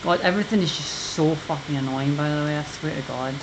God, everything is just so fucking annoying, by the way, I swear to God.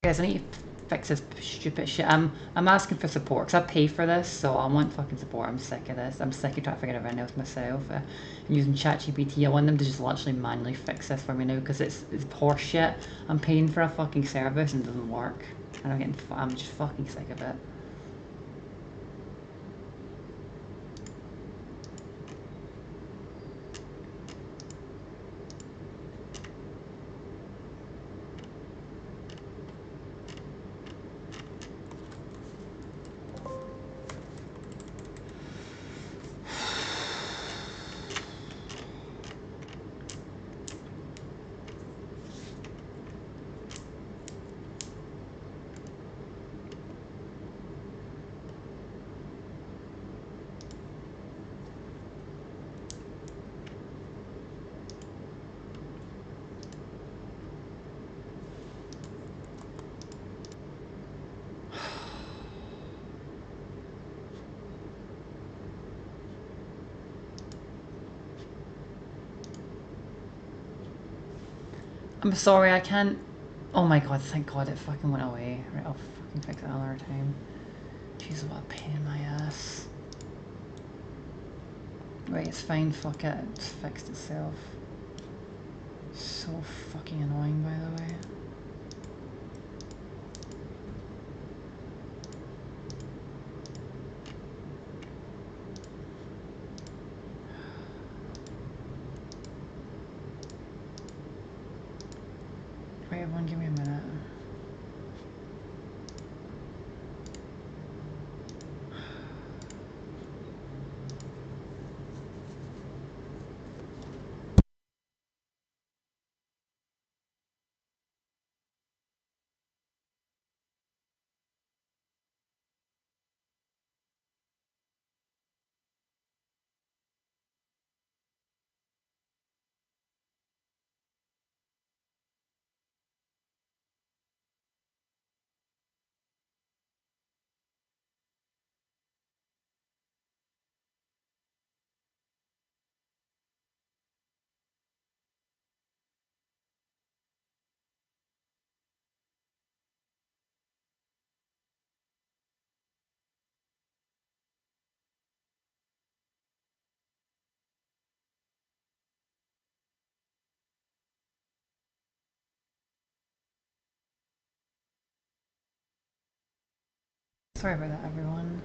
Guys, I need to fix this stupid shit. I'm asking for support because I pay for this, so I want fucking support. I'm sick of this. I'm sick of trying to figure everything out myself. And using ChatGPT, I want them to just literally manually fix this for me now because it's poor shit. I'm paying for a fucking service and it doesn't work. And I'm just fucking sick of it. I'm sorry, I can't. Oh my god, thank god it fucking went away. Right, I'll fucking fix it another time. Jesus, what a pain in my ass. Right, it's fine, fuck it. It's fixed itself. So fucking annoying, by the way. Wait, everyone, give me a minute. Sorry about that, everyone.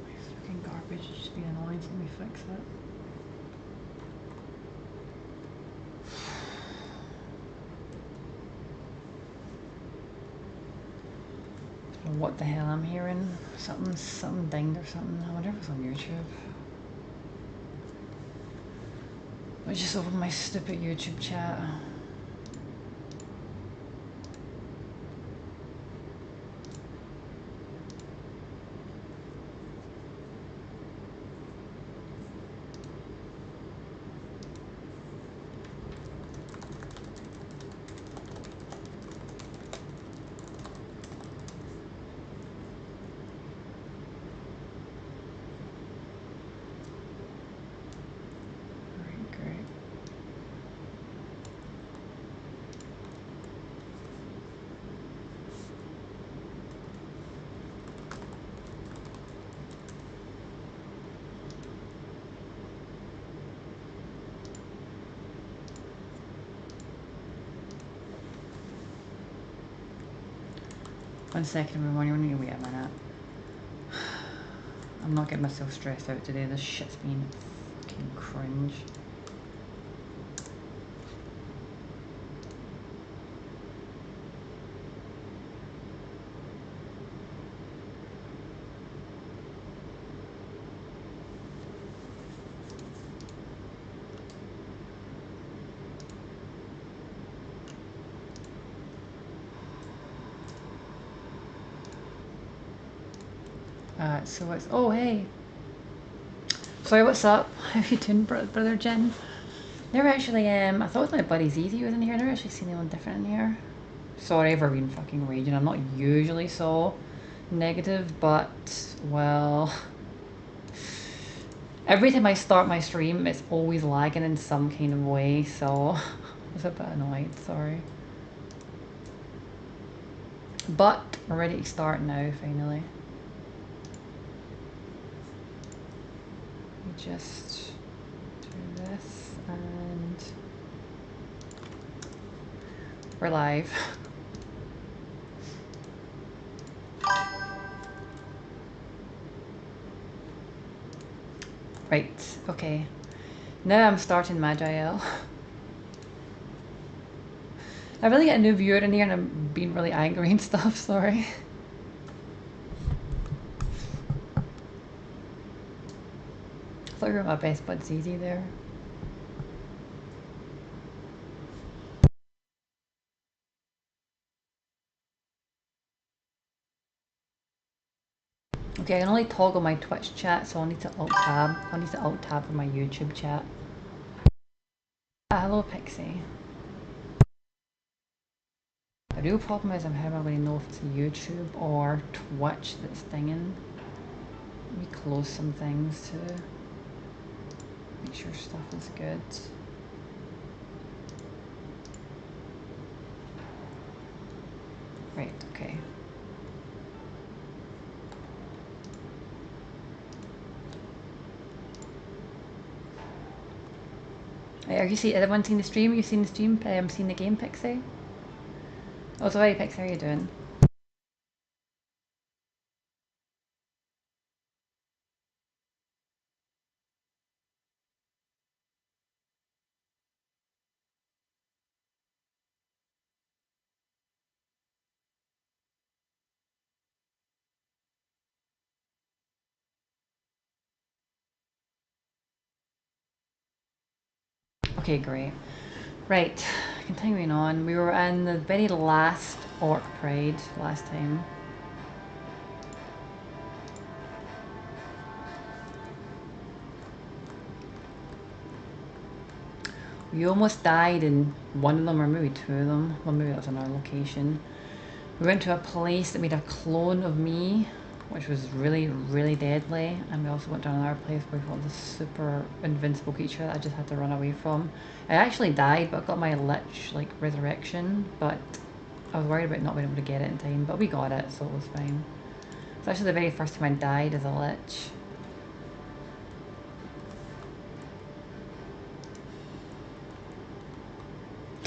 This fucking garbage is just being annoying, so let me fix it. What the hell I'm hearing? Something dinged or something. I wonder if it's on YouTube. I just opened my stupid YouTube chat. Great. 1 second, everyone. You need to wait a minute. I'm not getting myself stressed out today. This shit's been fucking cringe. So it's, oh hey, sorry, what's up? How you doing, brother Jen? Never actually, I thought it was my buddy Easy was in here. Never actually seen anyone different in here. Sorry for being fucking raging. I'm not usually so negative, but well, every time I start my stream, it's always lagging in some kind of way. So I was a bit annoyed. Sorry, but we're ready to start now. Finally. Just do this and we're live. Right, okay. Now I'm starting majeyal. I really get a new viewer in here and I'm being really angry and stuff, sorry. I thought you were my best bud Zizi there. Okay, I can only toggle my Twitch chat, so I'll need to alt tab. I'll need to alt tab for my YouTube chat. Hello Pixie. The real problem is I'm having to know if it's YouTube or Twitch that's dinging. Let me close some things to make sure stuff is good. Right, okay. Are you see? Everyone seen the stream? You seen the stream? Seen the game, Pixie? Oh, sorry, Pixie. How are you doing? Okay, great. Right, continuing on. We were in the very last Orc Pride last time. We almost died in one of them, or maybe two of them. Well, maybe that was another location. We went to a place that made a clone of me, which was really, really deadly. And we also went to another place where we fought this super invincible creature that I just had to run away from. I actually died, but I got my lich, like, resurrection. But I was worried about not being able to get it in time, but we got it, so it was fine. It's actually the very first time I died as a lich.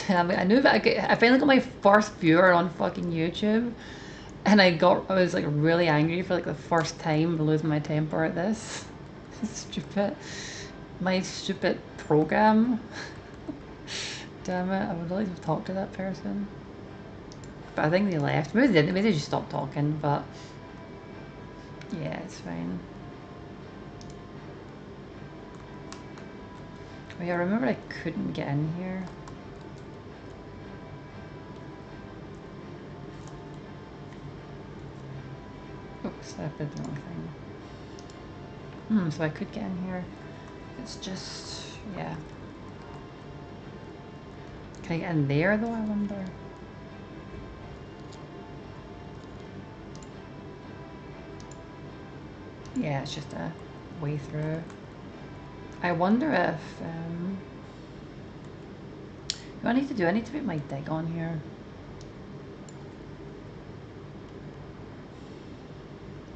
I knew that I finally got my first viewer on fucking YouTube, and I was like really angry for like the first time, losing my temper at this. My stupid program. Damn it! I would like to talk to that person. But I think they left. Maybe they didn't. Maybe they just stopped talking. But yeah, it's fine. Oh yeah, I remember I couldn't get in here. Oops, I did the wrong thing. So I could get in here. It's just, yeah. Can I get in there though, I wonder? Yeah, it's just a way through. I wonder if, what I need to do, I need to put my dig on here.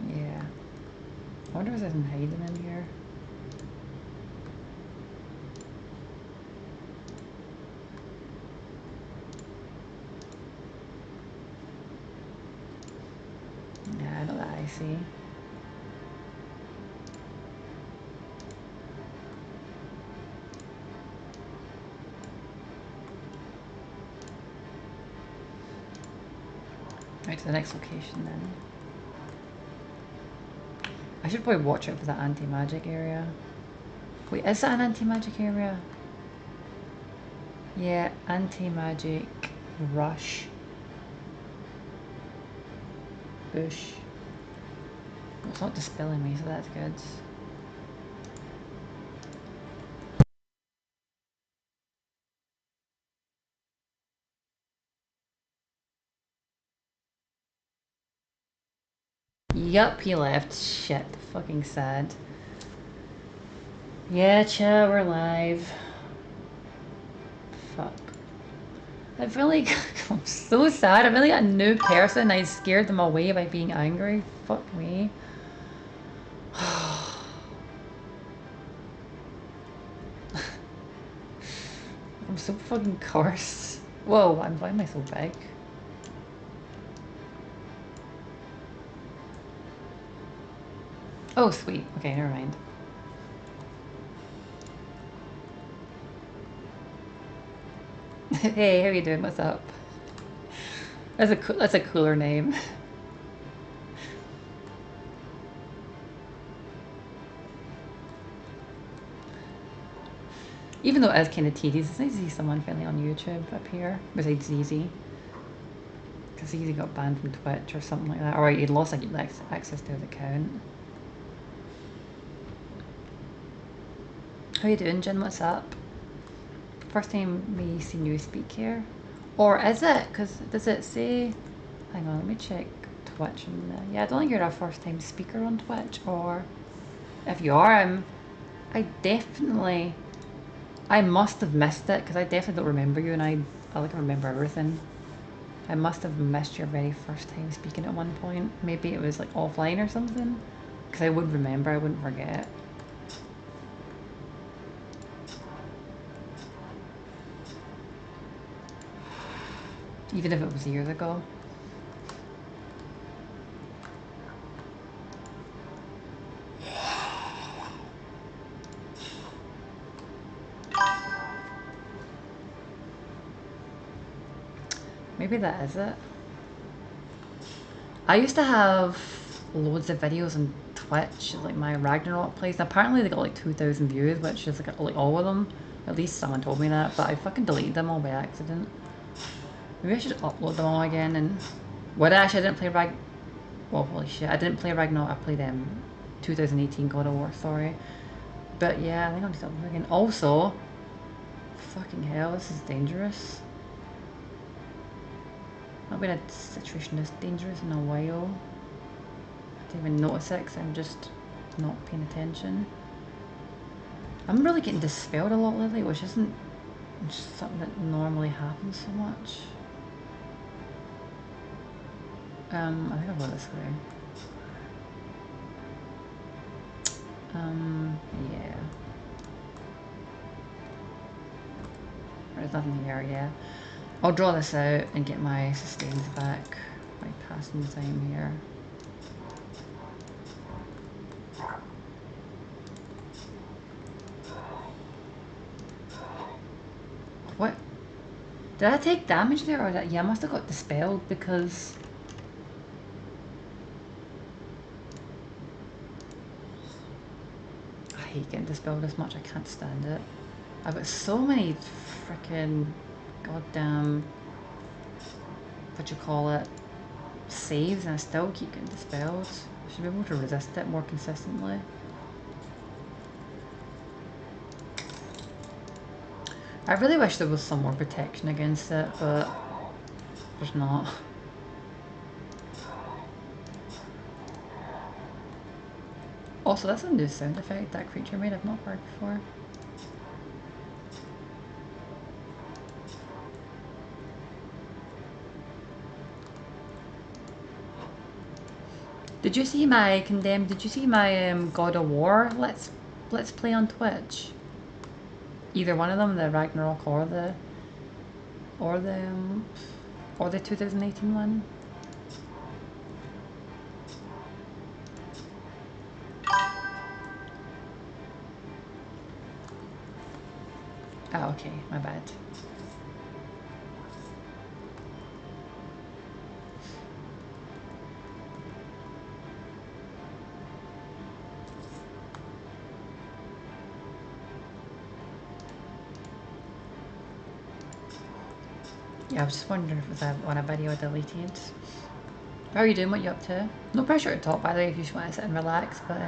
Yeah. I wonder if there's anything hiding in here. Nah, not that I see. Right, to the next location then. I should probably watch out for that anti-magic area. Wait, is that an anti-magic area? Yeah, anti-magic rush. Bush. Well, it's not dispelling me, so that's good. Yup, he left. Shit, fucking sad. Yeah, chat, we're live. Fuck. I feel like I'm so sad. I really got a new person. I scared them away by being angry. Fuck me. I'm so fucking cursed. Whoa, why am I so big? Oh, sweet. Okay, never mind. Hey, how you doing? What's up? That's a cooler name. Even though it is kind of tedious, it's nice to see someone finally on YouTube up here, besides Easy. Because Easy got banned from Twitch or something like that. Or he'd lost access to his account. How you doing, Jen? What's up? First time we seen you speak here. Or is it? Because does it say... Hang on, let me check Twitch. Yeah, I don't think you're a first time speaker on Twitch. Or if you are, I must have missed it because I definitely don't remember you, and I like remember everything. I must have missed your very first time speaking at one point. Maybe it was like offline or something. Because I would remember, I wouldn't forget. Even if it was years ago. Maybe that is it. I used to have loads of videos on Twitch, like my Ragnarok plays. And apparently they got like 2,000 views, which is like all of them. At least someone told me that, but I fucking deleted them all by accident. Maybe I should upload them all again and... Well, actually I didn't play Well, holy shit, I didn't play Ragnarok, I played 2018 God of War, sorry. But yeah, I think I'll do something again. Also, fucking hell, this is dangerous. I've not been in a situation this dangerous in a while. I didn't even notice it because I'm just not paying attention. I'm really getting dispelled a lot lately, which isn't just something that normally happens so much. I think I'll go this way. Yeah. There's nothing here, yeah. I'll draw this out and get my sustains back by passing the time here. What? Did I take damage there or that? Yeah, I must have got dispelled because I hate getting dispelled this much. I can't stand it. I've got so many freaking goddamn what you call it saves and I still keep getting dispelled. I should be able to resist it more consistently. I really wish there was some more protection against it, but there's not. Also, that's a new sound effect that creature made I've not heard before. Did you see my Condemned? Did you see my God of War let's play on Twitch? Either one of them, the Ragnarok or the um, or the 2018 one. Oh, okay, my bad. Yeah, I was just wondering if it was on a video I deleted. How are you doing? What you up to? No pressure to talk, by the way, if you just want to sit and relax, but what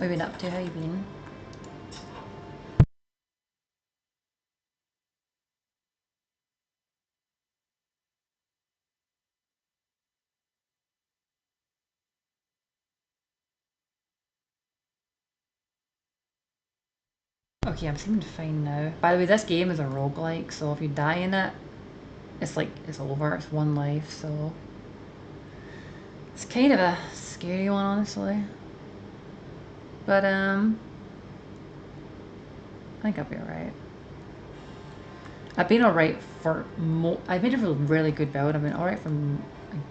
have you been up to? How you been? Okay, I'm seeming fine now. By the way, this game is a roguelike, so if you die in it, it's like, it's over, it's one life, so... It's kind of a scary one, honestly. But, I think I'll be alright. I've been alright for I've made a really good build, I've been alright for a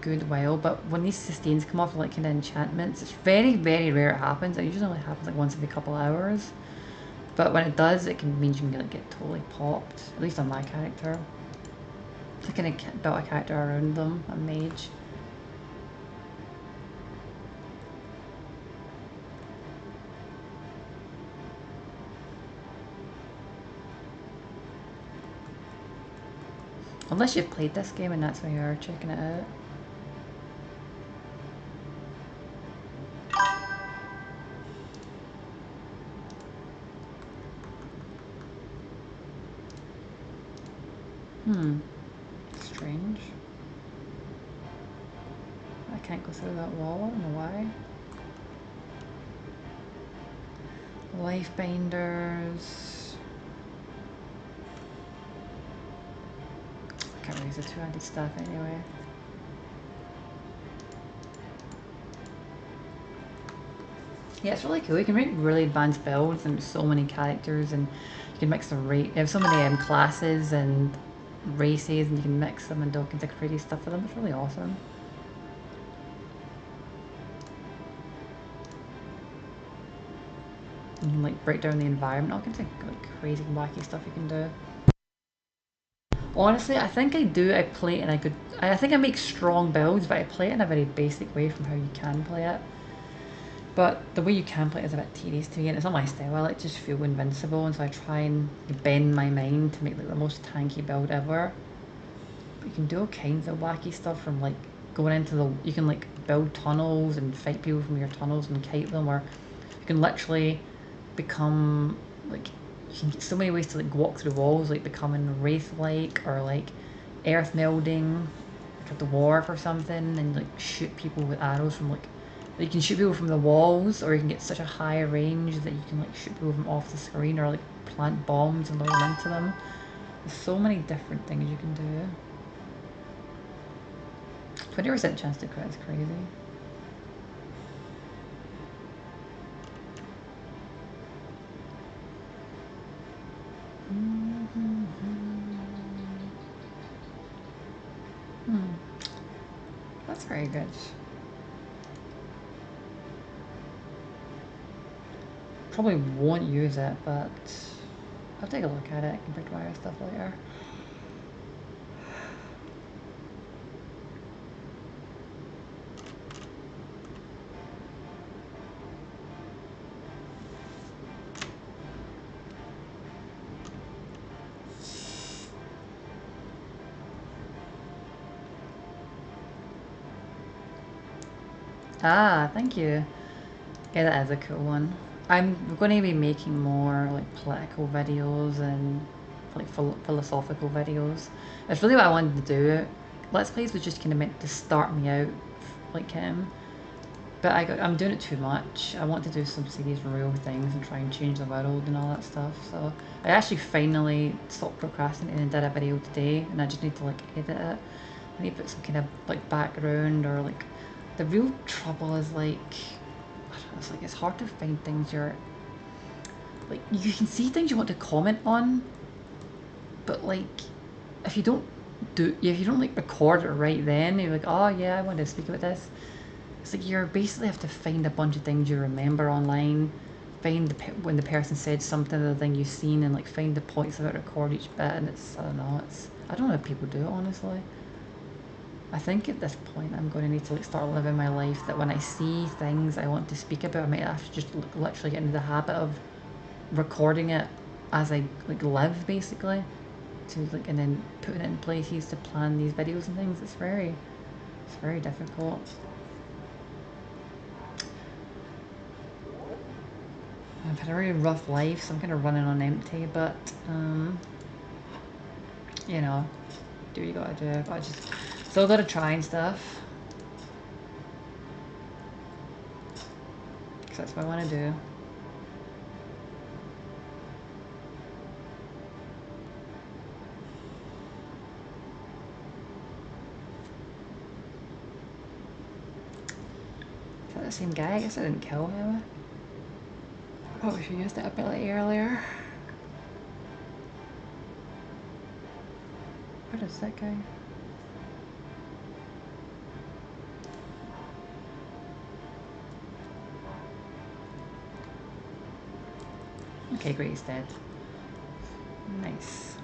good while, but when these sustains come off like kind of enchantments, it's very, very rare it happens. It usually only happens like once every couple hours. But when it does, it can mean you can get totally popped. At least on my character. I kind of built a character around them, a mage. Unless you've played this game and that's why you're checking it out. Strange. I can't go through that wall, I don't know why. Life binders. I can't really use the two-handed stuff anyway. Yeah, it's really cool. You can make really advanced builds and so many characters, and you can mix the you have so many classes and races, and you can mix them and do all kinds of crazy stuff with them. It's really awesome. You can like break down the environment, all kinds of like crazy wacky stuff you can do. Honestly, I think I play it in a good... I think I make strong builds, but I play it in a very basic way from how you can play it. But the way you can play it is a bit tedious to me, and it's not my style. I like to just feel invincible, and so I try and bend my mind to make like the most tanky build ever. But you can do all kinds of wacky stuff, from like going into the... You can like build tunnels and fight people from your tunnels and kite them, or you can literally become like... You can get so many ways to like walk through walls, like becoming wraith-like, or like earth melding, like a dwarf or something, and like shoot people with arrows from like... You can shoot people from the walls, or you can get such a high range that you can like shoot people from off the screen, or like plant bombs and lure them into them. There's so many different things you can do. 20% chance to crit is crazy. That's very good. Probably won't use it, but I'll take a look at it compared to my other stuff later. Ah, thank you. Yeah, that is a cool one. I'm going to be making more like political videos and like philosophical videos. It's really what I wanted to do. Let's Plays was just kind of meant to start me out like him. But I'm doing it too much. I want to do some serious real things and try and change the world and all that stuff. So I actually finally stopped procrastinating and did a video today, and I just need to like edit it. I need to put some kind of like background or like. The real trouble is like, I don't know, it's like it's hard to find things you're like. You can see things you want to comment on, but like if you don't like record it right then, you're like, oh yeah, I want to speak about this. It's like you basically have to find a bunch of things you remember online, find when the person said something, the thing you've seen, and like find the points of it, record each bit, and it's, I don't know, I don't know if people do it honestly. I think at this point I'm going to need to like start living my life that when I see things I want to speak about, I might have to just literally get into the habit of recording it as I like live, basically, to like, and then putting it in places to plan these videos and things. It's very difficult. I've had a really rough life, so I'm kind of running on empty, but you know, do what you gotta do. But I just still gotta try and stuff, because that's what I want to do. Is that the same guy? I guess I didn't kill him. Oh, we should use that ability earlier. What is that guy? Okay, great, he's dead. Nice.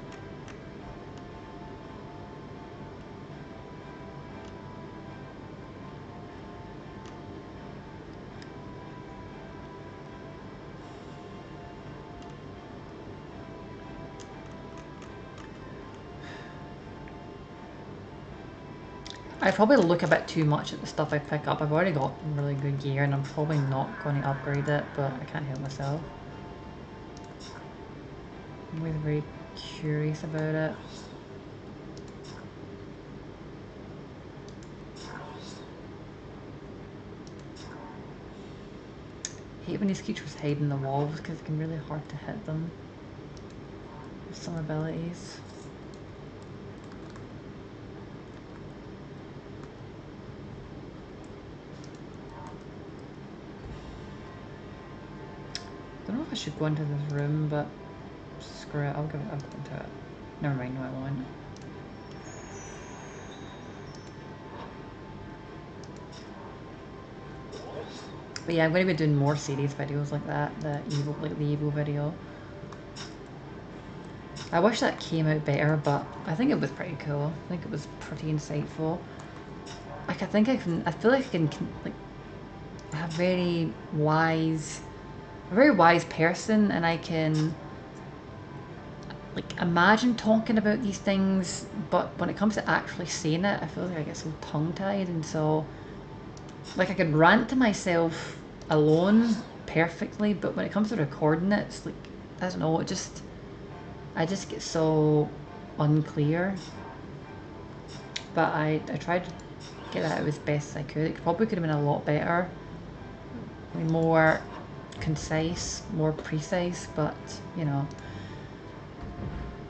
I probably look a bit too much at the stuff I pick up. I've already got really good gear and I'm probably not going to upgrade it, but I can't help myself. I'm always very curious about it. I hate when these creatures hide in the walls because it can be really hard to hit them with some abilities. I don't know if I should go into this room, but screw it, I'll go into it. Never mind, no I won't. But yeah, I'm going to be doing more series videos like that, the evil video. I wish that came out better, but I think it was pretty cool. I think it was pretty insightful. Like, I feel like I can like, have a very wise person, and I can like imagine talking about these things, but when it comes to actually saying it, I feel like I get so tongue-tied, and so like I could rant to myself alone perfectly, but when it comes to recording it, it's like, I don't know, I just get so unclear. But I tried to get that out as best as I could. It probably could have been a lot better. I mean, more concise, more precise, but you know,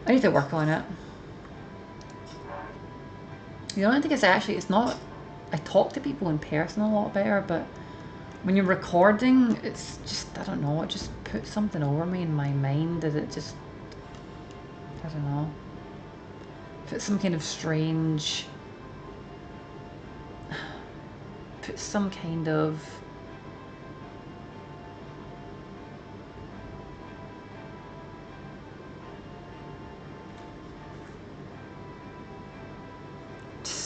I need to work on it. The only thing is it's not, I talk to people in person a lot better, but when you're recording, it's just, I don't know, it just puts something over me in my mind that it just, I don't know, if it's some kind of strange, put some kind of,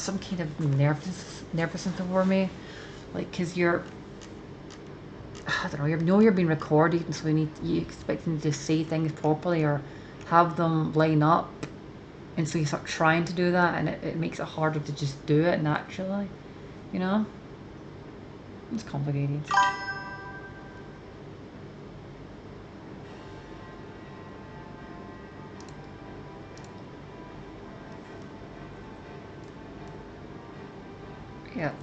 some kind of nervousness over me, like because I don't know, you know you're being recorded, and so you expect them to say things properly or have them line up, and so you start trying to do that, and it makes it harder to just do it naturally, you know? It's complicated. Yeah.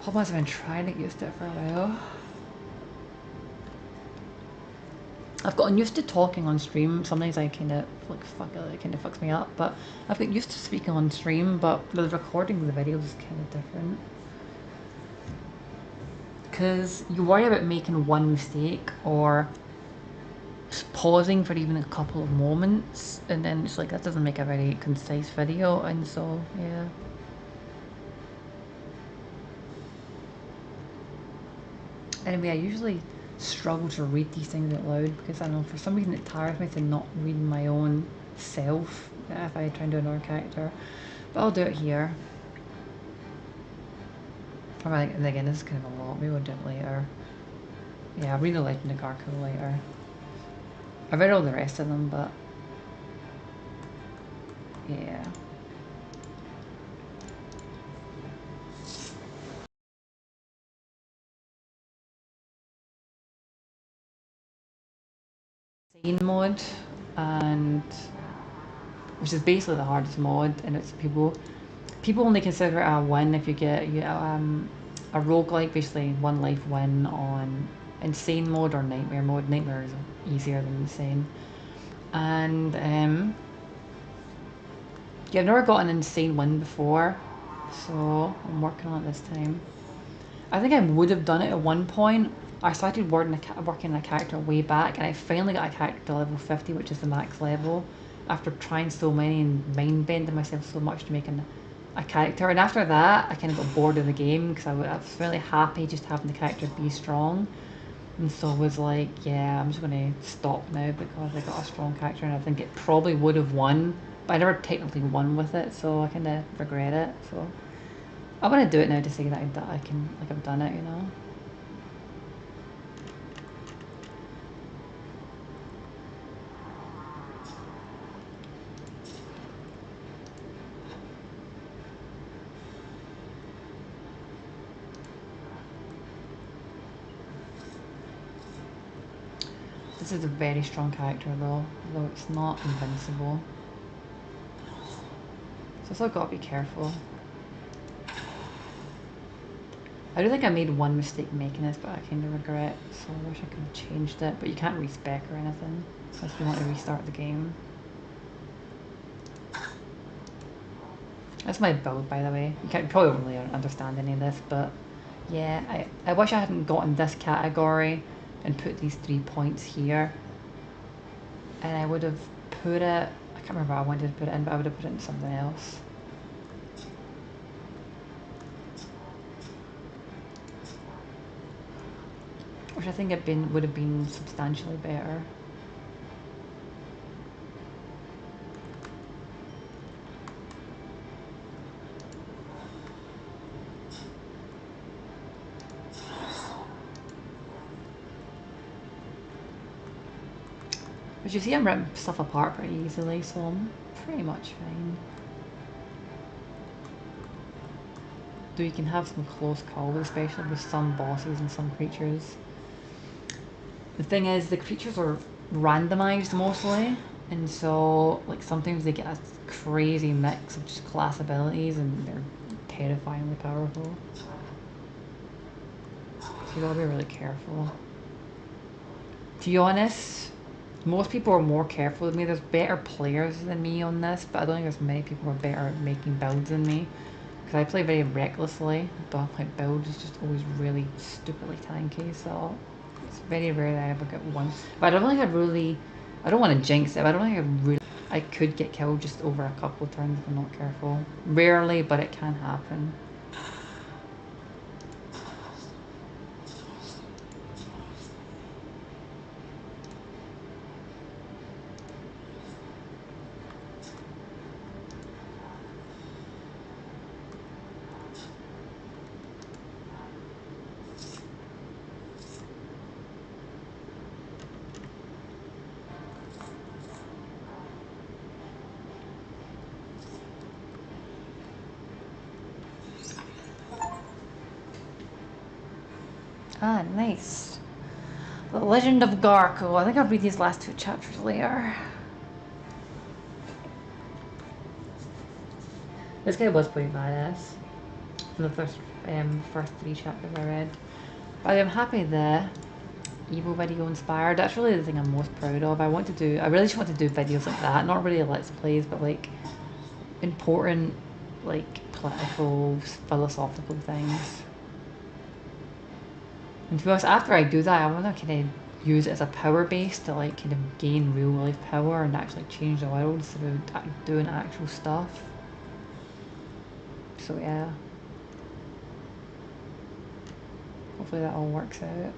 Problem is I've been trying to get used to it for a while. I've gotten used to talking on stream. Sometimes I kind of like it kind of fucks me up, but I've got used to speaking on stream. But with recording the videos is kind of different because you worry about making one mistake or pausing for even a couple of moments, and then it's like that doesn't make a very concise video, and so yeah. Anyway, I usually struggle to read these things out loud because I don't know, for some reason it tires me to not read my own self if I try and do another character. But I'll do it here. Alright, and again, this is kind of a lot. Maybe we'll do it later. Yeah, I'll read the Legend of Garco later. I read all the rest of them, but yeah. Insane mode, and which is basically the hardest mod, and it's people only consider it a win if you get a roguelike, basically one life win on insane mode or nightmare mode. Nightmare is easier than insane, and yeah, I've never got an insane win before, so I'm working on it this time. I think I would have done it at one point. I started working on a character way back, and I finally got a character to level 50, which is the max level, after trying so many and mind bending myself so much to make a character. And after that, I kind of got bored of the game because I was really happy just having the character be strong. And so I was like, yeah, I'm just going to stop now because I got a strong character, and I think it probably would have won, but I never technically won with it, so I kind of regret it. So I want to do it now to say that I've done it, you know. This is a very strong character though it's not invincible. So I've still got to be careful. I do think I made one mistake making this, but I kind of regret, so I wish I could have changed it. But you can't respec or anything, unless you want to restart the game. That's my build, by the way. You can't probably really understand any of this, but yeah, I wish I hadn't gotten this category and put these 3 points here. And I would have put it, I can't remember how I wanted to put it in, but I would have put it in something else. Which I think would have been substantially better. But you see I'm ripping stuff apart pretty easily, so I'm pretty much fine. Though you can have some close calls, especially with some bosses and some creatures. The thing is, the creatures are randomized mostly, and so like sometimes they get a crazy mix of just class abilities, and they're terrifyingly powerful. So you gotta be really careful. To be honest, most people are more careful than me. There's better players than me on this, but I don't think there's many people who are better at making builds than me. Because I play very recklessly, but my build is just always really stupidly tanky, so it's very rare that I ever get one. But I don't think I don't want to jinx it, but I don't think I could get killed just over a couple of turns if I'm not careful. Rarely, but it can happen. Ah, nice. The Legend of Garco. I think I'll read these last 2 chapters later. This guy was pretty badass. From the first 3 chapters I read. But I'm happy the Evo video inspired. That's really the thing I'm most proud of. I really just want to do videos like that. Not really let's plays, but like important, like political, philosophical things. And to be honest, after I do that, I want to kind of use it as a power base to like kind of gain real life power and actually change the world instead of doing actual stuff. So yeah. Hopefully that all works out.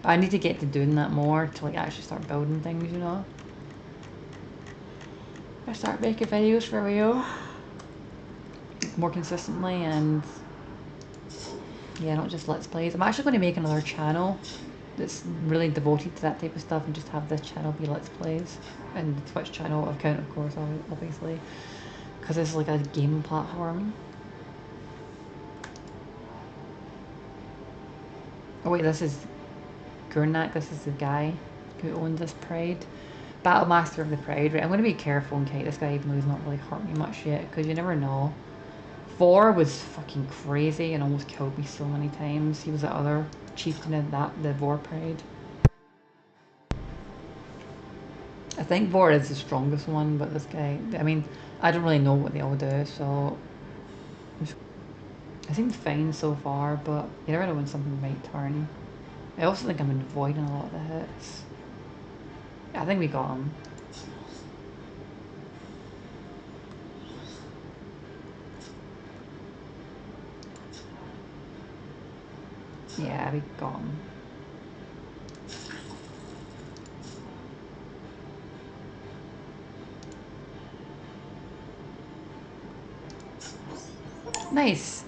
But I need to get to doing that more to like actually start building things, you know? I start making videos for real more consistently, and yeah, not just let's plays. I'm actually going to make another channel that's really devoted to that type of stuff and just have this channel be let's plays, and the Twitch channel account of course obviously, because it's like a game platform. Oh wait, this is Gurnak, this is the guy who owns this pride. Battle Master of the Pride, right? I'm going to be careful and take this guy even though he's not really hurt me much yet, because you never know. Vor was fucking crazy and almost killed me so many times. He was the other chieftain of the Vor Pride. I think Vor is the strongest one, but this guy, I mean, I don't really know what they all do, so I seem fine so far, but you never know when something might turn. I also think I'm avoiding a lot of the hits. I think we got him. Yeah, we got him. Nice.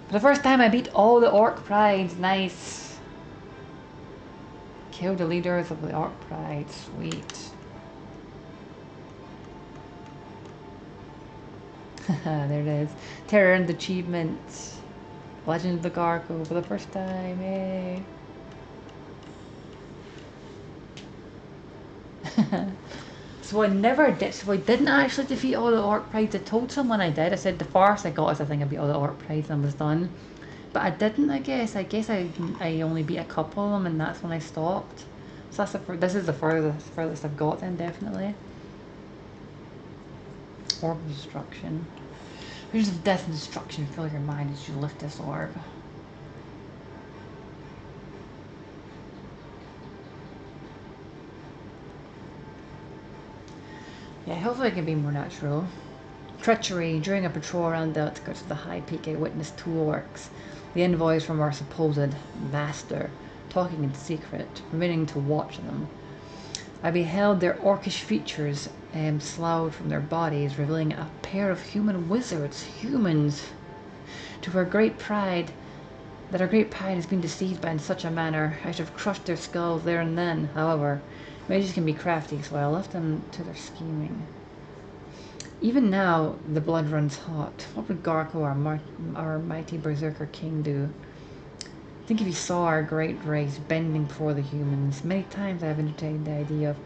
For the first time I beat all the Orc Prides. Nice. Kill the leaders of the Orc Pride. Sweet. There it is. Terror and Achievement. Legend of the Gargoyle for the first time. Yay. So I never did. So I didn't actually defeat all the Orc Prides. I told someone I did. I said the farce I got is I think I beat all the Orc Prides and I was done. But I didn't, I guess. I guess I only beat a couple of them and that's when I stopped. So that's this is the furthest I've got then, definitely. Orb of Destruction. Visions of death and destruction fill your mind as you lift this orb. Yeah, hopefully it can be more natural. Treachery. During a patrol around the outskirts of the high peak, I witnessed 2 orcs. The envoys from our supposed master, talking in secret, permitting to watch them. I beheld their orcish features sloughed from their bodies, revealing a pair of human wizards. Humans! To our great pride, that our great pride has been deceived by in such a manner, I should have crushed their skulls there and then. However, mages can be crafty, so I left them to their scheming. Even now, the blood runs hot. What would Garco, our mighty berserker king, do? Think if he saw our great race bending before the humans. Many times I have entertained the idea of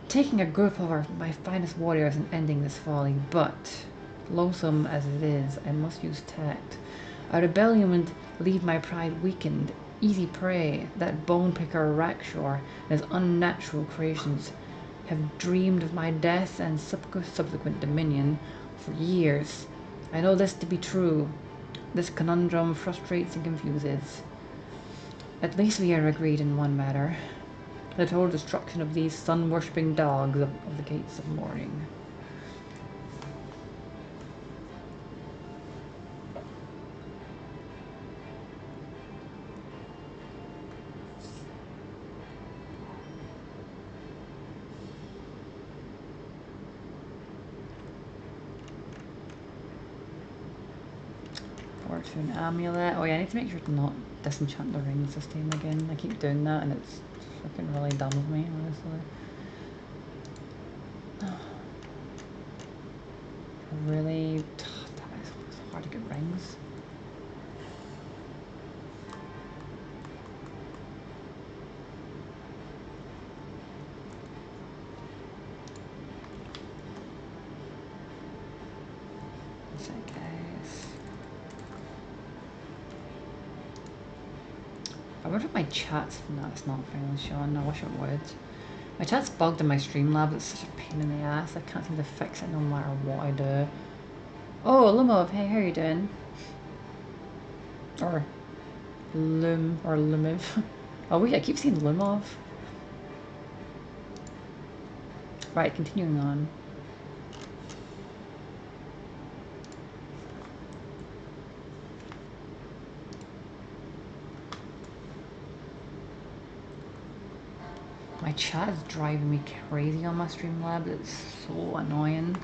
taking a group of my finest warriors and ending this folly, but, loathsome as it is, I must use tact. Our rebellion would leave my pride weakened, easy prey. That bone picker Rakshor and his unnatural creations have dreamed of my death and subsequent dominion for years. I know this to be true. This conundrum frustrates and confuses. At least we are agreed in one matter. The total destruction of these sun-worshipping dogs of the gates of morning. Fortune amulet. Oh yeah, I need to make sure to not disenchant the ring system again. I keep doing that and it's fucking really dumb of me, honestly. Really, it's hard to get rings. I wonder if my chat's... No, it's not finally showing. I wish it would. My chat's bugged in my Streamlabs. It's such a pain in the ass. I can't seem to fix it no matter what I do. Oh, Lumov. Hey, how are you doing? Or Lumiv. Oh wait, I keep saying Lumov. Right, continuing on. My chat is driving me crazy on my Streamlabs. It's so annoying.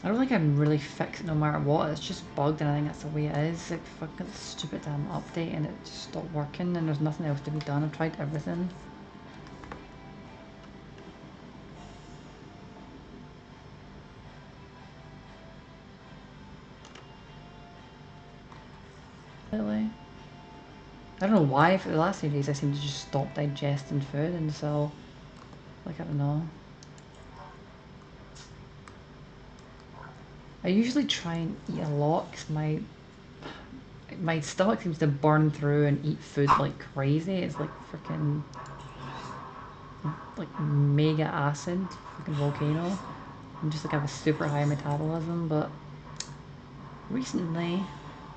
I don't think I can really fix it no matter what. It's just bugged and I think that's the way it is. Like fucking stupid damn update and it just stopped working and there's nothing else to be done. I've tried everything. Really? I don't know why for the last few days I seem to just stop digesting food and so like I don't know. I usually try and eat a lot because my stomach seems to burn through and eat food like crazy. It's like freaking like mega acid, freaking volcano. I'm just like have a super high metabolism, but recently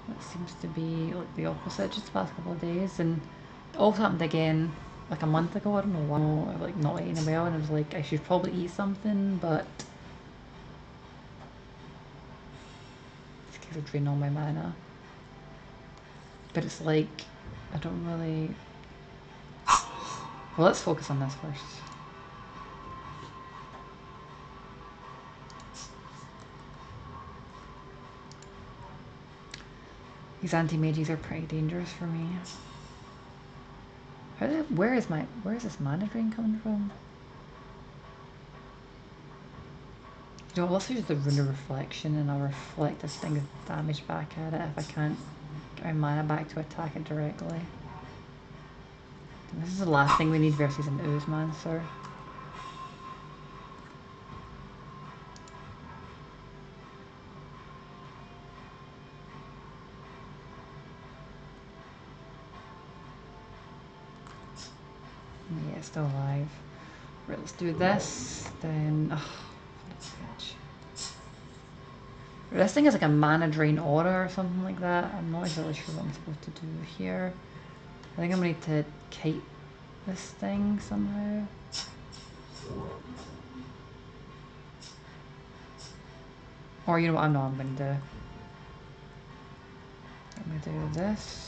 it seems to be like the opposite just the past couple of days, and it also happened again like a month ago. I don't know why. I like not eating well and I was like I should probably eat something, but it's because of draining all my mana. But it's like I don't really... Well, let's focus on this first. These anti-mages are pretty dangerous for me. Where is this mana drain coming from? You know, let's use the Rune of Reflection and I'll reflect this thing's damage back at it if I can't get my mana back to attack it directly. This is the last thing we need versus an Oozemancer. Yeah, it's still alive. Right, let's do this, then... Oh, this thing is like a mana drain aura or something like that. I'm not exactly sure what I'm supposed to do here. I think I'm gonna need to kite this thing somehow. Or you know what, I'm gonna do. I'm gonna do this.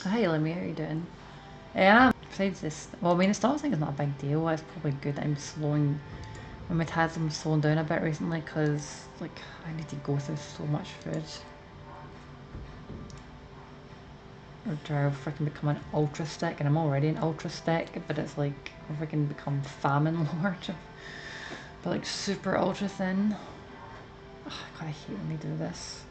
Hi Lemmy, how are you doing? Yeah, besides this, well I mean the start thing is not a big deal. It's probably good that I'm slowing, my metabolism's slowing down a bit recently because like I need to go through so much food. Or do I freaking become an ultra stick? And I'm already an ultra stick, but it's like I freaking become famine lord. But like super ultra thin. Oh, God, I hate when they do this.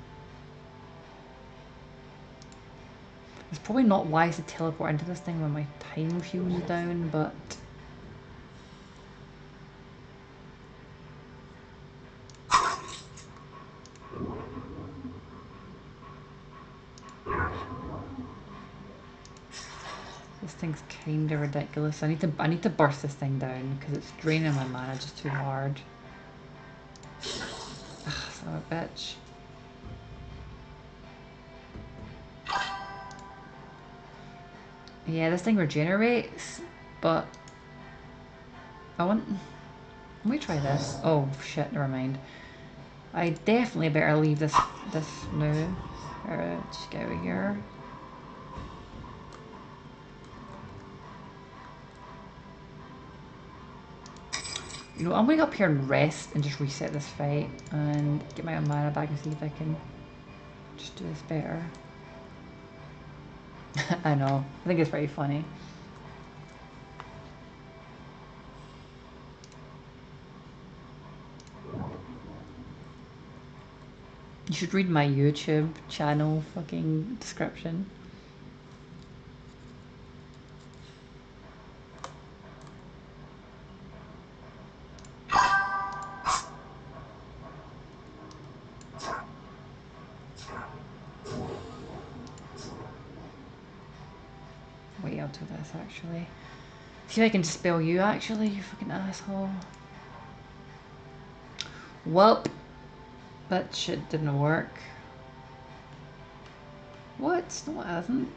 It's probably not wise to teleport into this thing when my time feels down, but... This thing's kinda ridiculous. I need to burst this thing down because it's draining my mana just too hard. Ugh, son of a bitch. Yeah, this thing regenerates, but let me try this. Oh shit, never mind. I definitely better leave this now. Just get out of here. You know, I'm gonna go up here and rest and just reset this fight and get my own mana back and see if I can just do this better. I know. I think it's pretty funny. You should read my YouTube channel fucking description. Wait, I'll do this actually. See if I can spell you actually, you fucking asshole. Welp. That shit didn't work. What? No, it hasn't.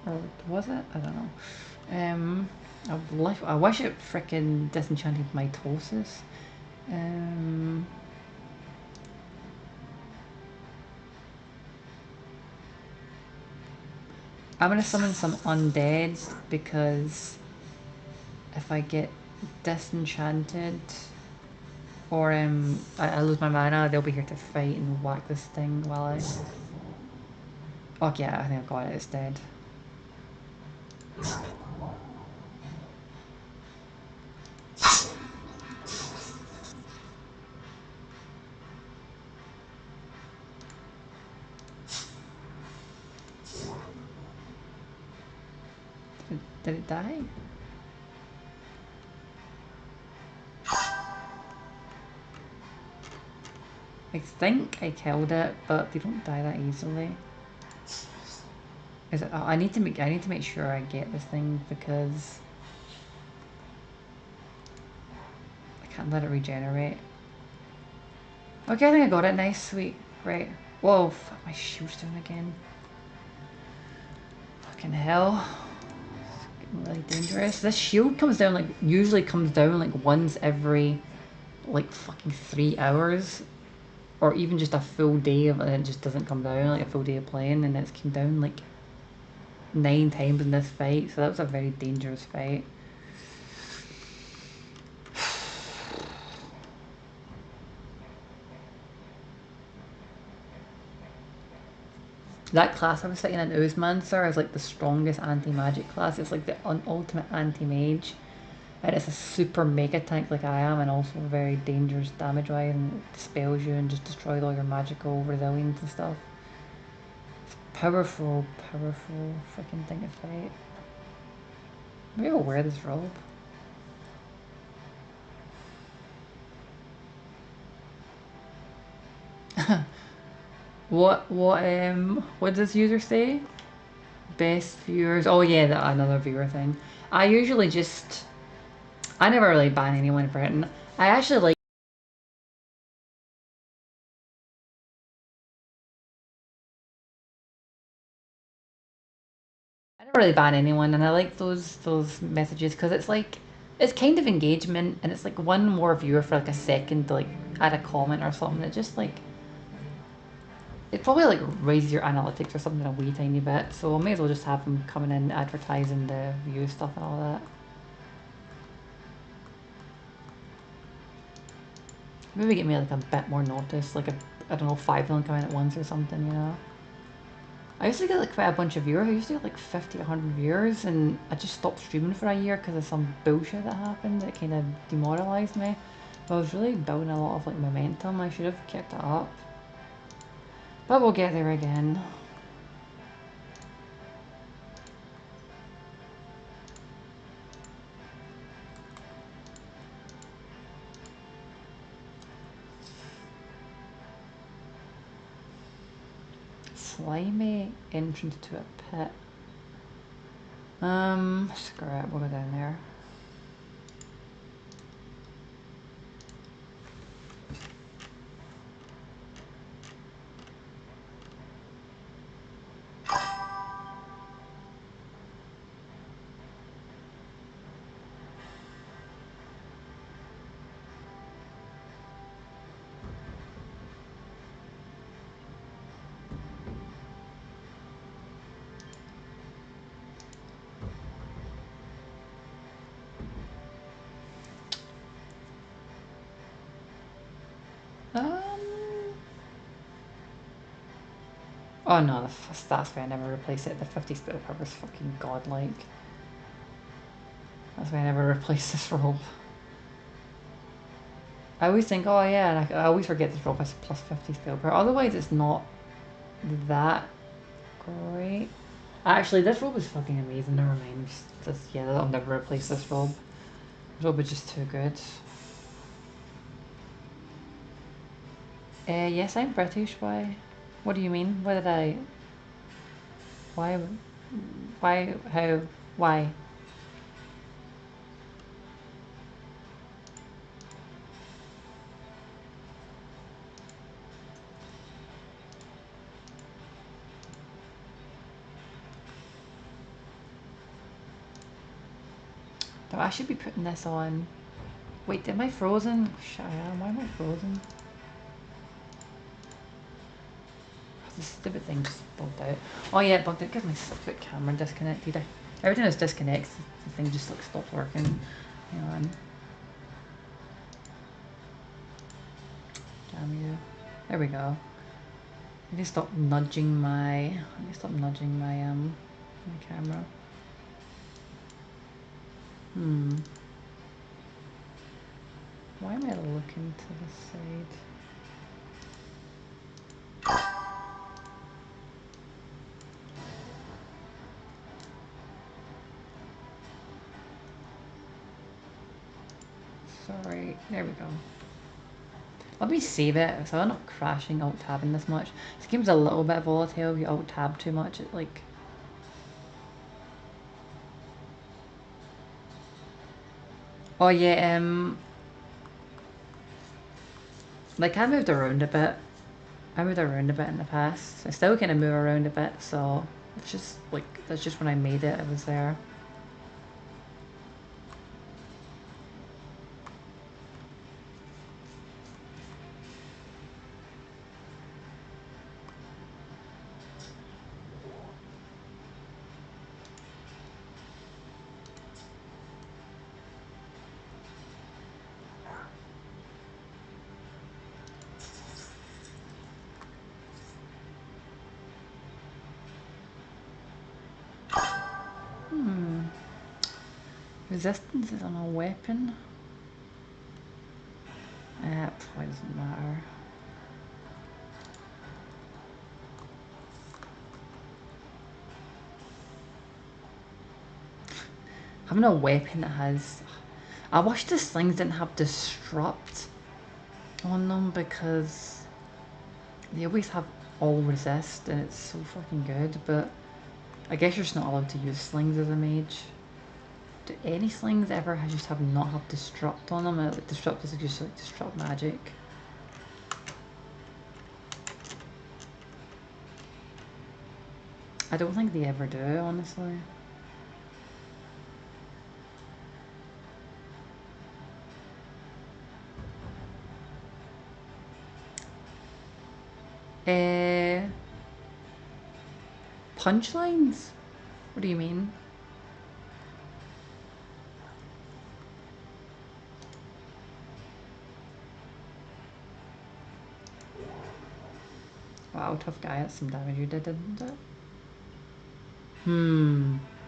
Or was it? I don't know. I wish it frickin' disenchanted mitosis. I'm gonna summon some undead because if I get disenchanted or I lose my mana, they'll be here to fight and whack this thing while I... Oh yeah, I think I got it, it's dead. Did it die? I think I killed it, but they don't die that easily. Is it? Oh, I need to make sure I get this thing because I can't let it regenerate. Okay, I think I got it. Nice, sweet, right. Whoa, fuck, my shield's doing again. Fucking hell. It's getting really dangerous. This shield comes down, like, usually comes down, like, once every, like, fucking 3 hours. Or even just a full day of it, and it just doesn't come down, like a full day of playing, and it's came down, like, 9 times in this fight, so that was a very dangerous fight. That class I was sitting in, Oozmancer, is like the strongest anti-magic class. It's like the ultimate anti-mage. And it's a super mega tank like I am, and also very dangerous damage-wise, and it dispels you and just destroys all your magical resilience and stuff. It's powerful, powerful freaking thing to fight. Maybe I'll wear this robe. What does user say? Best viewers. Oh yeah, another viewer thing. I usually just, I never really ban anyone for it, and I actually like. I never really ban anyone, and I like those messages because it's like, it's kind of engagement, and it's like one more viewer for like a second to like add a comment or something. It just like, it probably like raises your analytics or something a wee tiny bit. So I may as well just have them coming in advertising the view stuff and all that. Maybe get me like a bit more notice, like I don't know, 5 of them coming at once or something, you know. I used to get like quite a bunch of viewers. I used to get like 50, 100 viewers, and I just stopped streaming for a year because of some bullshit that happened that kind of demoralized me. But I was really building a lot of like momentum. I should have kept it up. But we'll get there again. Slimy entrance to a pit. Screw it, we'll go down there. Um. Oh no, that's why I never replace it. The 50 spell power is fucking godlike. That's why I never replace this robe. I always think, oh yeah, and I always forget this robe has plus 50 spell power. Otherwise, it's not that great. Actually, this robe is fucking amazing. Never mind. Yeah, I'll never replace this robe. This robe is just too good. Yes, I'm British. Why? What do you mean? What did I? Why? Why? How? Why? No, I should be putting this on. Wait, am I frozen? Shit, I am. Why am I frozen? This stupid thing just bugged out. Oh yeah, it bugged out because my 6-foot camera disconnected. Every time it disconnects, the thing just like stops working. Hang on. Damn you. There we go. I need to stop nudging my. My camera. Why am I looking to the side? Sorry. There we go. Let me save it so I'm not crashing alt tabbing this much. This game's a little bit volatile. If you alt tab too much, it like. Oh yeah, like I moved around a bit. I moved around a bit in the past. I still kind of move around a bit, so it's just like that's just when I made it. It was there. Resistance is on a weapon. It probably doesn't matter. Having a weapon that has... I wish the slings didn't have disrupt on them because they always have all resist and it's so fucking good, but I guess you're just not allowed to use slings as a mage. Do any slings ever just have not have disrupt on them? Like, disrupt is just like disrupt magic. I don't think they ever do, honestly. Punchlines? What do you mean? Wow, tough guy, that's some damage you did, didn't it?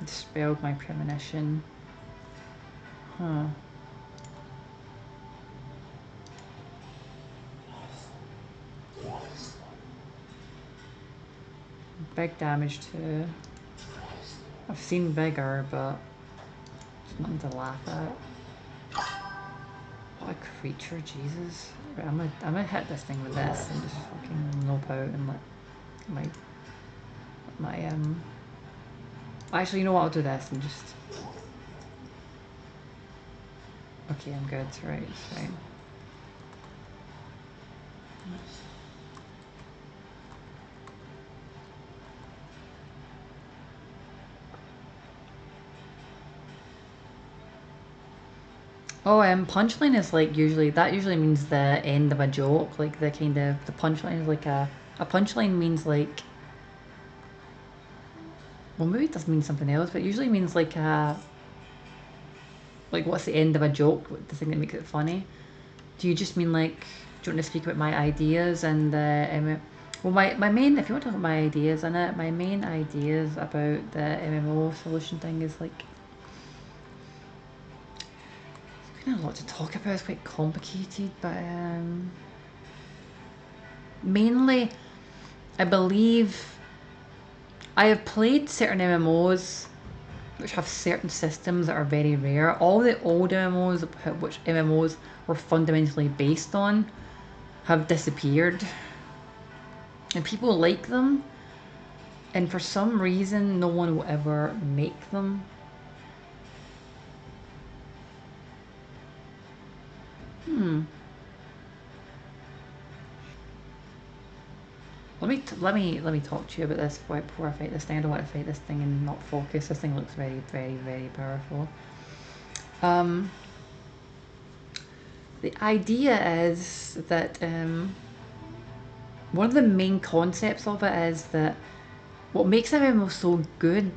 Dispelled my premonition. Huh. Big damage too. I've seen bigger, but it's nothing to laugh at. What a creature, Jesus. Right, I'm gonna hit this thing with this and just fucking nope out and let my actually, you know what, I'll do this and just... Okay, I'm good, right, it's fine. Oh, punchline is like that usually means the end of a joke, like the punchline is like a punchline means like, well maybe it does mean something else, but it usually means like like what's the end of a joke, the thing that makes it funny. Do you just mean like you want to speak about my ideas and well, my main, if you want to talk about my ideas in it, my main ideas about the MMO solution thing is like, there's kind of a lot to talk about, it's quite complicated, but mainly, I believe I have played certain MMOs which have certain systems that are very rare. All the old MMOs, which MMOs were fundamentally based on, have disappeared. And people like them, and for some reason no one will ever make them. Let me talk to you about this before I fight this thing. I don't want to fight this thing and not focus. This thing looks very, very, very powerful. The idea is that one of the main concepts of it is that what makes an MMO so good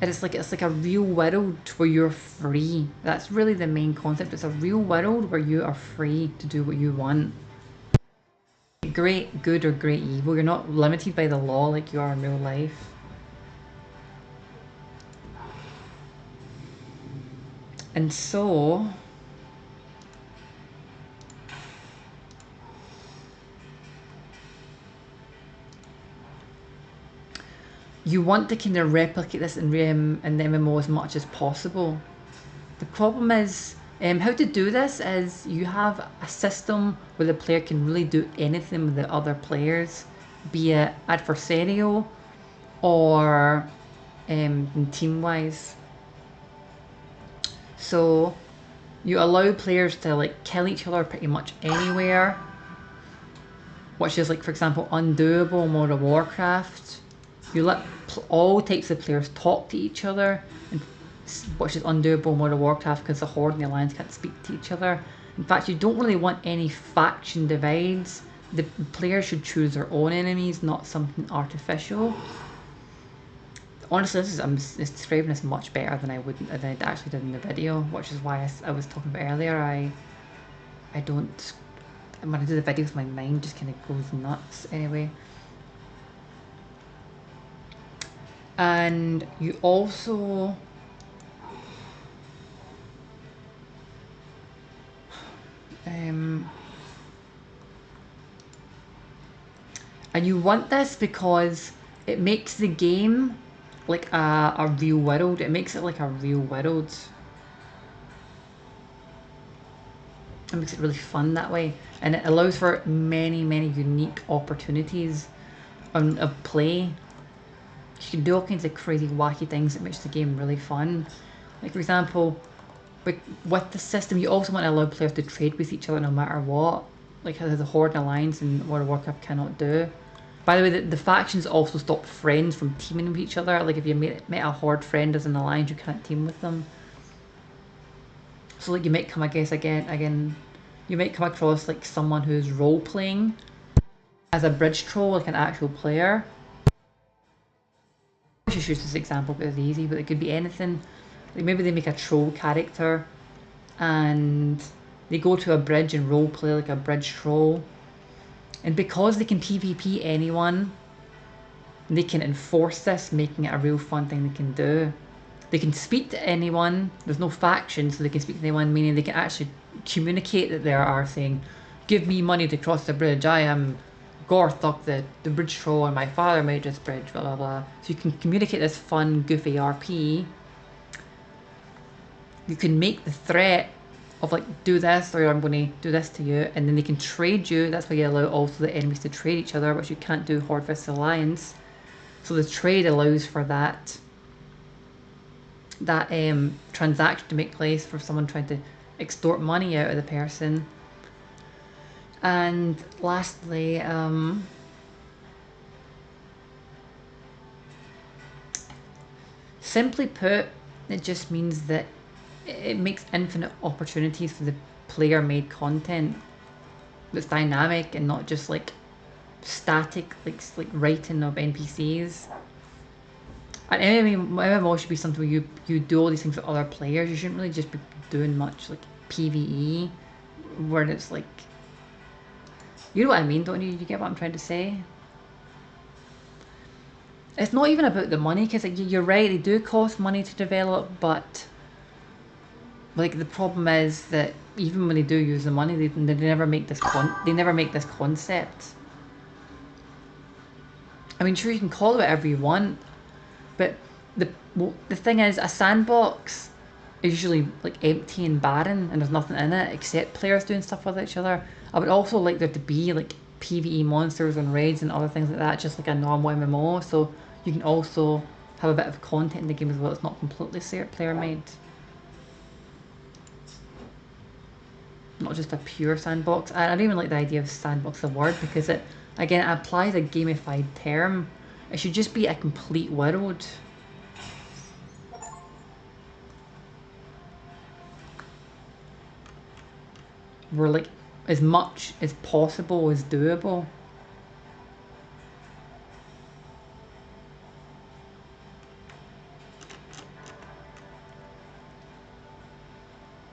is it's like a real world where you're free. That's really the main concept. It's a real world where you are free to do what you want. Great good or great evil. You're not limited by the law like you are in real life. And so you want to kind of replicate this in the MMO as much as possible. The problem is, how to do this is you have a system where the player can really do anything with the other players, be it adversarial or team-wise. So you allow players to like kill each other pretty much anywhere, which is like, for example, undoable in World of Warcraft. You let all types of players talk to each other, which is undoable in World of Warcraft because the Horde and the Alliance can't speak to each other. In fact, you don't really want any faction divides. The players should choose their own enemies, not something artificial. Honestly, I'm describing this much better than I actually did in the video, which is why I was talking about earlier. I don't, when I do the videos, my mind just kind of goes nuts anyway. And you also and you want this because it makes the game like a real world. It makes it like a real world. It makes it really fun that way, and it allows for many unique opportunities of play. You can do all kinds of crazy wacky things that makes the game really fun. Like, for example, with the system, you also want to allow players to trade with each other no matter what, like how the Horde and Alliance in World of Warcraft cannot do. By the way, the factions also stop friends from teaming with each other. Like if you met a Horde friend as an Alliance, you can't team with them. So like you might come, I guess, again, you might come across like someone who's role-playing as a bridge troll, like an actual player. I should use this example because it's easy, but it could be anything. Like maybe they make a troll character and they go to a bridge and roleplay like a bridge troll. And because they can PvP anyone, they can enforce this, making it a real fun thing they can do. They can speak to anyone, there's no faction, so they can speak to anyone, meaning they can actually communicate that they are saying, give me money to cross the bridge, I am Gorthok, the bridge troll, and my father made this bridge, blah blah blah. So you can communicate this fun, goofy RP. You can make the threat of like, do this or I'm going to do this to you, and then they can trade you. That's why you allow also the enemies to trade each other, which you can't do Horde vs Alliance. So the trade allows for that transaction to make place for someone trying to extort money out of the person. And lastly, simply put, it just means that it makes infinite opportunities for the player-made content that's dynamic and not just like static, like writing of NPCs. And MMO should be something where you do all these things with other players. You shouldn't really just be doing much like PvE, where it's like You know what I mean, don't you? You get what I'm trying to say? It's not even about the money, because like, you're right, they do cost money to develop, but like the problem is that even when they do use the money, they never make this they never make this concept. I mean, sure, you can call it whatever you want, but the thing is, a sandbox is usually like empty and barren, and there's nothing in it except players doing stuff with each other. I would also like there to be like PvE monsters and raids and other things like that, just like a normal MMO. So you can also have a bit of content in the game as well. It's not completely player made, not just a pure sandbox. I don't even like the idea of sandbox, the word, because it again it applies a gamified term. It should just be a complete world. Where like as much as possible is doable.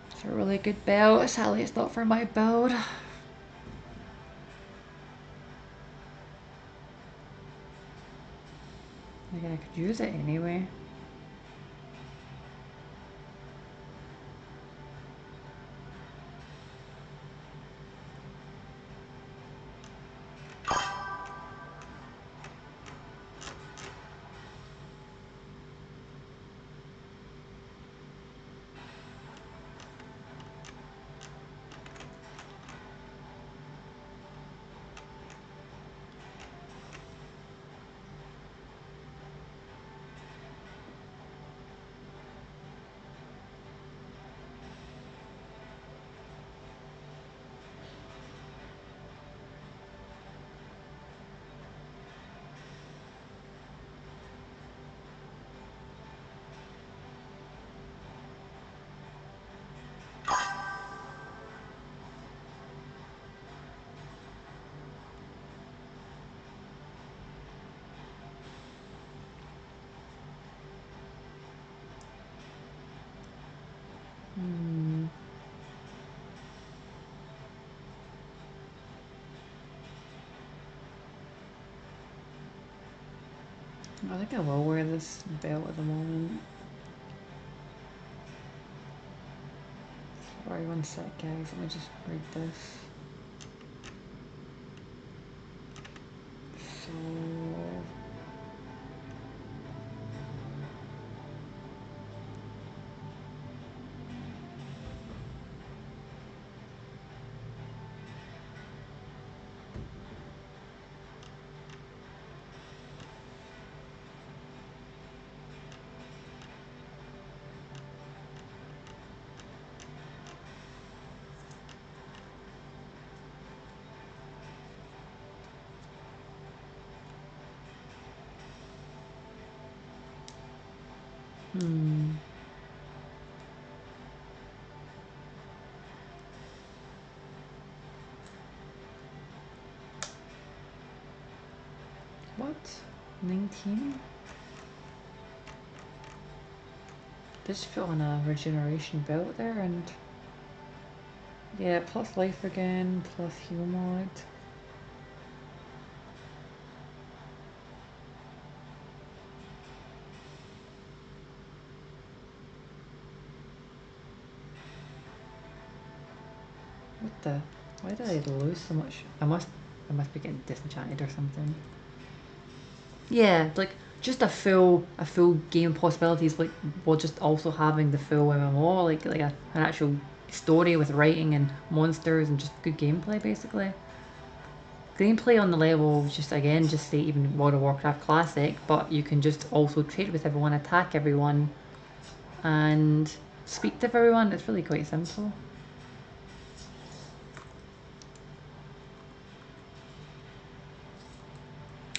It's a really good build. Sadly, it's not for my build. Again, I could use it anyway. I think I will wear this belt at the moment. Sorry, one sec guys, let me just read this. So... What? 19? Just put on a regeneration belt there and... Yeah, plus life again, plus heal mod. What the? Why did I lose so much? I must be getting disenchanted or something. Yeah, like just a full game possibilities, like while just also having the full MMO, like an actual story with writing and monsters and just good gameplay basically. Gameplay on the level, just again, just say even World of Warcraft Classic, but you can just also trade with everyone, attack everyone, and speak to everyone. It's really quite simple.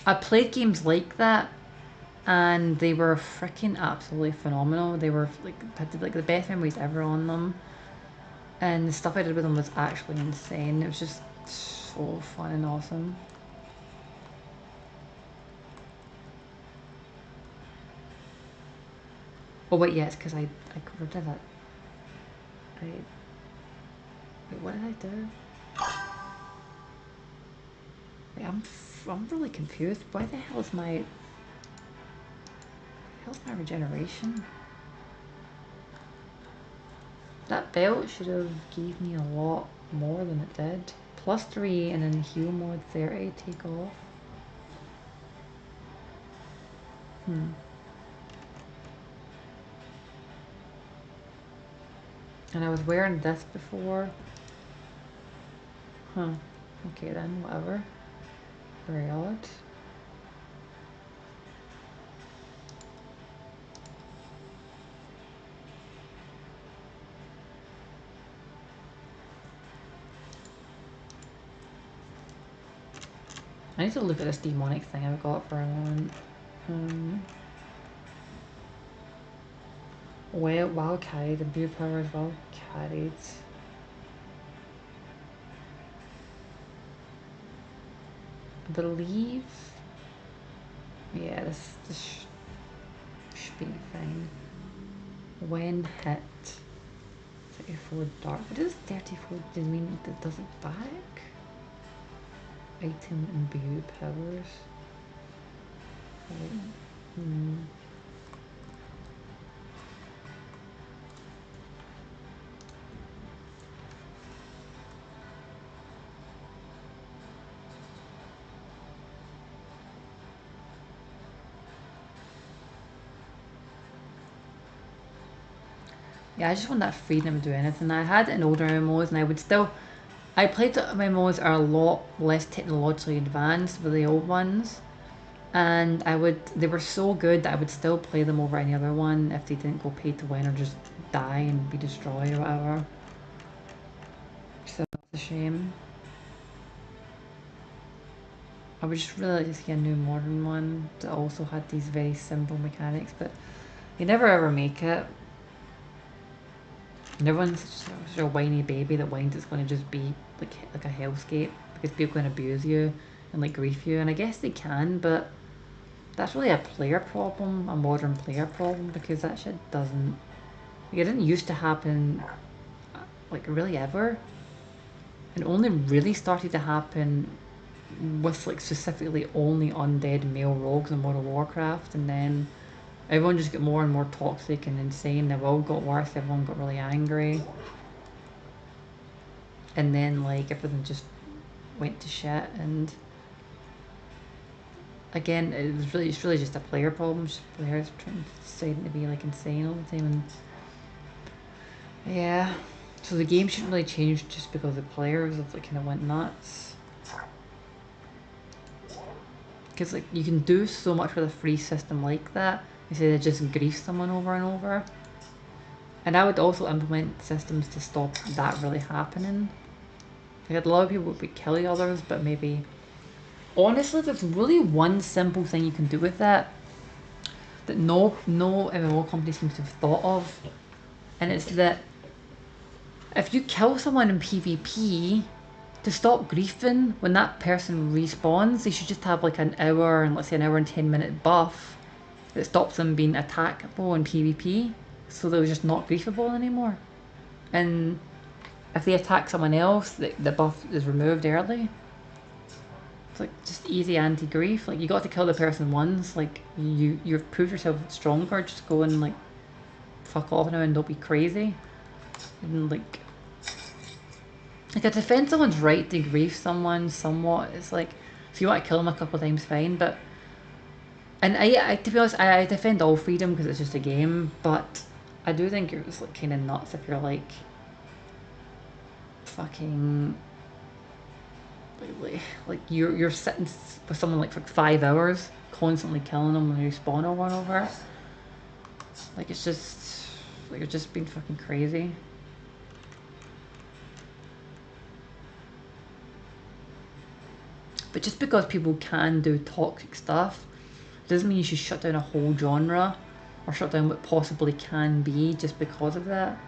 I played games like that, and they were freaking absolutely phenomenal. They were like had like the best memories ever on them, and the stuff I did with them was actually insane. It was just so fun and awesome. Oh wait, yes, because I covered that. Wait, what did I do? Wait, I'm really confused. Why the hell is my regeneration? That belt should have gave me a lot more than it did. +3 and then heal mode 30 take off. And I was wearing this before. Huh. Okay then, whatever. Very odd. I need to look at this demonic thing I've got for a moment. Well carried, the blue power is well carried. I believe. Yeah, this should be fine. When hit, 34 dark. What does 34 does mean? That does it back? Item imbue powers. Yeah, I just want that freedom to do anything. I had it in older MMOs and I would still... I played MMOs are a lot less technologically advanced than the old ones. And they were so good that I would still play them over any other one if they didn't go pay to win or just die and be destroyed or whatever. So it's a shame. I would just really like to see a new modern one that also had these very simple mechanics, but you never ever make it. And everyone's such a whiny baby that whines it's going to just be like a hellscape because people can abuse you and like grief you, and I guess they can, but that's really a player problem, a modern player problem, because that shit doesn't... Like, it didn't used to happen, like, really ever. It only really started to happen with, like, specifically only undead male rogues in World of Warcraft, and then everyone just got more and more toxic and insane. The world got worse, everyone got really angry. And then, like, everything just went to shit, and... Again, it's really just a player problem. Just players deciding to be like insane all the time, and yeah. So the game shouldn't really change just because the players like kind of went nuts. Because like you can do so much with a free system like that instead of just grief someone over and over. And I would also implement systems to stop that really happening. Like a lot of people would kill others, but maybe... Honestly, there's really one simple thing you can do with that no MMO company seems to have thought of, and it's that if you kill someone in PvP, to stop griefing when that person respawns, they should just have like an hour and let's say an hour and 10-minute buff that stops them being attackable in PvP, so they're just not griefable anymore. And if they attack someone else, the buff is removed early. It's like just easy anti-grief. Like you got to kill the person once. Like you've proved yourself stronger. Just go and like fuck off now and don't be crazy. And like to defend someone's right to grief someone somewhat. It's like if you want to kill them a couple of times, fine. But and I to be honest, I defend all freedom because it's just a game. But I do think it's like kind of nuts if you're like fucking. Like you're sitting with someone like for 5 hours, constantly killing them when you spawn over and over. Like it's just been fucking crazy. But just because people can do toxic stuff doesn't mean you should shut down a whole genre or shut down what possibly can be just because of that.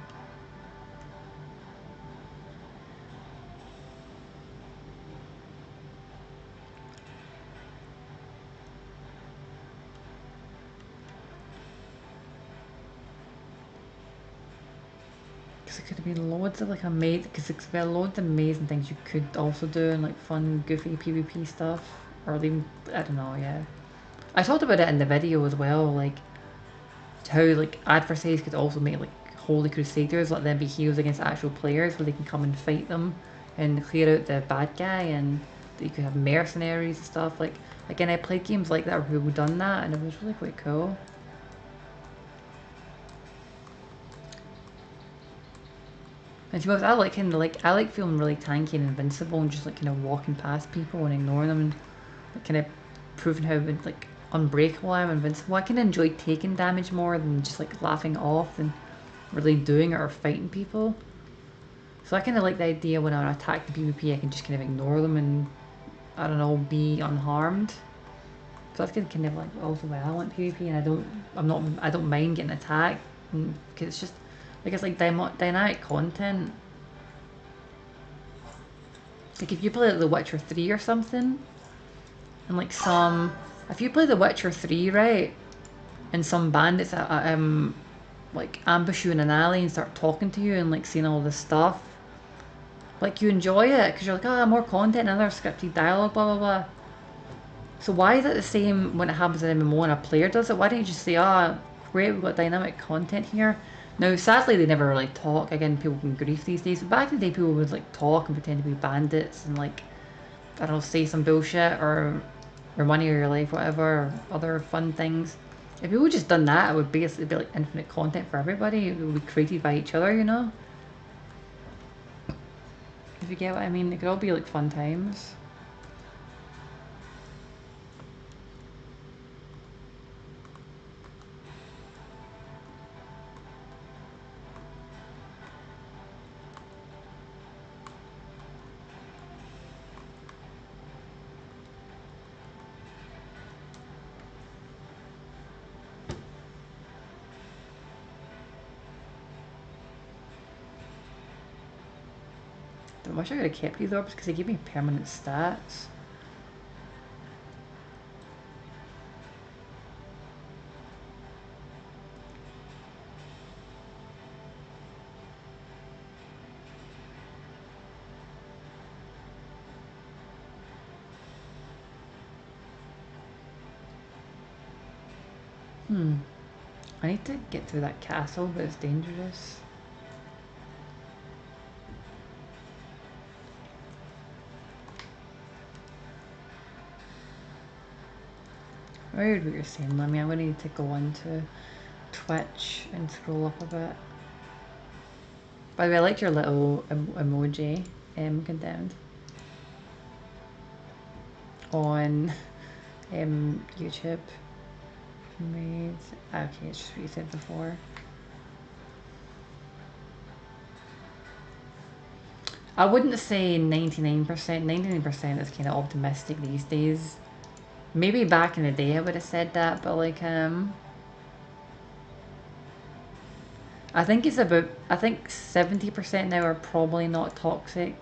Because there could have been loads of like amazing, because there's been loads of amazing things you could also do and like fun, goofy PvP stuff, or even I don't know. Yeah, I talked about it in the video as well, like how like adversaries could also make like holy crusaders, let them be heroes against actual players, where they can come and fight them and clear out the bad guy, and you could have mercenaries and stuff. Like again, I played games like that where people done that, and it was really quite cool. And to be honest, I like kind of like I like feeling really tanky and invincible and just like kind of walking past people and ignoring them and like, kind of proving how like unbreakable I am, invincible. I can enjoy taking damage more than just like laughing it off and really doing it or fighting people. So I kind of like the idea when I attack the PvP, I can just kind of ignore them and I don't know, be unharmed. So that's kind of like also why I want PvP, and I don't mind getting attacked because it's just like it's like dynamic content. Like if you play like The Witcher 3 or something, and like if you play The Witcher 3, right, and some bandits like ambush you in an alley and start talking to you and like saying all this stuff, like you enjoy it because you're like, oh, more content, another scripted dialogue, blah blah blah. So why is it the same when it happens in MMO and a player does it? Why don't you just say, ah, oh, great, we've got dynamic content here. Now, sadly, they never really talk. Again, people can grief these days. But back in the day, people would like talk and pretend to be bandits and like, I don't know, say some bullshit or money or your life, whatever, or other fun things. If people just done that, it would basically be like infinite content for everybody. It would be created by each other, you know? If you get what I mean, it could all be like fun times. I wish I could have kept these orbs because they give me permanent stats. I need to get through that castle, but it's dangerous. I heard what you're saying, Lemmy. I'm going to need to go into Twitch and scroll up a bit. By the way, I liked your little emoji, Condemned, on YouTube. Okay, it's just what you said before. I wouldn't say 99%. 99% is kind of optimistic these days. Maybe back in the day I would have said that, but like I think 70% now are probably not toxic.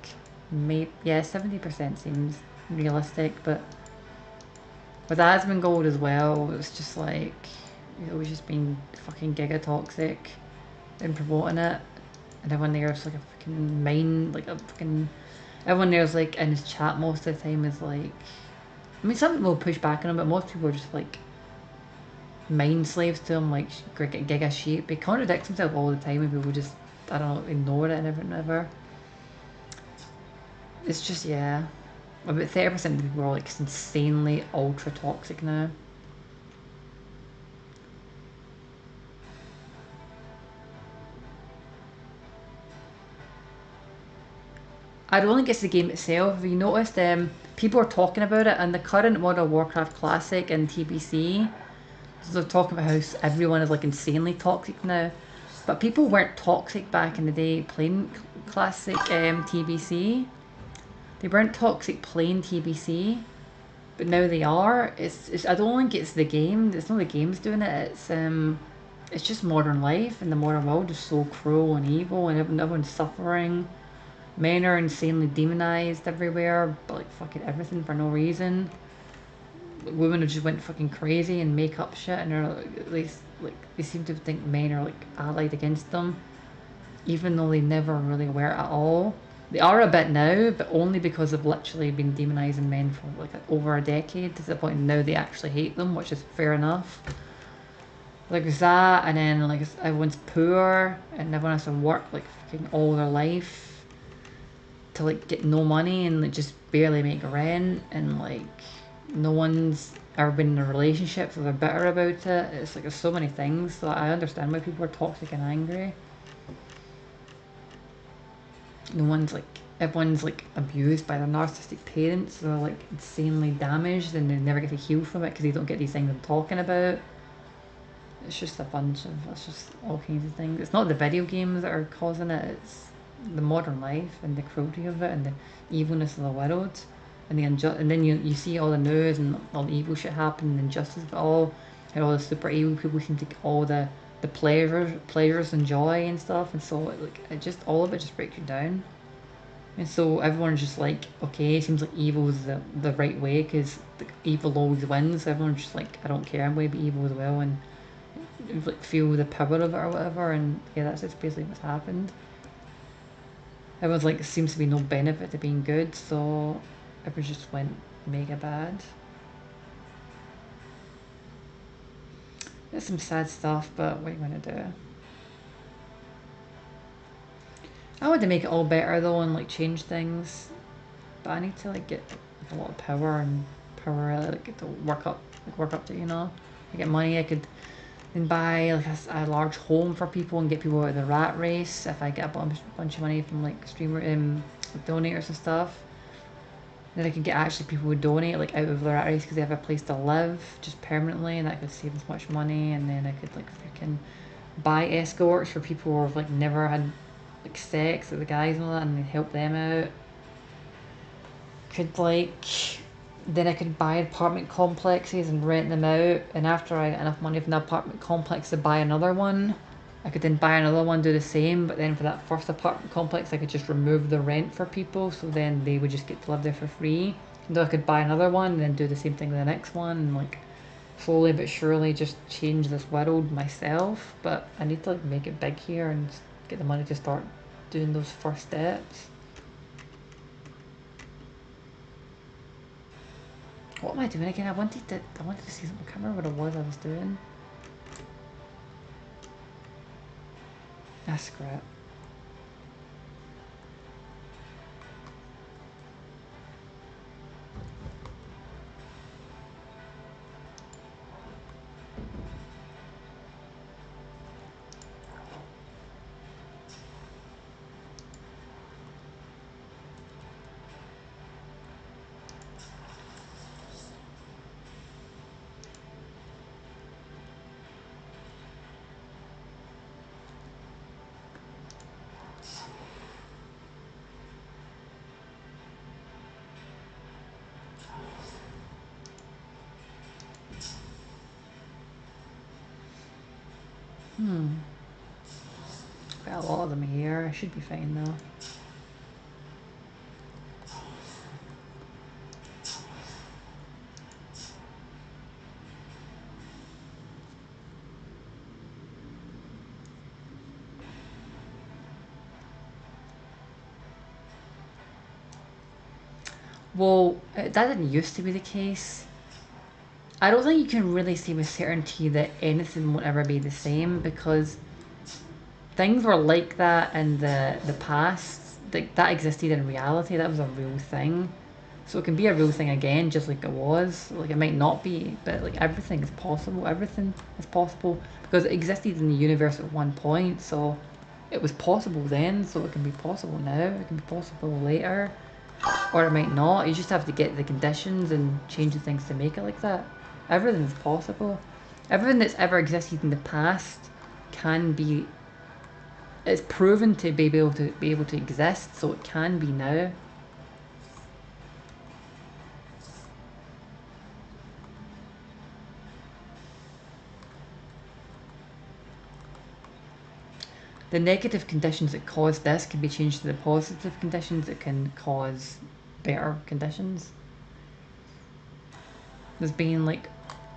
Maybe, yeah, 70% seems realistic, but with Asmongold as well, it's just like, it was just being fucking gigatoxic and promoting it, and everyone there's like a fucking everyone there's like in his chat most of the time is like, I mean some people will push back on him, but most people are just like mind slaves to him, like giga sheep. He contradicts himself all the time and people just, I don't know, ignore it and ever. It's just, yeah. About 30% of people are like insanely ultra toxic now. I don't think it's the game itself. Have you noticed people are talking about it in the current World of Warcraft Classic and TBC? So they're talking about how everyone is like insanely toxic now. But people weren't toxic back in the day playing Classic TBC. They weren't toxic playing TBC, but now they are. It's I don't think it's the game. It's not the game's doing it. It's just modern life, and the modern world is so cruel and evil, and everyone's suffering. Men are insanely demonized everywhere, but like fucking everything for no reason. Women have just went fucking crazy and make up shit, and are at least like they seem to think men are like allied against them. even though they never really were at all. They are a bit now, but only because they've literally been demonizing men for like over a decade to the point now they actually hate them, which is fair enough. Like that, and then like everyone's poor and everyone has to work like fucking all their life to like get no money and like just barely make rent, and like no one's ever been in a relationship, so they're bitter about it. It's like there's so many things. So I understand why people are toxic and angry. No one's like Everyone's like abused by their narcissistic parents. So they're like insanely damaged, and they never get to heal from it because they don't get these things I'm talking about. It's just a bunch of, it's just all kinds of things. It's not the video games that are causing it, it's the modern life and the cruelty of it and the evilness of the world and the and then you see all the news and all the evil shit happening, injustice, but all and all the super evil people seem to get all the pleasures and joy and stuff, and so it just all of it just breaks you down. And so everyone's just like, okay, it seems like evil is the right way because evil always wins. So everyone's just like, I don't care, I'm going to be evil as well, and like feel the power of it or whatever. And yeah, that's just basically what's happened. Everyone's like, seems to be no benefit to being good, so everyone just went mega bad. There's some sad stuff, but what are you gonna do? I want to make it all better though and like change things, but I need to like get like, a lot of power and like get to work up to, you know. I get money, I could then buy like a large home for people and get people out of the rat race. If I get a bunch of money from like streamer donators and stuff, then I could get actually people who donate like out of the rat race because they have a place to live just permanently, and that could save as much money. And then I could like freaking buy escorts for people who have like never had like sex with the guys and all that, and help them out. Could like Then I could buy apartment complexes and rent them out, and after I got enough money from the apartment complex to buy another one, I could then buy another one, do the same, but then for that first apartment complex I could just remove the rent for people, so then they would just get to live there for free. And then I could buy another one and then do the same thing with the next one, and like slowly but surely just change this world myself. But I need to like make it big here and get the money to start doing those first steps. What am I doing again? I wanted to see something. I can't remember what it was I was doing. Ah, screw it. Got a lot of them here. I should be fine though. Well, that didn't used to be the case. I don't think you can really say with certainty that anything will ever be the same, because things were like that in the past. Like that existed in reality. That was a real thing. So it can be a real thing again, just like it was. Like it might not be, but like everything is possible. Everything is possible because it existed in the universe at one point. So it was possible then. So it can be possible now. It can be possible later, or it might not. You just have to get the conditions and change the things to make it like that. Everything is possible. Everything that's ever existed in the past can be. It's proven to be able to exist, so it can be now. The negative conditions that cause this can be changed to the positive conditions that can cause better conditions. There's been like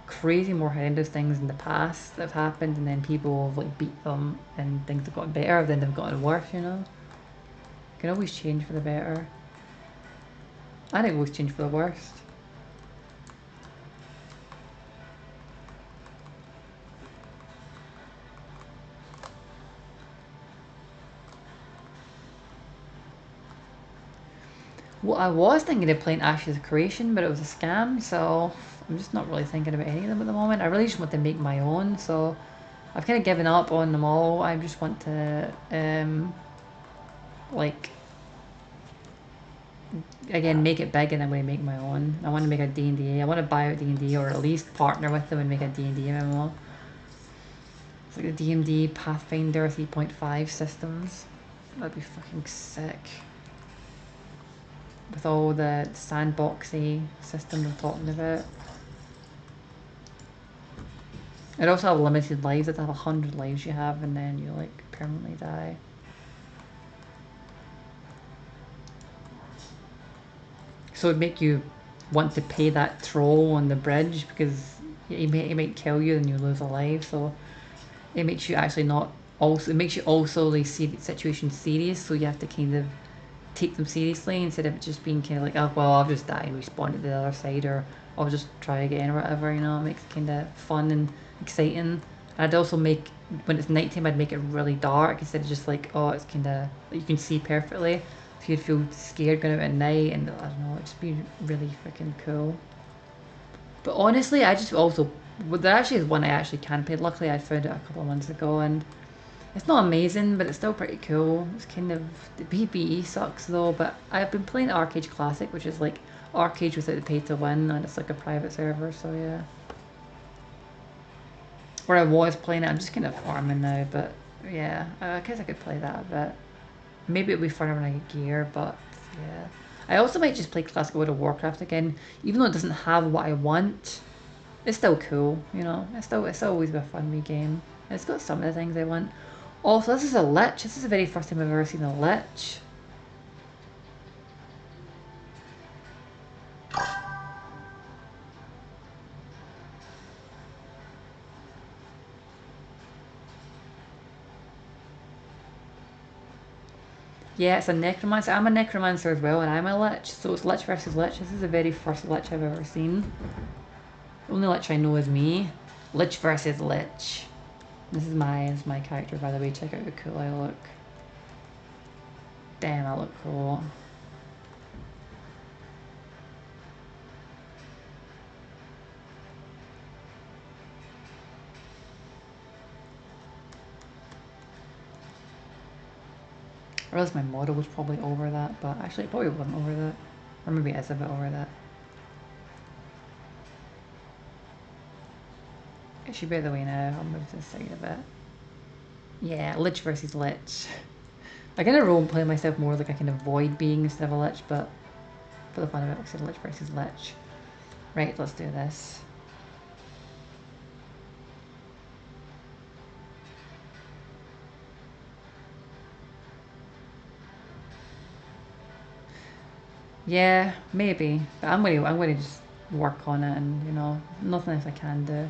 crazy more horrendous things in the past that have happened, and then people have like beat them and things have gotten better, then they've gotten worse, you know? You can always change for the better. I think always change for the worst. Well, I was thinking of playing Ashes of Creation, but it was a scam, so I'm just not really thinking about any of them at the moment. I really just want to make my own, so I've kind of given up on them all. I just want to, like, again, make it big, and I'm going to make my own. I want to make a D&D. I want to buy out D&D, or at least partner with them and make a D&D MMO. It's like the DMD Pathfinder 3.5 systems. That'd be fucking sick. With all the sandboxy systems I'm talking about. It also have limited lives. It'd have 100 lives you have, and then you like permanently die. So it'd make you want to pay that troll on the bridge because he might kill you and you lose a life. So it makes you actually not also. It makes you also like see the situation serious. So you have to kind of take them seriously instead of just being kind of like, oh well, I'll just die and respawn to the other side, or I'll just try again or whatever. You know, it makes it kind of fun and exciting. I'd also make, when it's nighttime, I'd make it really dark instead of just like, oh, it's kind of, you can see perfectly. So you'd feel scared going out at night, and I don't know, it'd just be really freaking cool. But honestly, I just also, well, there actually is one I actually can play. Luckily, I found it a couple of months ago, and it's not amazing, but it's still pretty cool. It's kind of, the PvE sucks though, but I've been playing Arcade Classic, which is like Arcade without the pay to win, and it's like a private server, so yeah. Where I was playing it, I'm just kind of farming now, but yeah, I guess I could play that a bit. Maybe it'll be funner when I get gear, but yeah. I also might just play Classic World of Warcraft again, even though it doesn't have what I want. It's still cool, you know. It's always been a fun wee game. It's got some of the things I want. Also, this is a lich. This is the very first time I've ever seen a lich. Yeah, it's a necromancer. I'm a necromancer as well, and I'm a lich. So it's lich versus lich. This is the very first lich I've ever seen. The only lich I know is me. Lich versus lich. This is my character, by the way. Check out how cool I look. Damn, I look cool. I realised my model was probably over that, but actually it probably wasn't over that. Or maybe it is a bit over that. It should be the way now. I'll move to the side a bit. Yeah, lich versus lich. I kind of role play myself more like I can avoid being instead of a lich, but for the fun of it, I said lich versus lich. Right, let's do this. Yeah, maybe. But I'm gonna just work on it, and you know, nothing else I can do.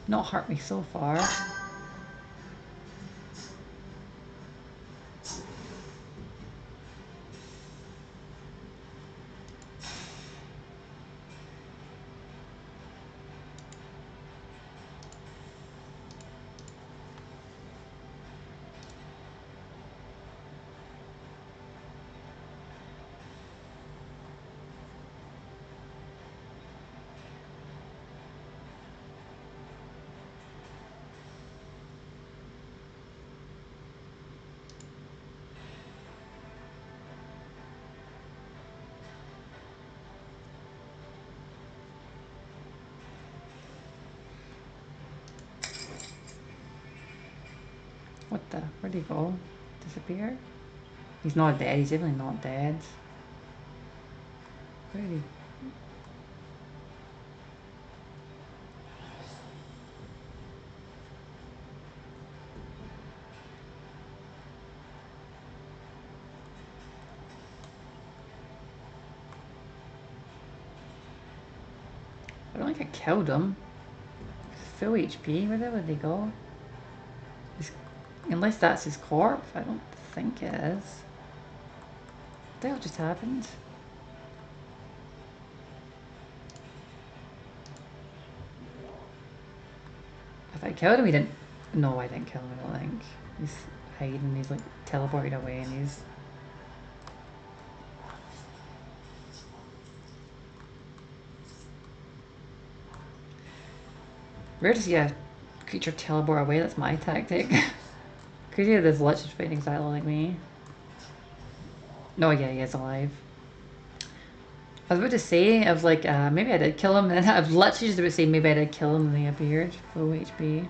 Not hurt me so far. What the? Where'd he go? Disappear? He's not dead. He's definitely not dead. Where did he? I don't think I killed him. Full HP, where the hell would they go? Unless that's his corpse, I don't think it is. What the hell just happened? If I killed him, he didn't. No, I didn't kill him, I don't think. He's hiding, he's like teleported away and he's. Rare to see a creature teleport away, that's my tactic. Crazy that this Lich is fighting Xylo like me. No, yeah, he is alive. I was about to say, I was like, maybe I did kill him, and then I was literally just about to say maybe I did kill him and he appeared. Full HP.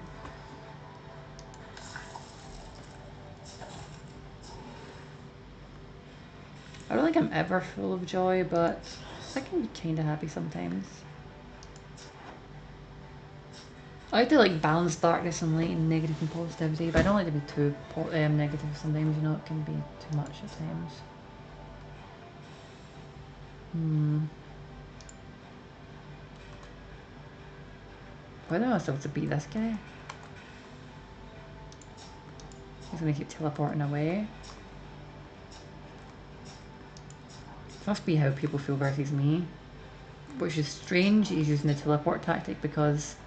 I don't think I'm ever full of joy, but I can be kinda happy sometimes. I like to like balance darkness and light and negative and positivity, but I don't like to be too negative sometimes, you know, it can be too much at times. Why do I still have to beat this guy? He's gonna keep teleporting away. It must be how people feel versus me. Which is strange, he's using the teleport tactic because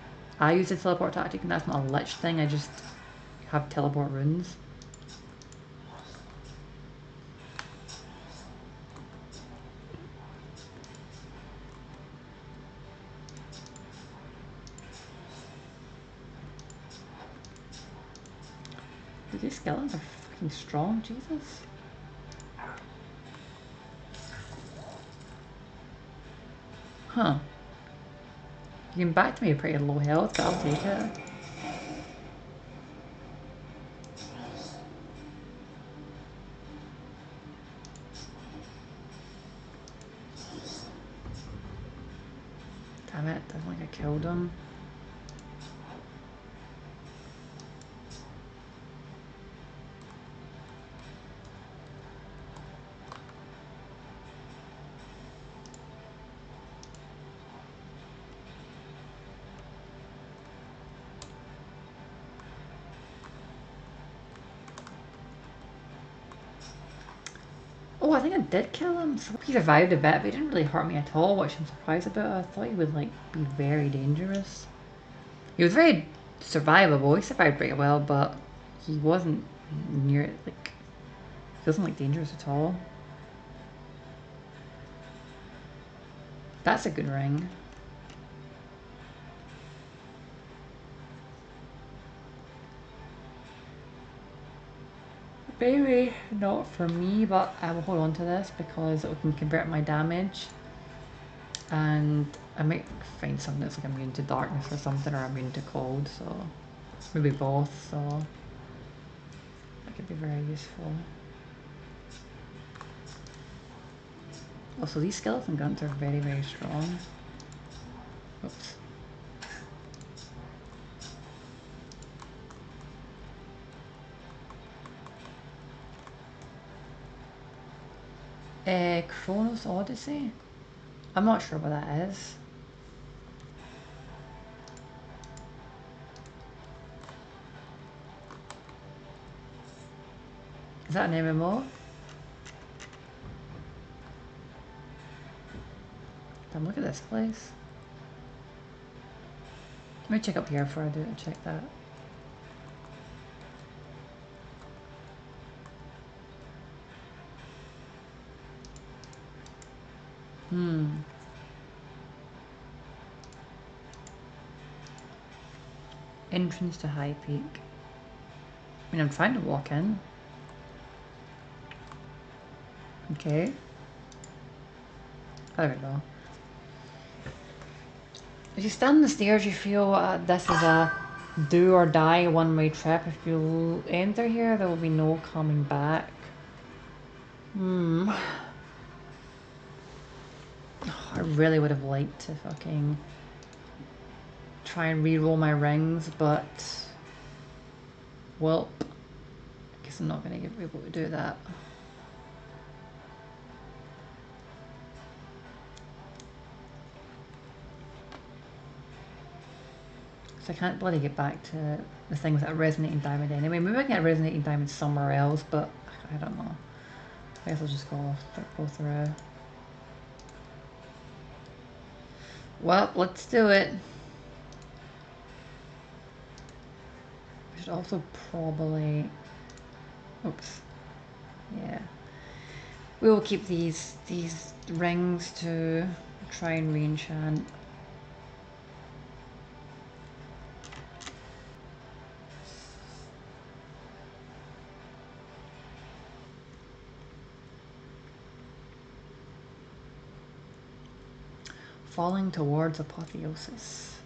I use the teleport tactic and that's not a lich thing, I just have teleport runes. Dude, these skeletons are fucking strong, Jesus. Huh. You came back to me a pretty low health, but I'll take it. Damn it, I don't think I killed him. Oh, I think I did kill him. So he survived a bit, but he didn't really hurt me at all, which I'm surprised about. I thought he would like be very dangerous. He was very survivable. He survived pretty well, but he wasn't near it. Like, he wasn't like dangerous at all. That's a good ring. Maybe not for me, but I will hold on to this because it can convert my damage. And I might find something that's like immune to darkness or something, or immune to cold, so maybe both, so that could be very useful. Also, these skeleton guns are very, very strong. Oops. Chronos Odyssey? I'm not sure what that is. Is that an MMO? Damn, look at this place. Let me check up here before I do it and check that. Entrance to High Peak. I mean, I'm trying to walk in. Okay. There we go. If you stand on the stairs, you feel this is a do or die one-way trip. If you enter here, there will be no coming back. I really would have liked to fucking try and re-roll my rings, but well, I guess I'm not gonna be able to do that. So I can't bloody get back to the thing with a resonating diamond anyway. Maybe I can get a resonating diamond somewhere else, but I don't know. I guess I'll just go through. Well, let's do it. I should also probably... Oops. Yeah. We will keep these rings to try and re-enchant. Falling towards apotheosis.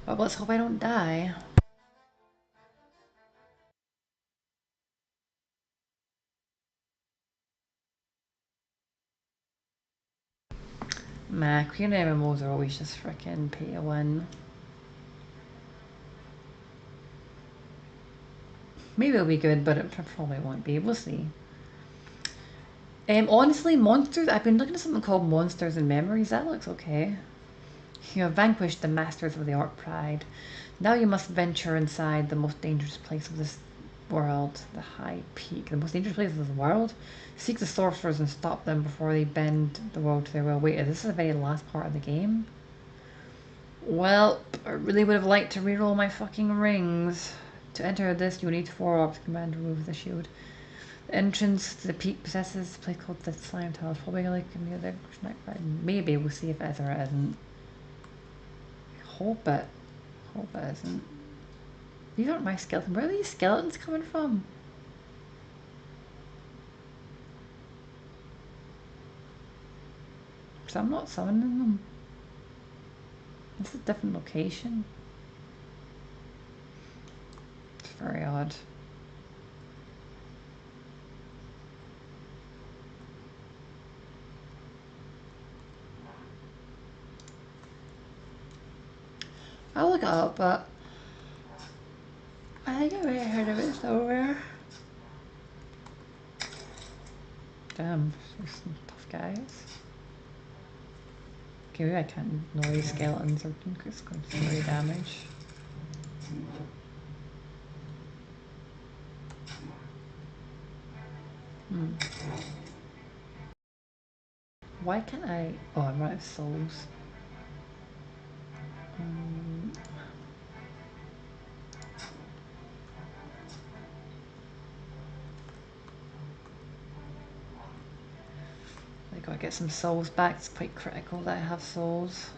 Well, let's hope I don't die. Nah, Queen MMOs are always just freaking pay to win. Maybe it'll be good, but it probably won't be. We'll see. Honestly, monsters. I've been looking at something called Monsters and Memories. That looks okay. You have vanquished the masters of the Orc Pride. Now you must venture inside the most dangerous place of this world, the High Peak. The most dangerous place of the world? Seek the sorcerers and stop them before they bend the world to their will. Wait, this is the very last part of the game? Well, I really would have liked to reroll my fucking rings. To enter this, you need 4 orcs. Command remove the shield. The entrance to the peak possesses a place called the Slime Tower. Probably like near the snack garden. Maybe we'll see if it is or it isn't. Hope it. Hope it isn't. These aren't my skeletons. Where are these skeletons coming from? Because I'm not summoning them. This is a different location. It's very odd. I'll look it up, but I think I may have heard of it somewhere. Damn, there's some tough guys. Okay, maybe I can't ignore these skeletons or it's going to do damage. Why can't I? Oh, I'm out of souls. I gotta get some souls back. It's quite critical that I have souls.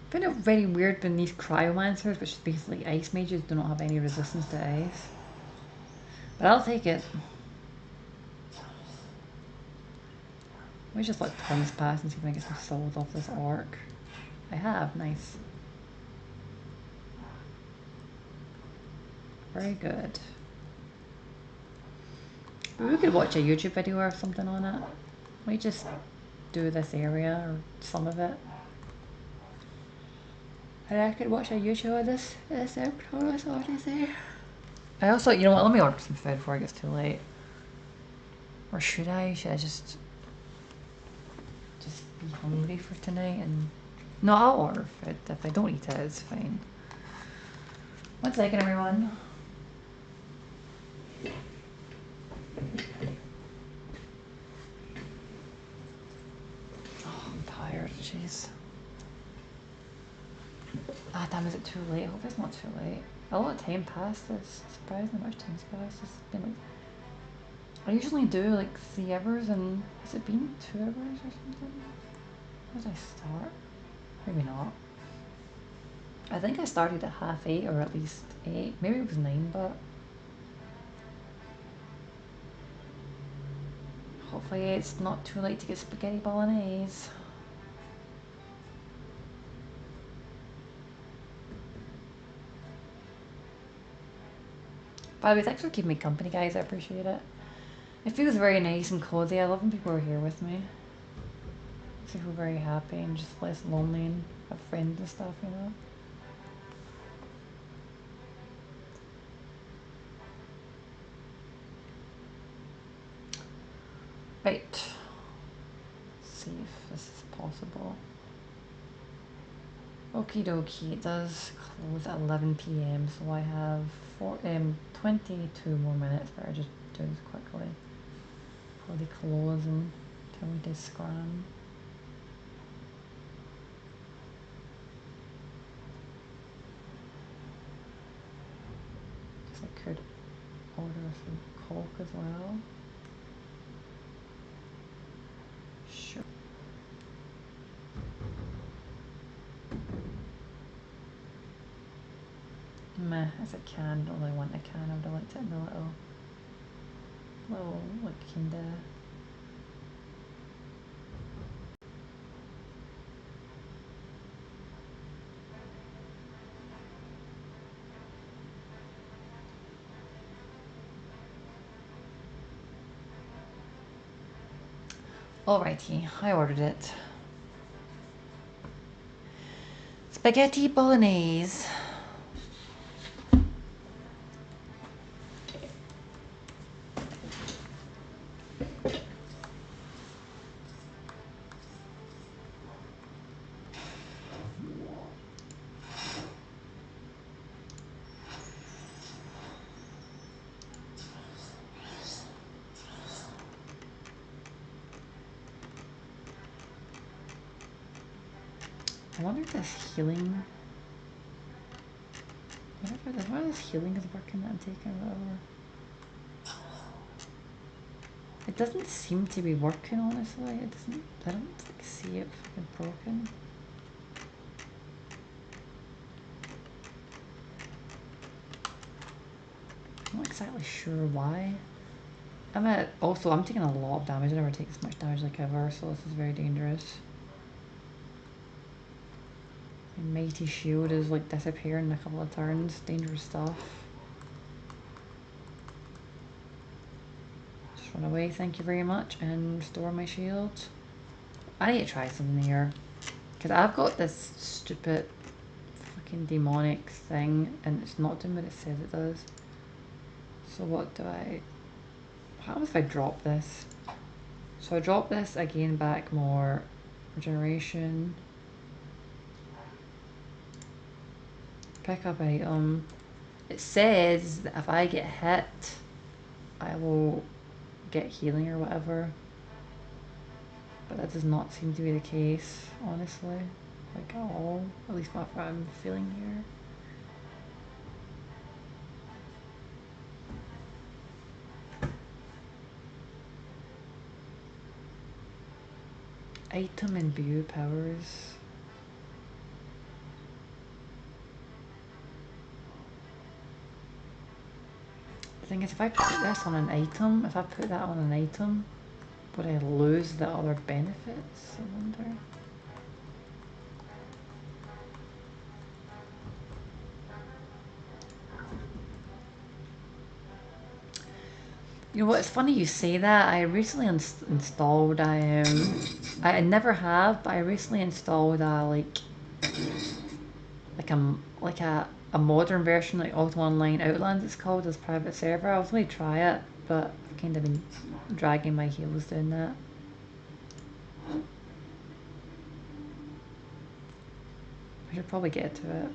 I find it very weird when these cryomancers, which is basically ice mages, do not have any resistance to ice. But I'll take it. Let me just let twins pass and see if I can get some souls off this orc. I have, nice. Very good. But we could watch a YouTube video or something on it. We just do this area or some of it. And I could watch a YouTube of this episode, that's all I say. I also, you know what, let me order some food before it gets too late. Or should I? Should I just be hungry for tonight and... No, I'll order food. If I don't eat it, it's fine. 1 second, everyone. Oh, I'm tired, jeez. Ah, damn, is it too late? I hope it's not too late. A lot of time passed. It's surprising how much time's passed. It's been like... I usually do like 3 hours and... Has it been 2 hours or something? When did I start? Maybe not. I think I started at 8:30 or at least 8. Maybe it was 9, but... Hopefully it's not too late to get spaghetti bolognese. By the way, thanks for keeping me company, guys. I appreciate it. It feels very nice and cozy. I love when people are here with me. Makes me feel very happy and just less lonely and have friends and stuff, you know? Right. Let's see if this is possible. Okie dokie, it does close at 11 p.m. so I have 22 more minutes, but I just do this quickly before they close and tell me to scram. Guess I could order some Coke as well. Sure. Meh, as a can, don't really want a can. I would have liked it in the little like kinda. Alrighty, I ordered it. Spaghetti bolognese. I wonder if this healing. Why this healing is working that I'm taking or whatever. It doesn't seem to be working, honestly. It doesn't. I don't like, see it fucking broken. I'm not exactly sure why. I'm taking a lot of damage. I never take this much damage like ever, so this is very dangerous. My mighty shield is like disappearing in a couple of turns. Dangerous stuff. Just run away, thank you very much, and restore my shield. I need to try something here. Because I've got this stupid fucking demonic thing and it's not doing what it says it does. So what happens if I drop this? So I drop this, I gain back more regeneration. Pick up item. It says that if I get hit, I will get healing or whatever. But that does not seem to be the case, honestly. Like at all. At least what I'm feeling here. Item and view powers. The thing is, if I put this on an item, if I put that on an item, would I lose the other benefits? I wonder. You know what? It's funny you say that. I recently installed. I never have, but I recently installed like a modern version, like Auto Online Outlands. It's called, as private server. I was going to try it, but I've kind of been dragging my heels doing that. I should probably get to it.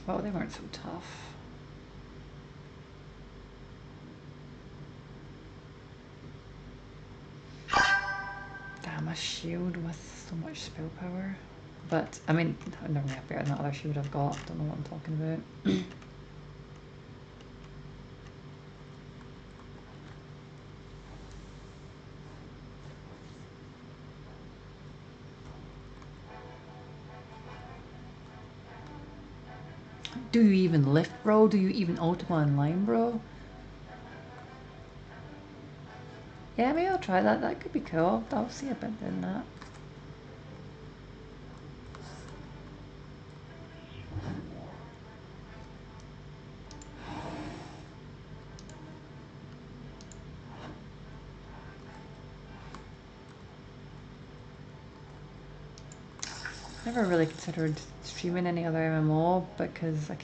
Well, they weren't so tough. Damn, a shield with so much spell power. But, I mean, I'm never gonna better than that other shield I've got. Don't know what I'm talking about. do you even lift, bro? Do you even Ultima Online, bro? Yeah, maybe I'll try that. That could be cool. I'll see about doing that. Never really considered streaming any other MMO because I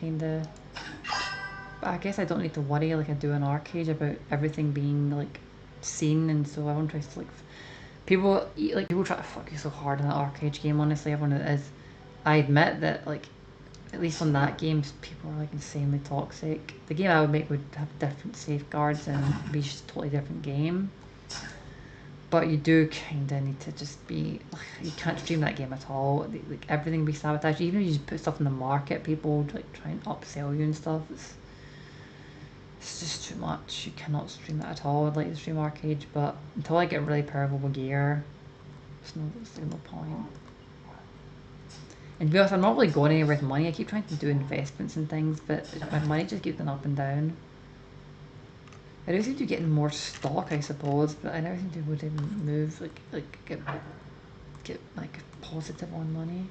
guess I don't need to worry like I do in Arcade about everything being like seen, and so everyone tries to like people try to fuck you so hard in that Arcade game. Honestly, everyone is. I admit that like at least on that game, people are like insanely toxic. The game I would make would have different safeguards and be just a totally different game. But you do kind of need to just be, you can't stream that game at all. Like everything be sabotaged. Even if you just put stuff in the market, people like try and upsell you and stuff. It's just too much. You cannot stream that at all. I'd like to stream Arcade, but until I get really powerful gear, there's no point. And to be honest, I'm not really going anywhere with money. I keep trying to do investments and things, but my money just keeps going up and down. I do seem to be getting more stock, I suppose, but I never seem to be able to move, get like positive on money.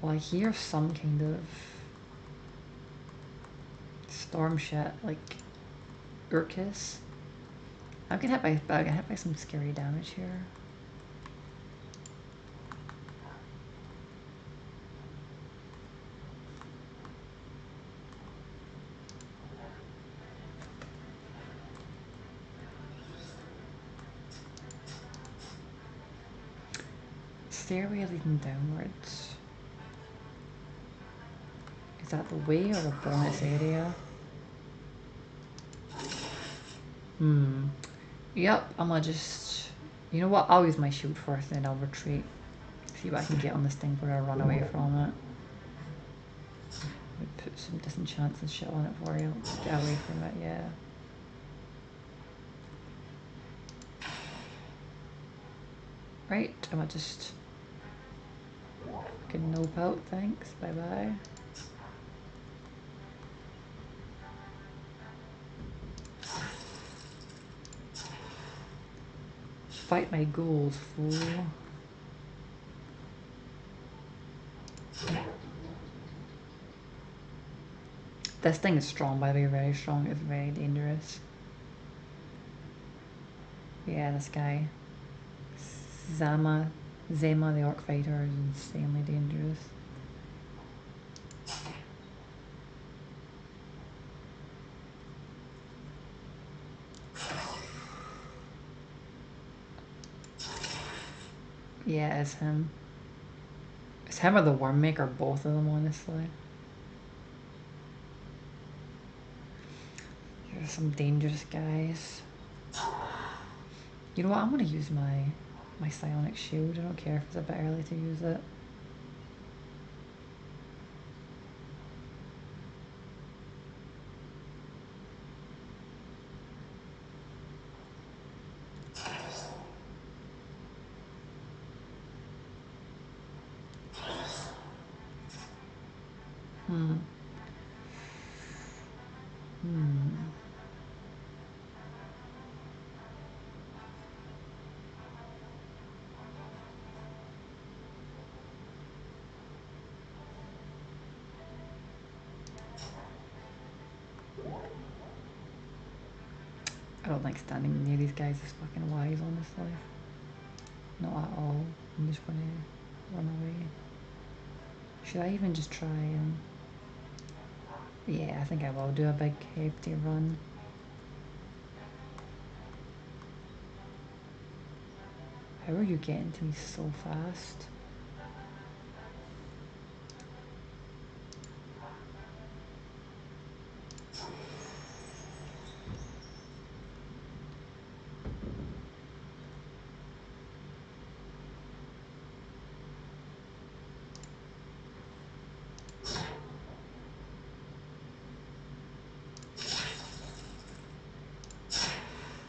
Well, I hear some kind of storm shit, like Urkis. I'm getting hit by some scary damage here. Stairway leading downwards. Is that the way or a bonus area? Yep, I'm gonna just... You know what, I'll use my shield first, then I'll retreat. See what I can get on this thing before I run away from it. Put some disenchants and shit on it for you. Let's get away from it, yeah. Right, I'm gonna just... Fucking nope out, thanks, bye bye. Fight my ghouls, fool. This thing is strong, by the way, very strong. It's very dangerous. Yeah, this guy. Zema the Orc Fighter is insanely dangerous. Yeah, it's him. It's him or the Wormmaker, both of them, honestly. There's some dangerous guys. You know what, I'm gonna use my psionic shield. I don't care if it's a bit early to use it. I don't think standing near these guys is fucking wise, honestly. Not at all. I'm just gonna run away. Should I even just try and... Yeah, I think I will do a big hefty run. How are you getting to me so fast?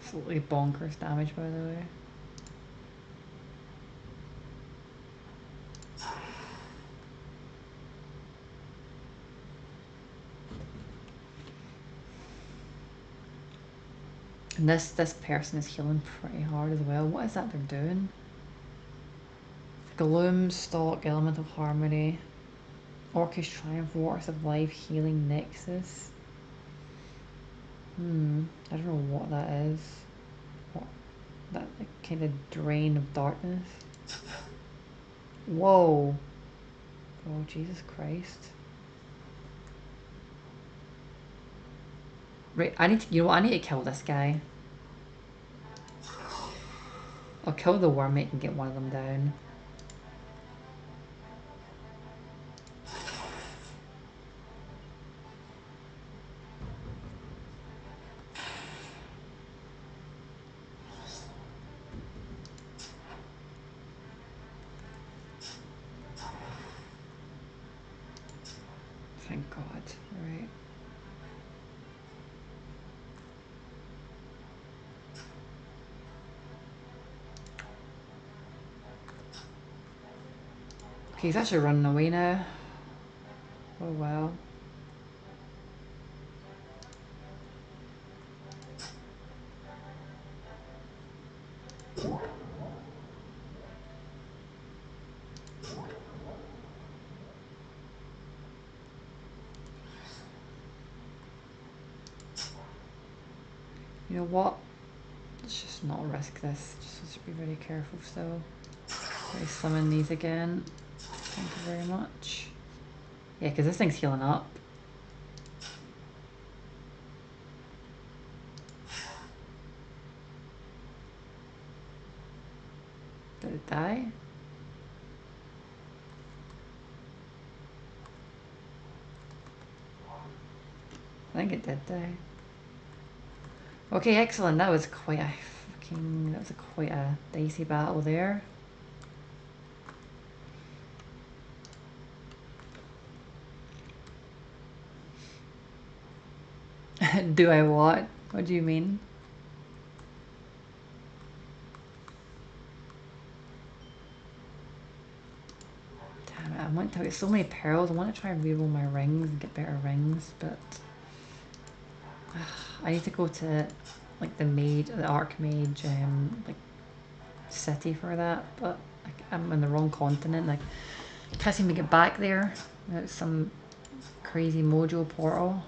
Absolutely bonkers damage, by the way. And this person is healing pretty hard as well. What is that they're doing? Gloom, Stalk, Elemental Harmony, Orcish Triumph, Waters of Life, Healing Nexus. I don't know what that is. What? That like, kind of Drain of Darkness. Whoa. Oh, Jesus Christ. Right, I need to, you know what, I need to kill this guy. I'll kill the wormmate and get one of them down. Thank God. Right. Okay, he's actually running away now. Oh well. You know what? Let's just not risk this. Just be very careful still. Let me summon these again. Thank you very much. Yeah, because this thing's healing up. Did it die? I think it did die. Okay, excellent. That was quite a quite a dicey battle there. Do I what? What do you mean? Damn it, I want to get so many pearls. I want to try and reroll my rings and get better rings, but I need to go to like the Archmage like city for that, but I'm on the wrong continent. Like, I can't seem to get back there without some crazy mojo portal.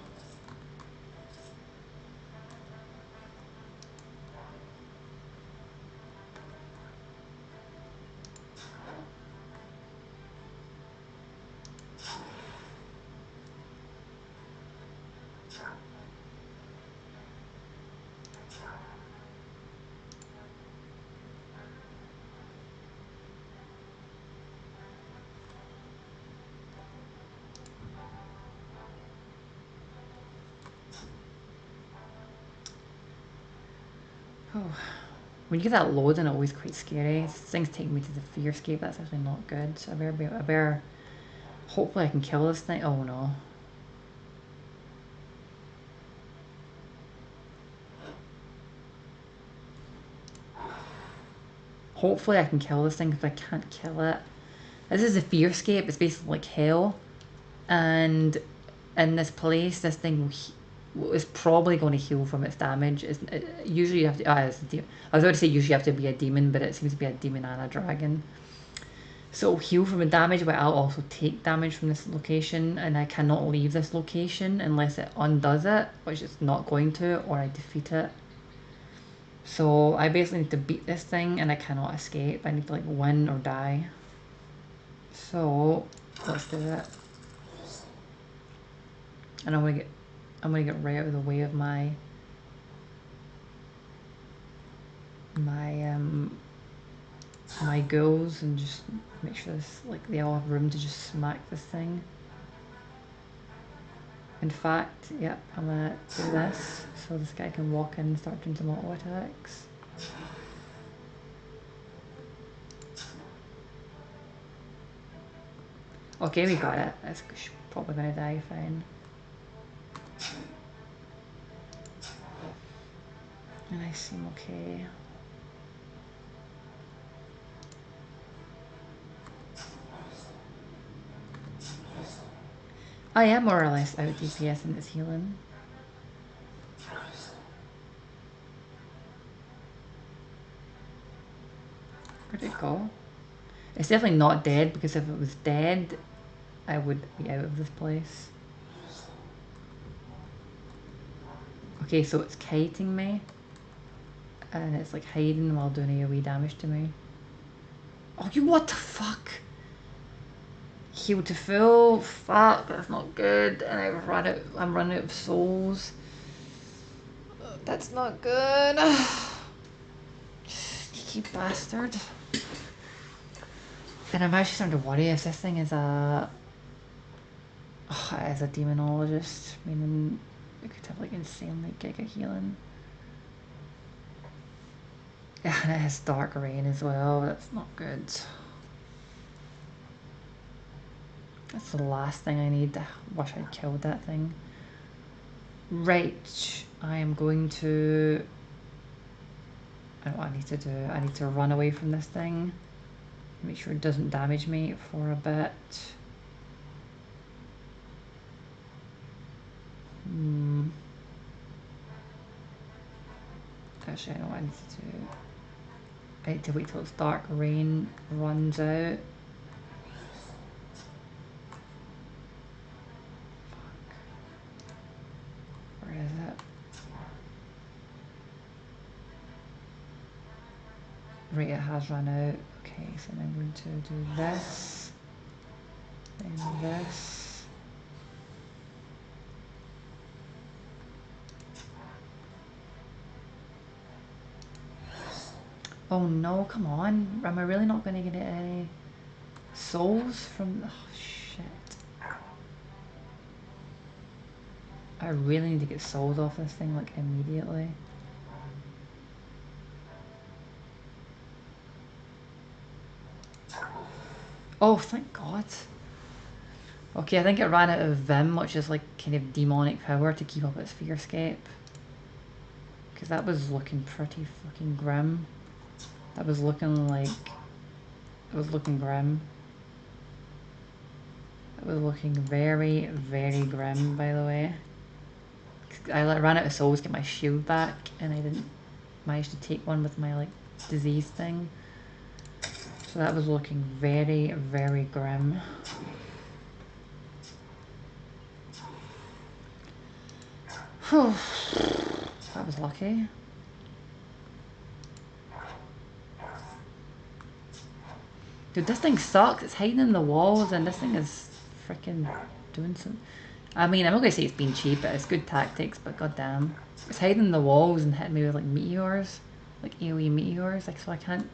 Oh. When you get that loading, it's always quite scary. This thing's taking me to the fearscape. That's actually not good. So I better. Hopefully, I can kill this thing. Oh no. Hopefully, I can kill this thing because I can't kill it. This is a fearscape. It's basically like hell, and in this place, this thing is probably going to heal from its damage. Usually you have to. I was about to say usually you have to be a demon, but it seems to be a demon and a dragon. So it'll heal from the damage, but I'll also take damage from this location, and I cannot leave this location unless it undoes it, which it's not going to, or I defeat it. So I basically need to beat this thing, and I cannot escape. I need to like win or die. So let's do it. And I'm gonna get right out of the way of my my ghouls and just make sure this, like, they all have room to just smack this thing. In fact, yep, I'm gonna do this so this guy can walk in and start doing some auto attacks. Okay, we got it. That's probably gonna die fine. And I seem okay. I am more or less out DPS in this healing. Where'd it go? It's definitely not dead, because if it was dead, I would be out of this place. Okay, so it's kiting me. And it's like hiding while doing AoE damage to me. Oh, you what the fuck? Heal to full. Fuck, that's not good. And I'm running out of souls. That's not good. Sneaky bastard. And I'm actually starting to worry if this thing is as a demonologist, meaning it could have like insanely giga healing. Yeah, and it has dark rain as well. That's not good. That's the last thing I need. I wish I'd killed that thing. Right, I am going to... I know what I need to do. I need to run away from this thing. Make sure it doesn't damage me for a bit. Actually, I know what I need to do. I need to wait till its dark rain runs out. Where is it? Right, it has run out. Okay, so I'm going to do this. Then this. Oh no, come on. Am I really not going to get any souls from... Oh shit. I really need to get souls off this thing like immediately. Oh, thank God. Okay, I think it ran out of Vim, which is like kind of demonic power to keep up its fearscape. Because that was looking pretty fucking grim. That was looking like... It was looking grim. It was looking very, very grim, by the way. I ran out of souls to get my shield back, and I didn't manage to take one with my like disease thing. So that was looking very, very grim. Whew. That was lucky. Dude, this thing sucks. It's hiding in the walls, and this thing is freaking doing some... I mean, I'm not gonna say it's been cheap, but it's good tactics, but goddamn. It's hiding in the walls and hitting me with like meteors. Like AoE meteors, like, so I can't...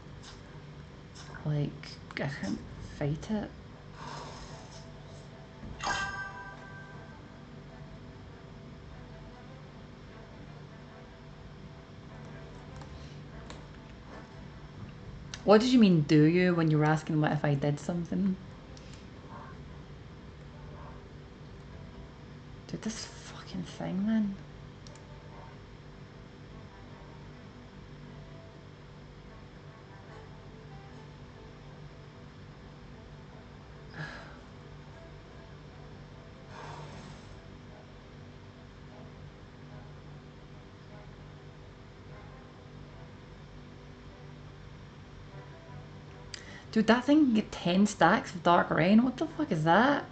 Like, I can't fight it. What did you mean, do you, when you were asking what if I did something? Dude, this fucking thing, man. Dude, that thing can get 10 stacks of Dark Rain? What the fuck is that?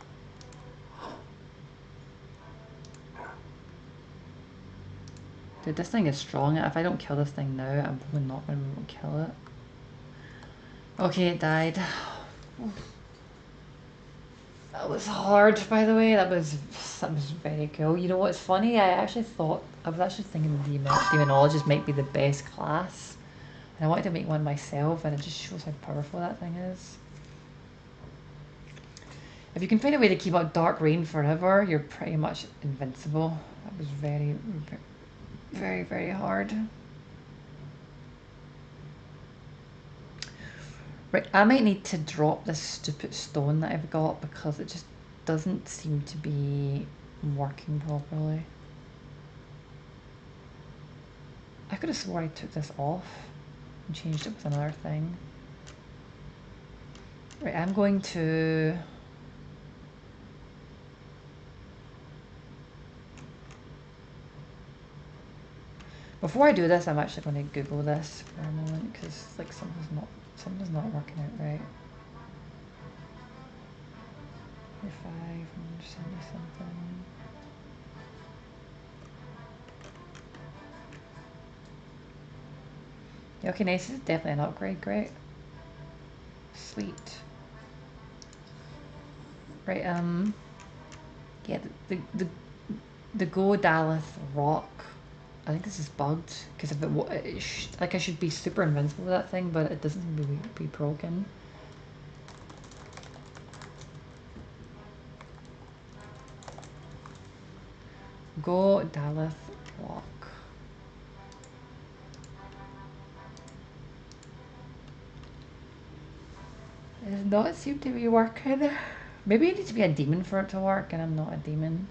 Dude, this thing is strong. If I don't kill this thing now, I'm probably not going to be able to kill it. Okay, it died. That was hard, by the way. That was very cool. You know what's funny? I was actually thinking the Demonologist might be the best class. And I wanted to make one myself, and it just shows how powerful that thing is. If you can find a way to keep out Dark Rain forever, you're pretty much invincible. That was very, very, very hard. Right, I might need to drop this stupid stone that I've got because it just doesn't seem to be working properly. I could have swore I took this off and changed it with another thing. Right, I'm going to... Before I do this, I'm actually going to Google this for a moment because like something's not Something's not working out right. 570 something. Yeah, okay, nice. This is definitely an upgrade. Great. Sweet. Right, yeah, the Go Dallas Rock. I think this is bugged because if like I should be super invincible with that thing, but it doesn't seem to be broken. Go Dallas Rock. It does not seem to be working. Maybe you need to be a demon for it to work, and I'm not a demon.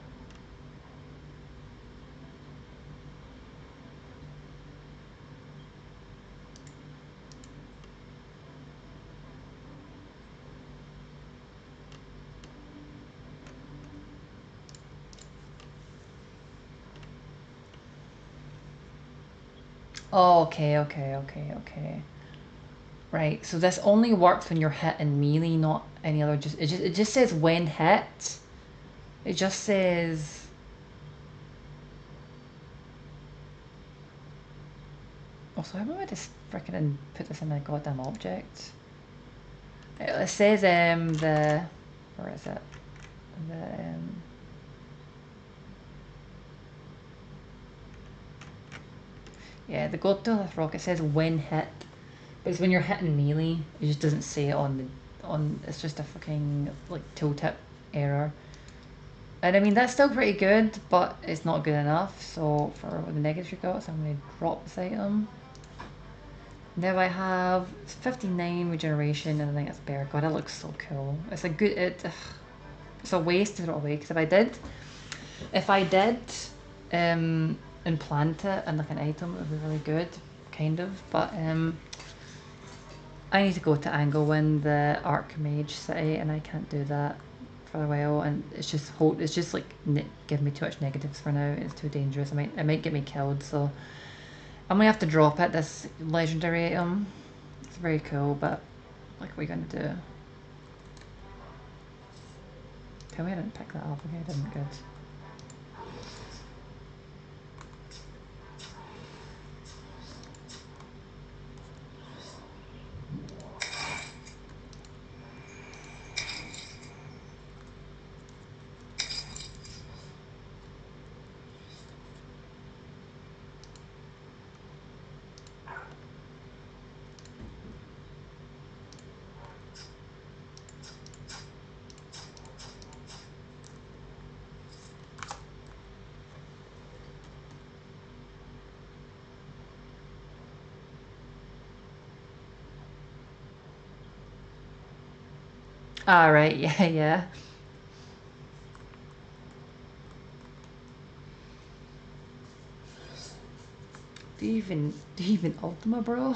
Oh, okay. Right, so this only works when you're hit in melee, not any other. It just says when hit. It just says. Also, how am I just freaking put this in a goddamn object? It says the where is it? The yeah, the gold tooth rock. It says when hit, but it's when you're hitting melee. It just doesn't say it on the on. It's just a fucking like tooltip error. And I mean that's still pretty good, but it's not good enough. So for the negatives you got, so I'm gonna drop this item. Now I have 59 regeneration, and I think that's better. God, that looks so cool. It's a good. It's a waste to throw it away because if I did, implant it in like an item, it would be really good, kind of. But I need to go to Anglewind, the Archmage city, and I can't do that for a while. And it's just like giving me too much negatives for now. It's too dangerous. It might get me killed. So I'm gonna have to drop it. This legendary item. It's very cool, but like, what are we gonna do? Tell me I didn't pick that up. Okay, I didn't. Good. Alright, yeah. Do you even Ultima, bro?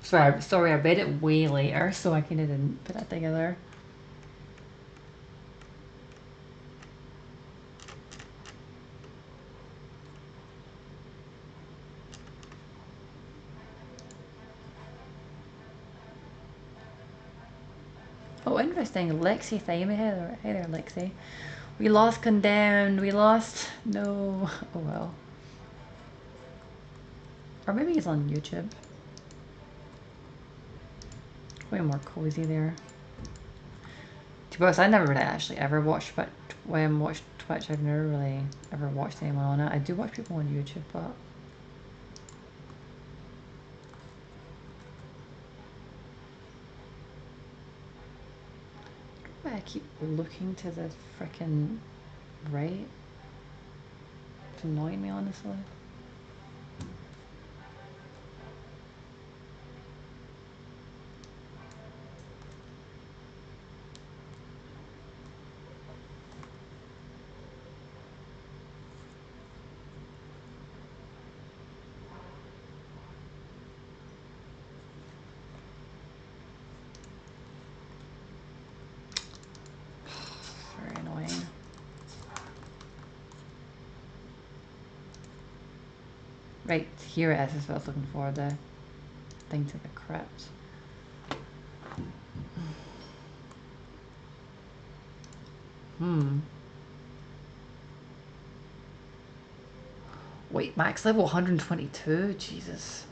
Sorry, I read it way later, so I kinda didn't put that together. Oh, interesting. Lexi Thyme. Hey there, Lexi. We lost Condemned. We lost. No. Oh well. Or maybe he's on YouTube. Way more cozy there. To be honest, I never really actually ever watched, but when I watched Twitch, I've never really ever watched anyone on it. I do watch people on YouTube, but I keep looking to the frickin' right. It's annoying me, honestly. Very annoying. Right, here it is what I was looking for, the thing to the crypt. Wait, max level 122? Jesus.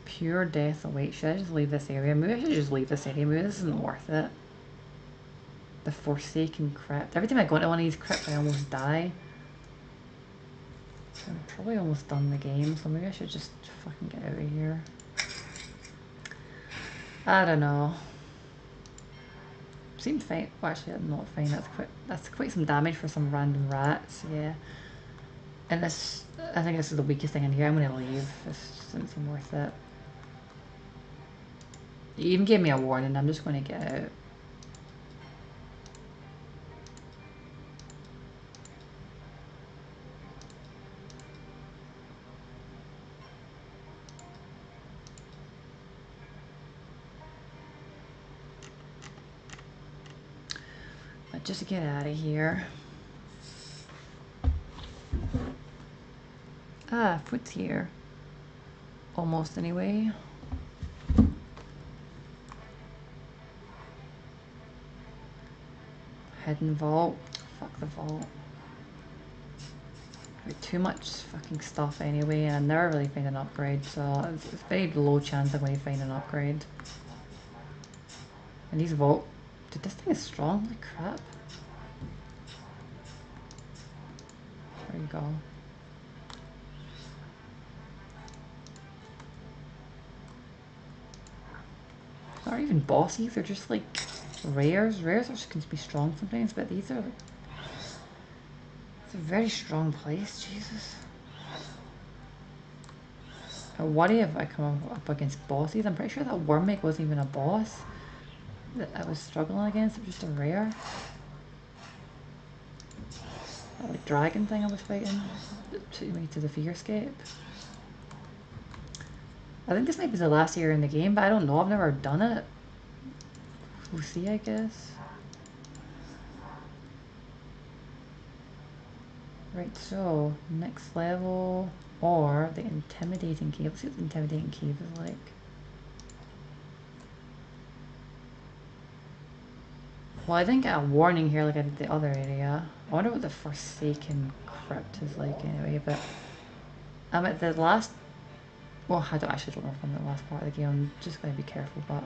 Pure death awaits. Should I just leave this area? Maybe I should just leave this area. Maybe this isn't worth it. The Forsaken Crypt. Every time I go into one of these crypts, I almost die. So I'm probably almost done the game, so maybe I should just fucking get out of here. I don't know. Seemed fine. Well, actually, not fine. That's quite some damage for some random rats. Yeah. And this, I think this is the weakest thing in here. I'm gonna leave. This doesn't seem worth it. You even gave me a warning. I'm just gonna get out. But just to get out of here. Ah, foot's here. Almost anyway. Hidden vault. Fuck the vault. Too much fucking stuff anyway, and I never really find an upgrade, so it's very low chance I'm going to find an upgrade. And these vault... Dude, this thing is strong. Holy crap. There you go. Not even bossy, they're just like rares. Rares are just going to be strong sometimes, but these are... It's a very strong place, Jesus. I worry if I come up against bosses. I'm pretty sure that worm egg wasn't even a boss that I was struggling against. It was just a rare. That like dragon thing I was fighting that took me to the Fearscape. I think this might be the last area in the game, but I don't know. I've never done it. We'll see, I guess. Right, so next level or the intimidating cave. Let's see what the intimidating cave is like. Well, I didn't get a warning here like I did the other area. I wonder what the Forsaken Crypt is like anyway, but I'm at the last... Well, I actually don't know if I'm at the last part of the game. I'm just going to be careful, but...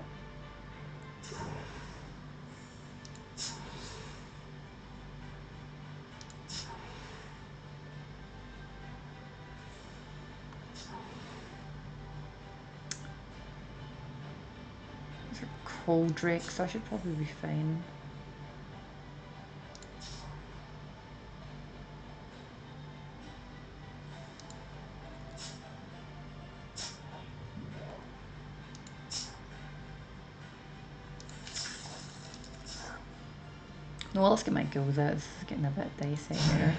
These are cold drakes, so I should probably be fine. No, well, let's get my goals out. This is getting a bit dicey here.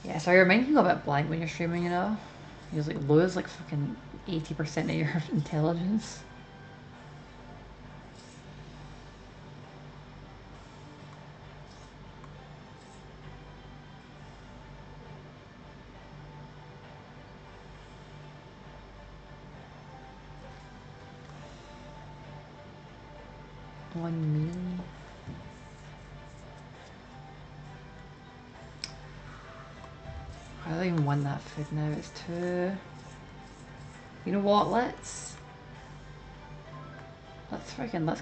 Yeah, so your mind can go a bit blank when you're streaming, you know? You like lose like fucking 80% of your intelligence. One melee. I don't even want that food now, it's too... You know what, let's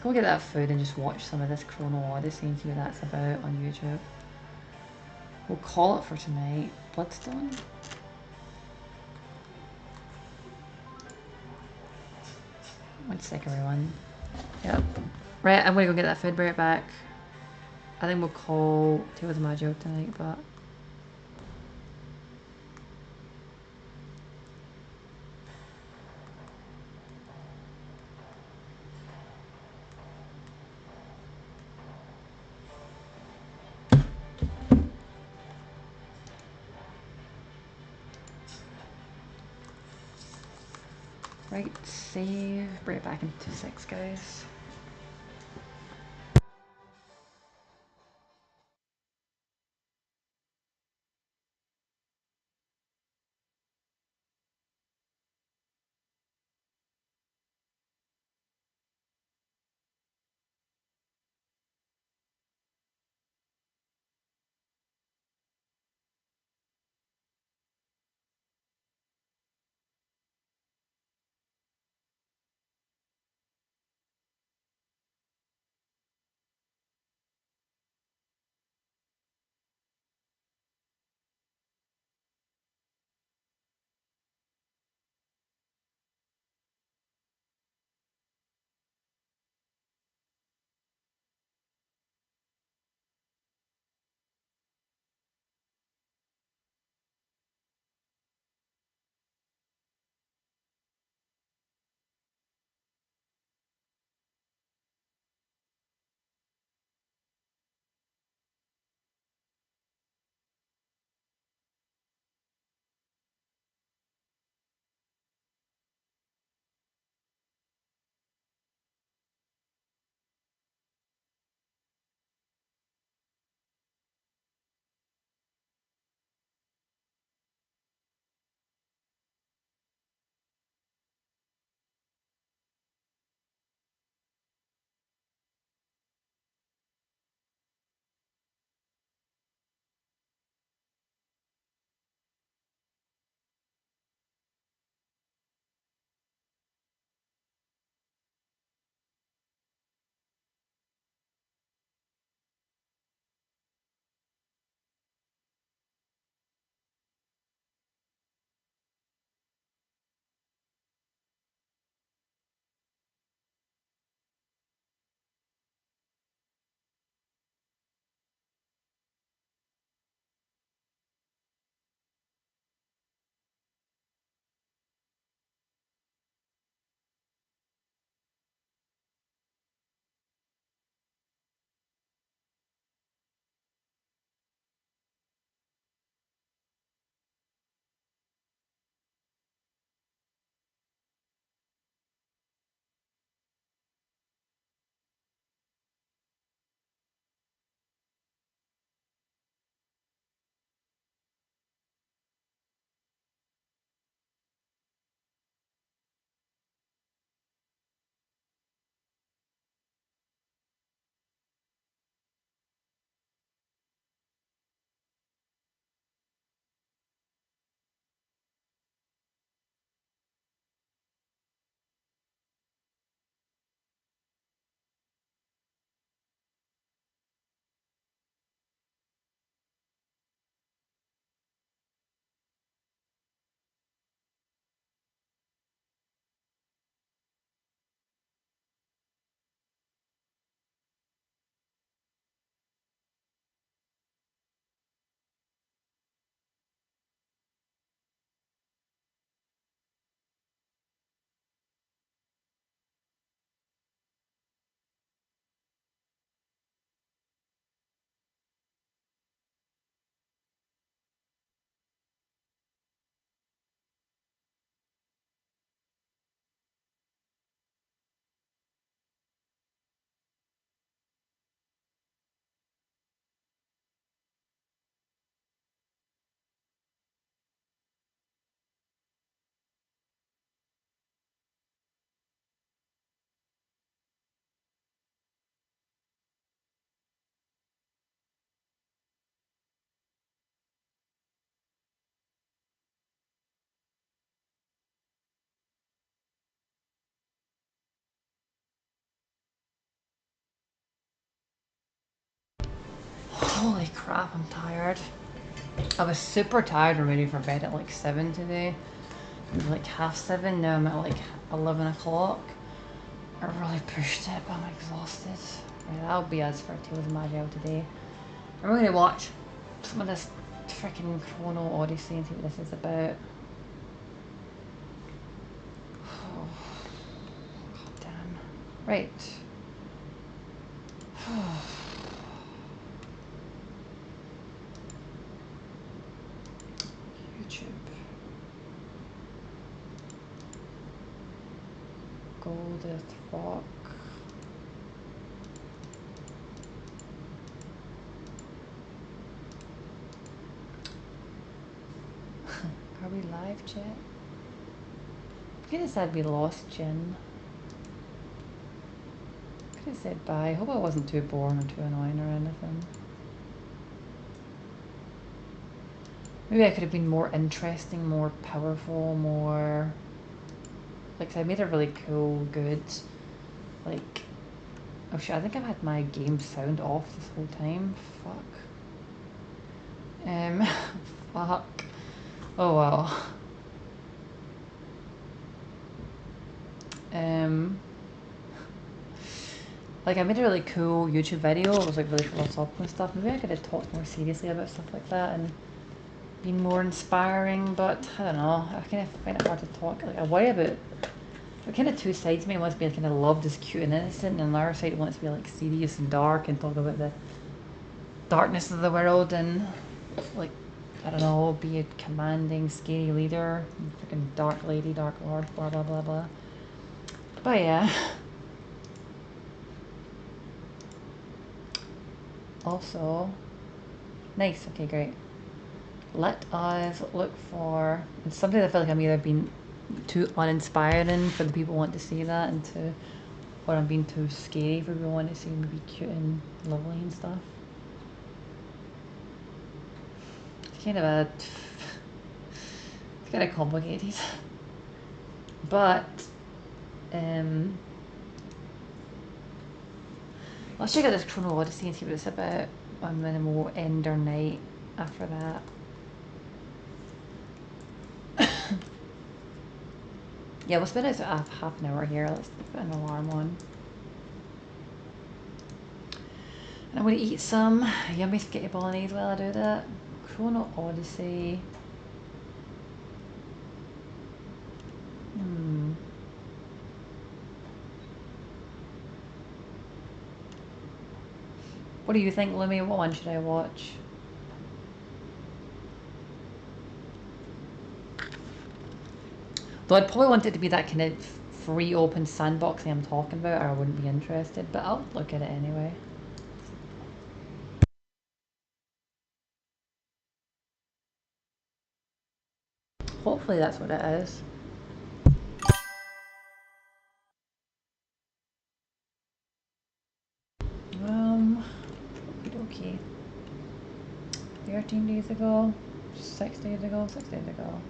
go get that food and just watch some of this Chrono Odyssey and see what that's about on YouTube. We'll call it for tonight. Bloodstone? One sec everyone. Yep. Right, I'm gonna go get that food, bring it back. I think we'll call Tales of Majeyal tonight, but... Right, save, bring it back into 6, guys. Holy crap, I'm tired. I was super tired and ready for bed at like 7 today. It was like half 7, now I'm at like 11 o'clock. I really pushed it, but I'm exhausted. Right, that'll be us for Tales of Majeyal today. I'm going to watch some of this freaking Chrono Odyssey and see what this is about. Oh, god damn. Right. YouTube. oldest rock. Are we live, chat? Could have said we lost Jen. Could have said bye. Hope I wasn't too boring or too annoying or anything. Maybe I could have been more interesting, more powerful, more... Like, I made a really cool, good... Like... Oh shit, I think I've had my game sound off this whole time. Fuck. Fuck. Oh well. Like, I made a really cool YouTube video. It was like really philosophical and stuff. Maybe I could have talked more seriously about stuff like that and been more inspiring, but I don't know. I kind of find it hard to talk. Like, I worry about... There are kind of two sides to me. One wants to be kind of loved as cute and innocent, and another side wants to be like serious and dark and talk about the darkness of the world and like, I don't know, be a commanding, scary leader, freaking dark lady, dark lord, blah blah blah blah. But yeah. Also, nice, okay, great. Let us look for something that I feel like I'm either being too uninspiring for the people who want to see that, and or I'm being too scary for people who want to see me be cute and lovely and stuff. It's kind of it's kind of complicated. But let's check out this Chrono Odyssey and see what it's about, and then we'll end our night after that. Yeah, we'll spend about half an hour here. Let's put an alarm on. And I'm going to eat some yummy spaghetti bolognese while I do that. Chrono Odyssey. What do you think, Lumi? What one should I watch? Though I'd probably want it to be that kind of free open sandbox thing I'm talking about, or I wouldn't be interested, but I'll look at it anyway. Hopefully that's what it is. Okay. 13 days ago, 6 days ago, 6 days ago.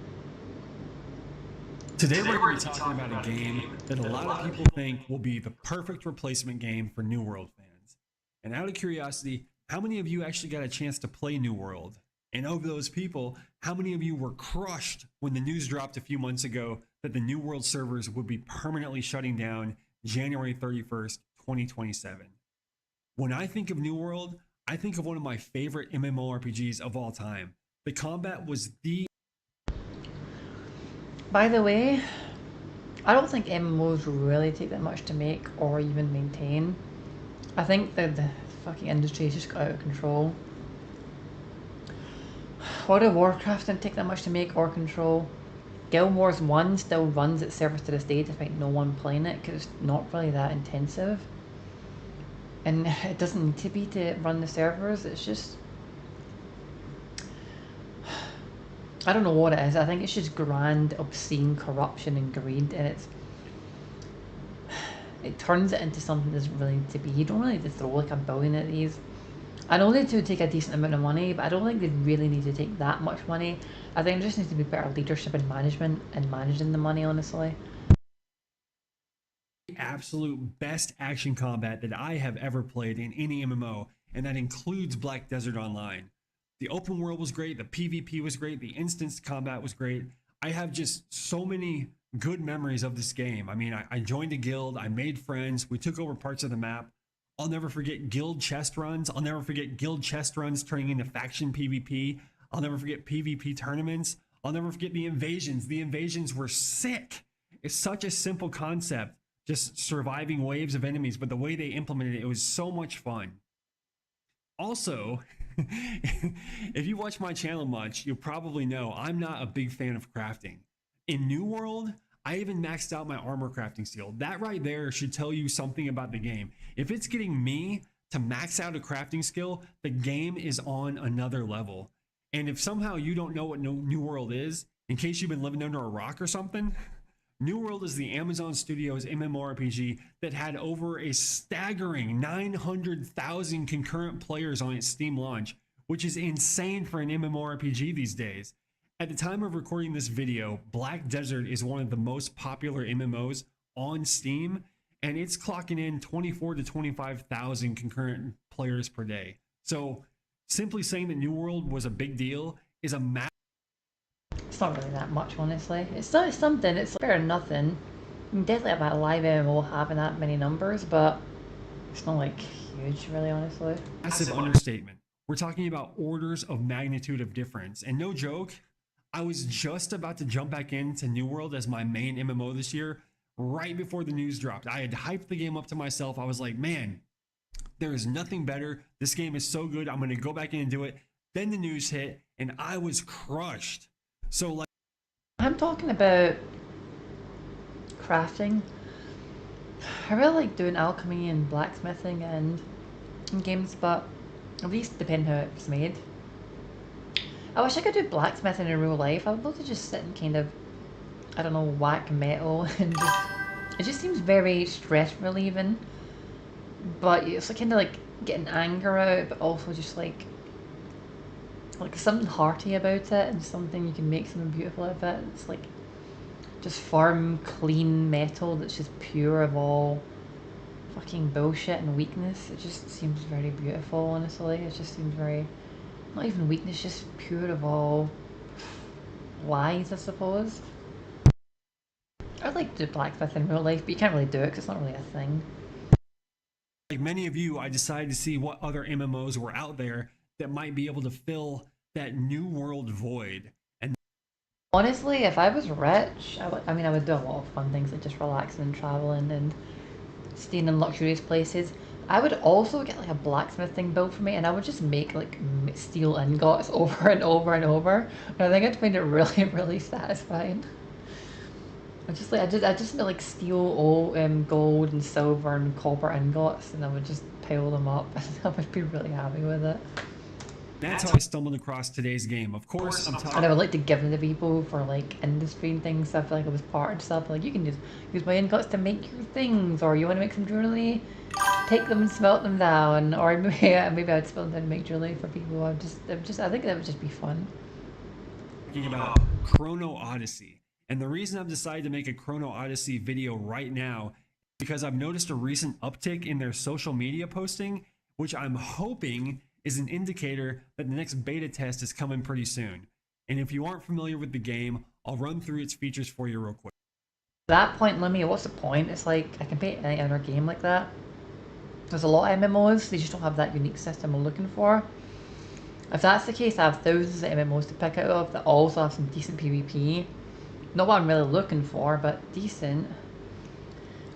Today we're going to be talking about a game that a lot of people think will be the perfect replacement game for New World fans. And out of curiosity, how many of you actually got a chance to play New World? And of those people, how many of you were crushed when the news dropped a few months ago that the New World servers would be permanently shutting down January 31st, 2027? When I think of New World, I think of one of my favorite MMORPGs of all time. The combat was the... By the way, I don't think MMOs really take that much to make or even maintain. I think that the fucking industry has just got out of control. World of Warcraft didn't take that much to make or control. Guild Wars 1 still runs its servers to this day despite no one playing it because it's not really that intensive. And it doesn't need to be to run the servers, it's just... I don't know what it is. I think it's just grand, obscene corruption and greed, and it turns it into something that doesn't really need to be. You don't really need to throw like $1 billion at these. I know they do take a decent amount of money, but I don't think they really need to take that much money. I think there just needs to be better leadership and management and managing the money, honestly. Absolute best action combat that I have ever played in any MMO, and that includes Black Desert Online. The open world was great, the PvP was great, the instance combat was great. I have just so many good memories of this game. I mean, I joined a guild, I made friends, we took over parts of the map. I'll never forget guild chest runs. I'll never forget guild chest runs turning into faction PvP. I'll never forget PvP tournaments. I'll never forget the invasions. The invasions were sick. It's such a simple concept, just surviving waves of enemies, but the way they implemented it, it was so much fun. Also, if you watch my channel much, you'll probably know I'm not a big fan of crafting. In New World, I even maxed out my armor crafting skill. That right there should tell you something about the game. If it's getting me to max out a crafting skill, the game is on another level. And if somehow you don't know what New World is, in case you've been living under a rock or something, New World is the Amazon Studios MMORPG that had over a staggering 900,000 concurrent players on its Steam launch, which is insane for an MMORPG these days. At the time of recording this video, Black Desert is one of the most popular MMOs on Steam, and it's clocking in 24 to 25,000 concurrent players per day. So simply saying that New World was a big deal is a massive. It's not really that much, honestly. It's something. It's better than nothing. I mean, definitely about a live MMO having that many numbers, but it's not like huge, really, honestly. Massive understatement. We're talking about orders of magnitude of difference. And no joke, I was just about to jump back into New World as my main MMO this year, right before the news dropped. I had hyped the game up to myself. I was like, man, there is nothing better. This game is so good. I'm going to go back in and do it. Then the news hit, and I was crushed. So, like, I'm talking about crafting. I really like doing alchemy and blacksmithing and in games, but at least depending how it's made. I wish I could do blacksmithing in real life. I would love to just sit and kind of, I don't know, whack metal and just, it just seems very stress relieving. But it's like kind of like getting anger out, but also just like something hearty about it and something you can make something beautiful out of it. It's like just firm, clean metal that's just pure of all fucking bullshit and weakness. It just seems very beautiful, honestly. It just seems very, not even weakness, just pure of all lies, I suppose. I'd like to do blacksmith in real life, but you can't really do it because it's not really a thing. Like many of you, I decided to see what other MMOs were out there that might be able to fill that New World void. And honestly, if I was rich, I mean, I would do a lot of fun things like just relaxing and traveling and staying in luxurious places. I would also get like a blacksmithing built for me, and I would just make like steel ingots over and over and over. And I think I'd find it really, really satisfying. I just make like steel, gold and silver and copper ingots, and I would just pile them up. I would be really happy with it. that's how I stumbled across today's game. Of course, I'm talking. And I would like to give them to people for like industry and things. So I feel like it was part of stuff. Like you can just use my ingots to make your things, or you want to make some jewelry, take them and smelt them down, or maybe I'd smelt them down and make jewelry for people. I think that would just be fun. Talking about Chrono Odyssey. And the reason I've decided to make a Chrono Odyssey video right now is because I've noticed a recent uptick in their social media posting, which I'm hoping is an indicator that the next beta test is coming pretty soon. And if you aren't familiar with the game, I'll run through its features for you real quick. At that point, let me, what's the point? It's like, I can play any other game like that. There's a lot of MMOs, they just don't have that unique system I'm looking for. If that's the case, I have thousands of MMOs to pick out of that also have some decent PvP. Not what I'm really looking for, but decent.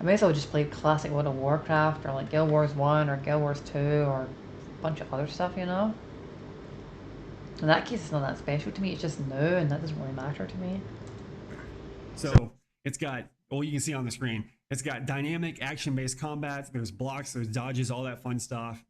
I may as well just play classic World of Warcraft, or like Guild Wars 1, or Guild Wars 2, or a bunch of other stuff, you know? In that case, it's not that special to me, it's just new, and that doesn't really matter to me. So, it's got, well, you can see on the screen, it's got dynamic action-based combats, there's blocks, there's dodges, all that fun stuff.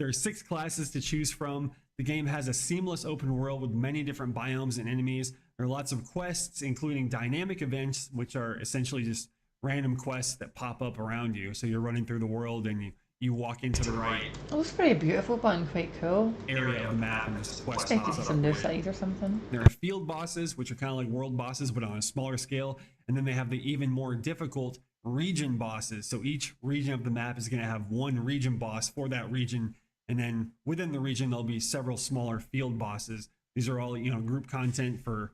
There's 6 classes to choose from. The game has a seamless open world with many different biomes and enemies. There are lots of quests, including dynamic events, which are essentially just random quests that pop up around you. So you're running through the world and you walk into the right. It looks pretty beautiful, but quite cool. Area of the map, and this quest Expected pops to see up. some new cities or something. There are field bosses, which are kind of like world bosses, but on a smaller scale. And then they have the even more difficult region bosses. So each region of the map is going to have one region boss for that region. And then within the region, there'll be several smaller field bosses. These are all, group content for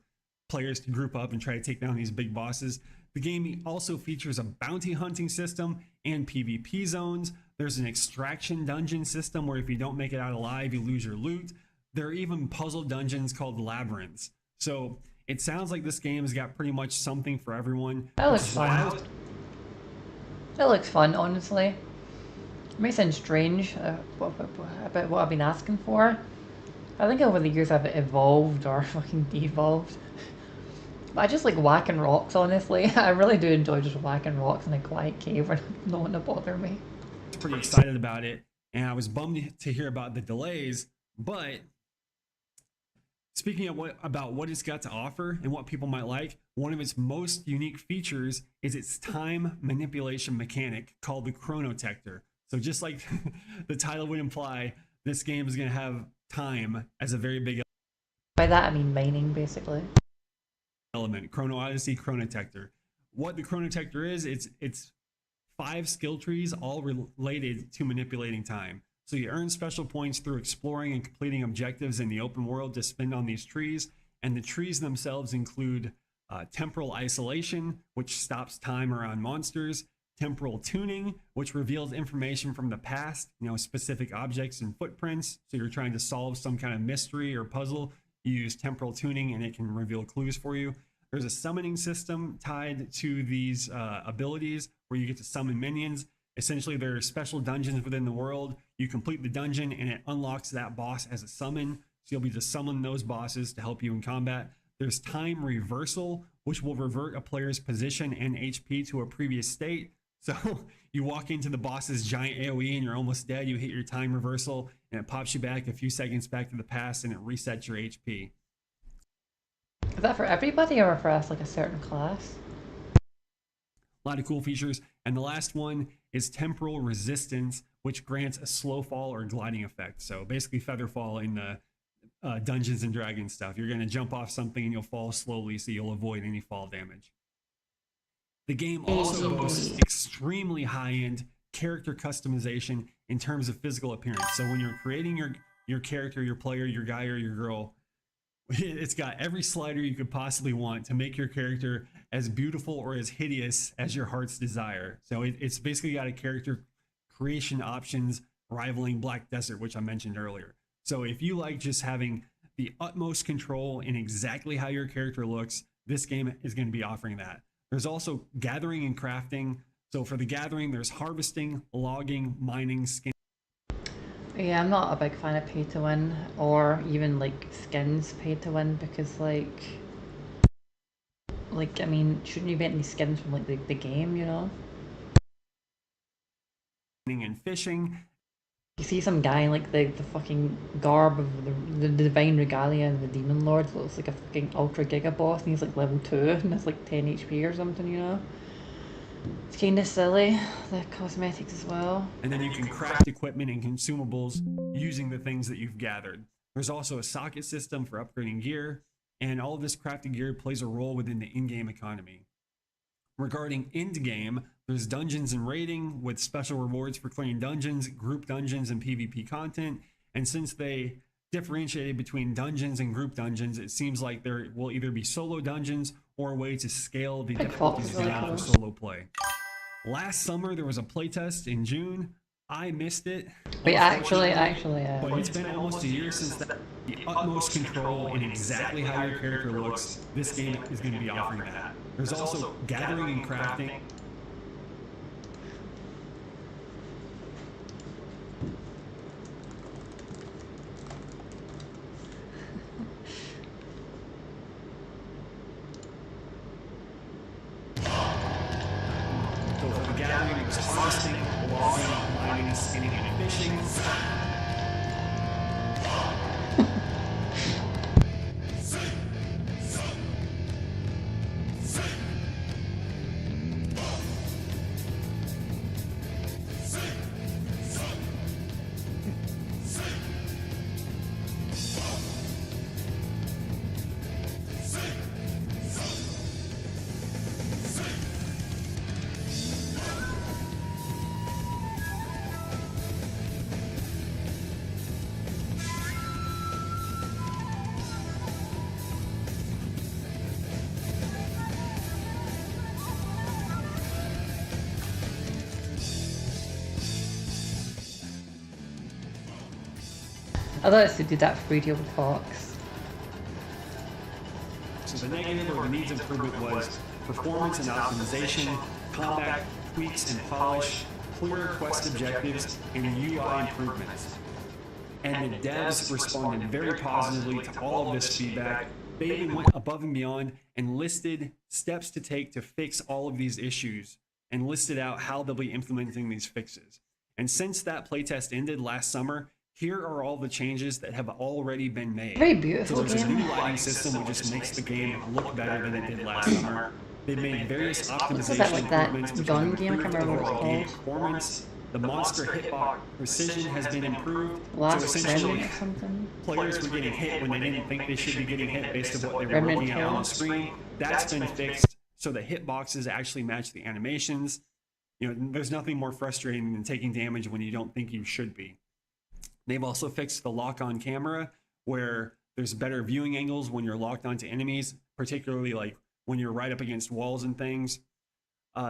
players to group up and try to take down these big bosses. The game also features a bounty hunting system and PvP zones. There's an extraction dungeon system where if you don't make it out alive, you lose your loot. There are even puzzle dungeons called labyrinths. So it sounds like this game has got pretty much something for everyone. That looks fun. That looks fun, honestly. It may sound strange about what I've been asking for. I think over the years I've evolved or fucking devolved. I just like whacking rocks, honestly. I really do enjoy just whacking rocks in a quiet cave where no one to bother me. Pretty excited about it, and I was bummed to hear about the delays. But speaking of what it's got to offer and what people might like, one of its most unique features is its time manipulation mechanic called the chronotector. So just like the title would imply, this game is going to have time as a very big By that I mean mining, basically. element. Chrono Odyssey, chronotector. What the chronotector is, it's 5 skill trees all related to manipulating time. So you earn special points through exploring and completing objectives in the open world to spend on these trees. And the trees themselves include temporal isolation, which stops time around monsters, temporal tuning, which reveals information from the past, specific objects and footprints. So you're trying to solve some kind of mystery or puzzle, you use temporal tuning and it can reveal clues for you. There's a summoning system tied to these abilities where you get to summon minions. Essentially, there are special dungeons within the world. You complete the dungeon and it unlocks that boss as a summon. So you'll be to summon those bosses to help you in combat. There's time reversal, which will revert a player's position and HP to a previous state. So you walk into the boss's giant AoE and you're almost dead. You hit your time reversal and it pops you back a few seconds back to the past and it resets your HP. Is that for everybody or for us, like a certain class? A lot of cool features. And the last one is temporal resistance, which grants a slow fall or gliding effect. So basically feather fall in the Dungeons and Dragons stuff. You're going to jump off something and you'll fall slowly so you'll avoid any fall damage. The game also boasts extremely high-end character customization in terms of physical appearance. So when you're creating your character, your player, your guy or your girl, it's got every slider you could possibly want to make your character as beautiful or as hideous as your heart's desire. So it's basically got a character creation options rivaling Black Desert, which I mentioned earlier. So if you like just having the utmost control in exactly how your character looks, this game is going to be offering that. There's also gathering and crafting. So for the gathering, there's harvesting, logging, mining, skin. Yeah, I'm not a big fan of pay to win or even like skins pay to win because I mean, shouldn't you get any skins from like the game, And fishing. You see some guy in like the fucking garb of the divine regalia and the demon lord looks like a fucking ultra giga boss and he's like level 2 and has like 10 HP or something. It's kind of silly, the cosmetics as well. And then you can craft equipment and consumables using the things that you've gathered. There's also a socket system for upgrading gear, and all of this crafted gear plays a role within the in-game economy. Regarding end-game, there's dungeons and raiding with special rewards for clearing dungeons, group dungeons, and PvP content. And since they differentiated between dungeons and group dungeons, it seems like there will either be solo dungeons or a way to scale the difficulties down for solo play. Last summer, there was a playtest in June. I missed it. Wait, actually, But it's been almost a year since the utmost control in exactly how your character looks. This game is going to be offering that. There's also gathering and crafting. So for the gathering, there's harvesting, logging, mining, skinning, and fishing. I thought it did that for Radio Fox. So the negative or the needs improvement was performance and optimization, combat tweaks and polish, clearer quest objectives, and UI improvements. And the devs responded very positively to all of this feedback, They even went above and beyond and listed steps to take to fix all of these issues and listed out how they'll be implementing these fixes. And since that playtest ended last summer, here are all the changes that have already been made. Very beautiful So there's a game. new lighting system which just makes the game look better than it did last summer. They've made various optimization like that improvements which gun have game, I improved can't remember what overall game it's called. performance. The monster hitbox precision has been improved. Last So essentially, Remnant or something. players were getting hit when they didn't think they should be getting hit based on what they were Remnant looking at on the kills. screen. That's been fixed so the hitboxes actually match the animations. You know, there's nothing more frustrating than taking damage when you don't think you should be. They've also fixed the lock-on camera where there's better viewing angles when you're locked onto enemies, particularly like when you're right up against walls and things.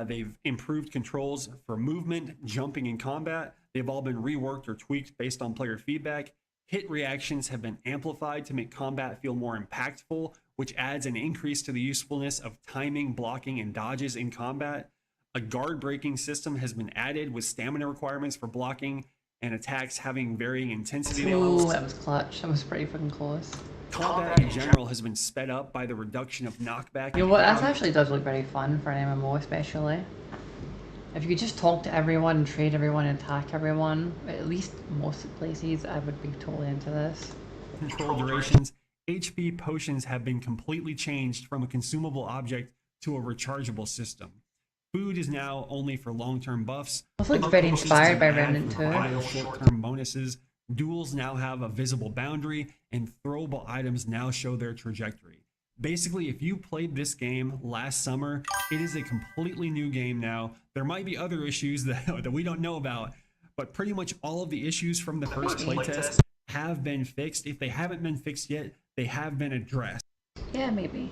They've improved controls for movement, jumping, and combat. They've all been reworked or tweaked based on player feedback. Hit reactions have been amplified to make combat feel more impactful, which adds an increase to the usefulness of timing, blocking, and dodges in combat. A guard breaking system has been added with stamina requirements for blocking and attacks having varying intensity Ooh, levels. that was clutch. That was pretty fucking close. Combat in general has been sped up by the reduction of knockback. You know what? That actually does look very fun for an MMO, especially. If you could just talk to everyone and trade everyone and attack everyone, at least most places, I would be totally into this. Control durations. HP potions have been completely changed from a consumable object to a rechargeable system. Food is now only for long-term buffs. It's like very inspired by Remnant 2. Short-term bonuses. Duels now have a visible boundary, and throwable items now show their trajectory. Basically, if you played this game last summer, it is a completely new game now. There might be other issues that we don't know about, but pretty much all of the issues from the first playtest have been fixed. If they haven't been fixed yet, they have been addressed. Yeah, maybe.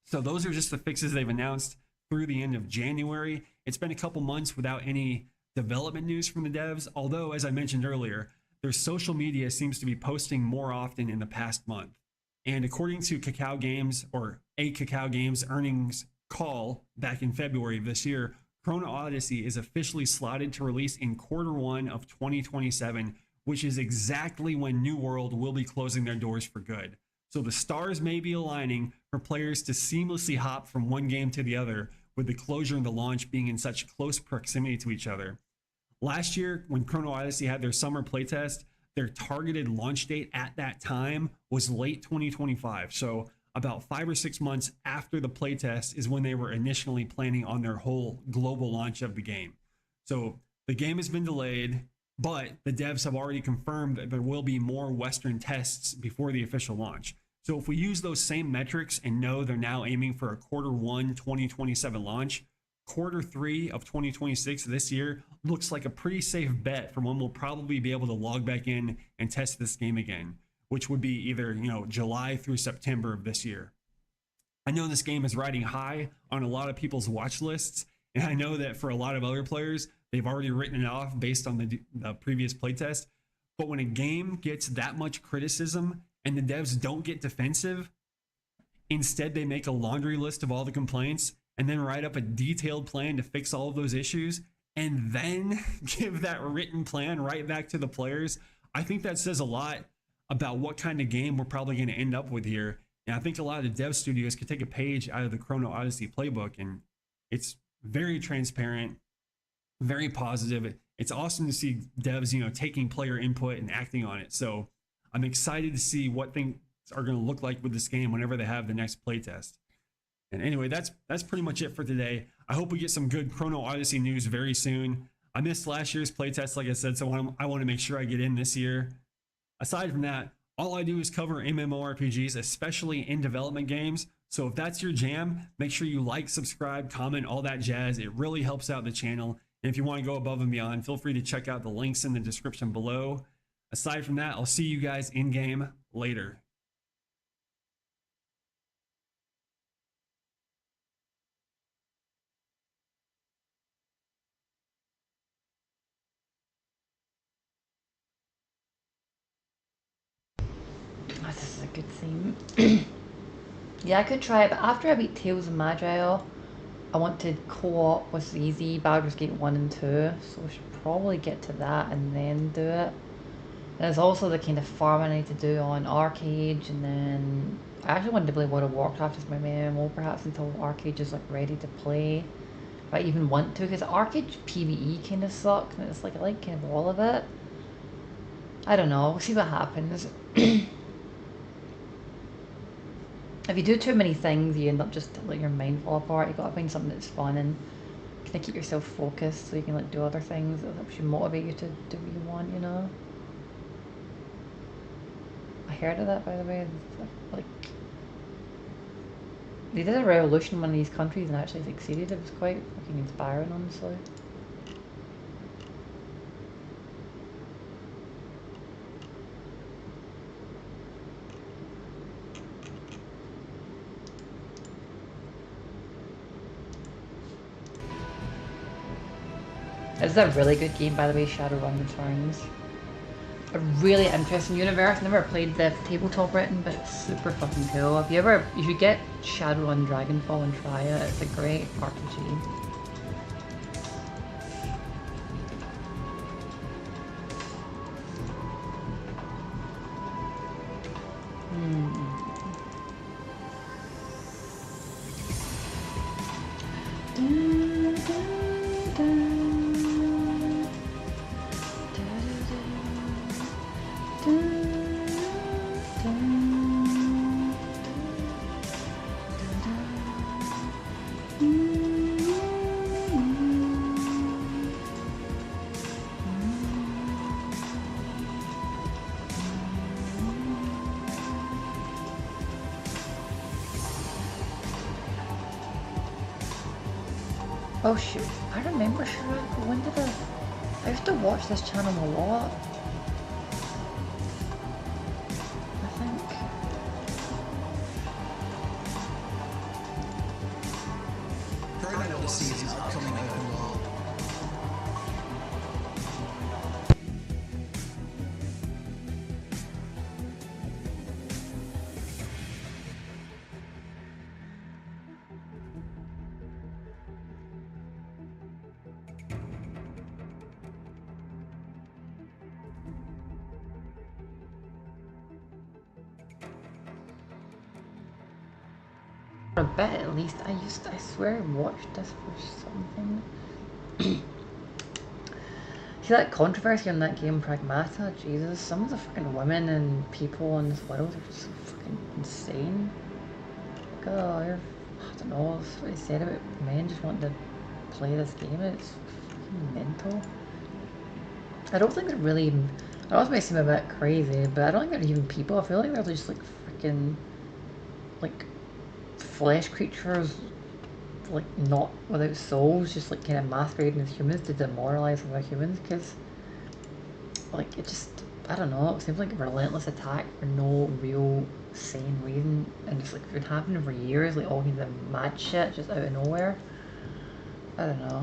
So those are just the fixes they've announced through the end of January. It's been a couple months without any development news from the devs, although, as I mentioned earlier, their social media seems to be posting more often in the past month. And according to Kakao Games, or a Kakao Games earnings call back in February of this year, Chrono Odyssey is officially slotted to release in Q1 of 2027, which is exactly when New World will be closing their doors for good. So the stars may be aligning for players to seamlessly hop from one game to the other, with the closure and the launch being in such close proximity to each other. Last year, when Chrono Odyssey had their summer playtest, their targeted launch date at that time was late 2025. So about 5 or 6 months after the playtest is when they were initially planning on their whole global launch of the game. So the game has been delayed, but the devs have already confirmed that there will be more Western tests before the official launch. So if we use those same metrics and know they're now aiming for a Q1 2027 launch, Q3 of 2026 this year looks like a pretty safe bet for when we'll probably be able to log back in and test this game again, which would be either, July through September of this year. I know this game is riding high on a lot of people's watch lists, and I know that for a lot of other players, they've already written it off based on the previous playtest. But when a game gets that much criticism and the devs don't get defensive, instead they make a laundry list of all the complaints and then write up a detailed plan to fix all of those issues and then give that written plan right back to the players. I think that says a lot about what kind of game we're probably going to end up with here. And I think a lot of the dev studios could take a page out of the Chrono Odyssey playbook, and it's very transparent, very positive. It's awesome to see devs, taking player input and acting on it. So I'm excited to see what things are going to look like with this game whenever they have the next playtest. And anyway, that's pretty much it for today. I hope we get some good Chrono Odyssey news very soon. I missed last year's playtest, like I said, so I want to make sure I get in this year. Aside from that, all I do is cover MMORPGs, especially in development games. So if that's your jam, make sure you like, subscribe, comment, all that jazz. It really helps out the channel. And if you want to go above and beyond, feel free to check out the links in the description below. Aside from that, I'll see you guys in game later. Oh, this is a good theme. Yeah, I could try it, but after I beat Tales of Majeyal, I wanted co-op with easy Baldur's Gate 1 and 2, so I should probably get to that and then do it. There's also the kind of farming I need to do on Arcade, and then I actually wanted to play World of Warcraft as my main MMO perhaps until Arcade is like ready to play. If I even want to, because Arcade PvE kind of sucks, and it's like I like kind of all of it. I don't know, we'll see what happens. If you do too many things, you end up just letting your mind fall apart. You gotta find something that's fun and kind of keep yourself focused so you can like do other things that helps you motivate you to do what you want, you know? I heard of that, by the way. Like, they did a revolution in one of these countries and actually succeeded. It was quite fucking inspiring, honestly. This is a really good game, by the way, Shadowrun Returns. A really interesting universe. I've never played the tabletop written, but it's super fucking cool. If you get Shadowrun Dragonfall and try it, it's a great RPG. Oh shoot, I remember Shrek. When did I used to watch this channel a lot. I think. Current Odyssey is an upcoming open world. For a bit at least. I swear I watched this for something. See that controversy on that game Pragmata? Jesus, some of the fucking women and people in this world are just so fucking insane. Like, oh, I don't know, that's what he said about men just wanting to play this game. It's fucking mental. I don't think they're really even, it also may seem a bit crazy, but I don't think they're even people. I feel like they're just like freaking, like, flesh creatures, like not without souls, just like kind of masquerading as humans to demoralize other humans, because like it just, I don't know, it seems like a relentless attack for no real sane reason, and it's like been happening for years, like all kinds of mad shit just out of nowhere. I don't know.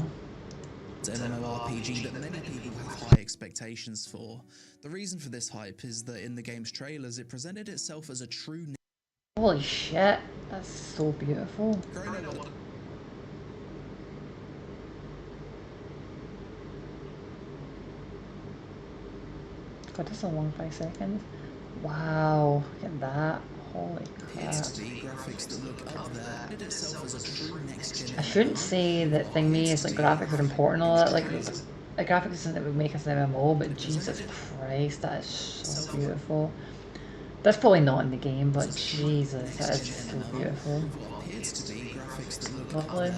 It's an MMORPG that many people have high expectations for. The reason for this hype is that in the game's trailers it presented itself as a true Holy shit, that's so beautiful. God, that's a long 5 seconds. Wow, look at that. Holy crap. I shouldn't say that thingy is like graphics are important and all that. Like, a graphics isn't that would make us an MMO, but Jesus Christ, that is so beautiful. That's probably not in the game, but Jesus, that is so beautiful. Lovely.